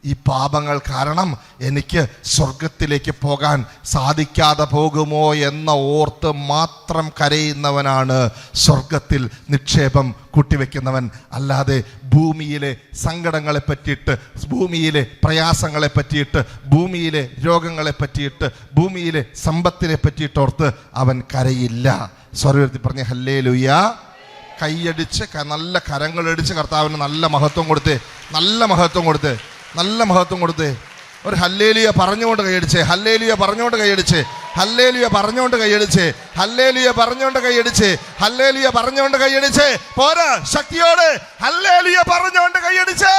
ഈ പാപങ്ങൾ കാരണം എനിക്ക് സ്വർഗത്തിലേക്ക് പോകാൻ സാധിക്കാതെ പോകുമോ എന്ന ഓർത്ത് മാത്രം കരയുന്നവനാണ് സ്വർഗത്തിൽ നിക്ഷേപം കൂട്ടിവെക്കുന്നവൻ. അല്ലാതെ ഭൂമിയിലെ സങ്കടങ്ങളെ പറ്റിയിട്ട്, ഭൂമിയിലെ പ്രയാസങ്ങളെ പറ്റിയിട്ട്, ഭൂമിയിലെ രോഗങ്ങളെ പറ്റിയിട്ട്, ഭൂമിയിലെ സമ്പത്തിനെ പറ്റിയിട്ട് ഓർത്ത് അവൻ കരയില്ല. സ്വർഗ്ഗത്തിൽ പറഞ്ഞ ഹല്ലേലൂയ. കൈയടിച്ച് നല്ല കരങ്ങളടിച്ച് കർത്താവിന് നല്ല മഹത്വം കൊടുത്തേ, നല്ല മഹത്വം കൊടുത്തേ, നല്ല മഹത്വം കൊടുത്തേ. ഒരു ഹല്ലേലൂയ പറഞ്ഞുകൊണ്ട് കൈയടിച്ചേ, ഹല്ലേലൂയ പറഞ്ഞുകൊണ്ട് കൈയടിച്ചേ, ഹല്ലേലൂയ പറഞ്ഞുകൊണ്ട് കൈയടിച്ചേ, ഹല്ലേലൂയ പറഞ്ഞുകൊണ്ട് കൈയടിച്ചേ, ഹല്ലേലൂയ പറഞ്ഞുകൊണ്ട് കൈയടിച്ചേ. പോരാ, ശക്തിയോടെ ഹല്ലേലൂയ പറഞ്ഞുകൊണ്ട് കൈയടിച്ചേ.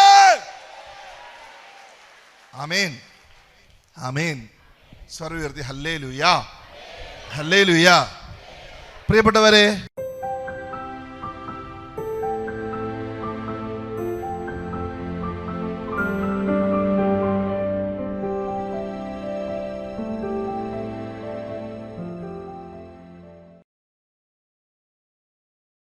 ആമേൻ, ആമേൻ. സ്വരം ഉയർത്തി ഹല്ലേലൂയ, ഹല്ലേലൂയ. പ്രിയപ്പെട്ടവരെ,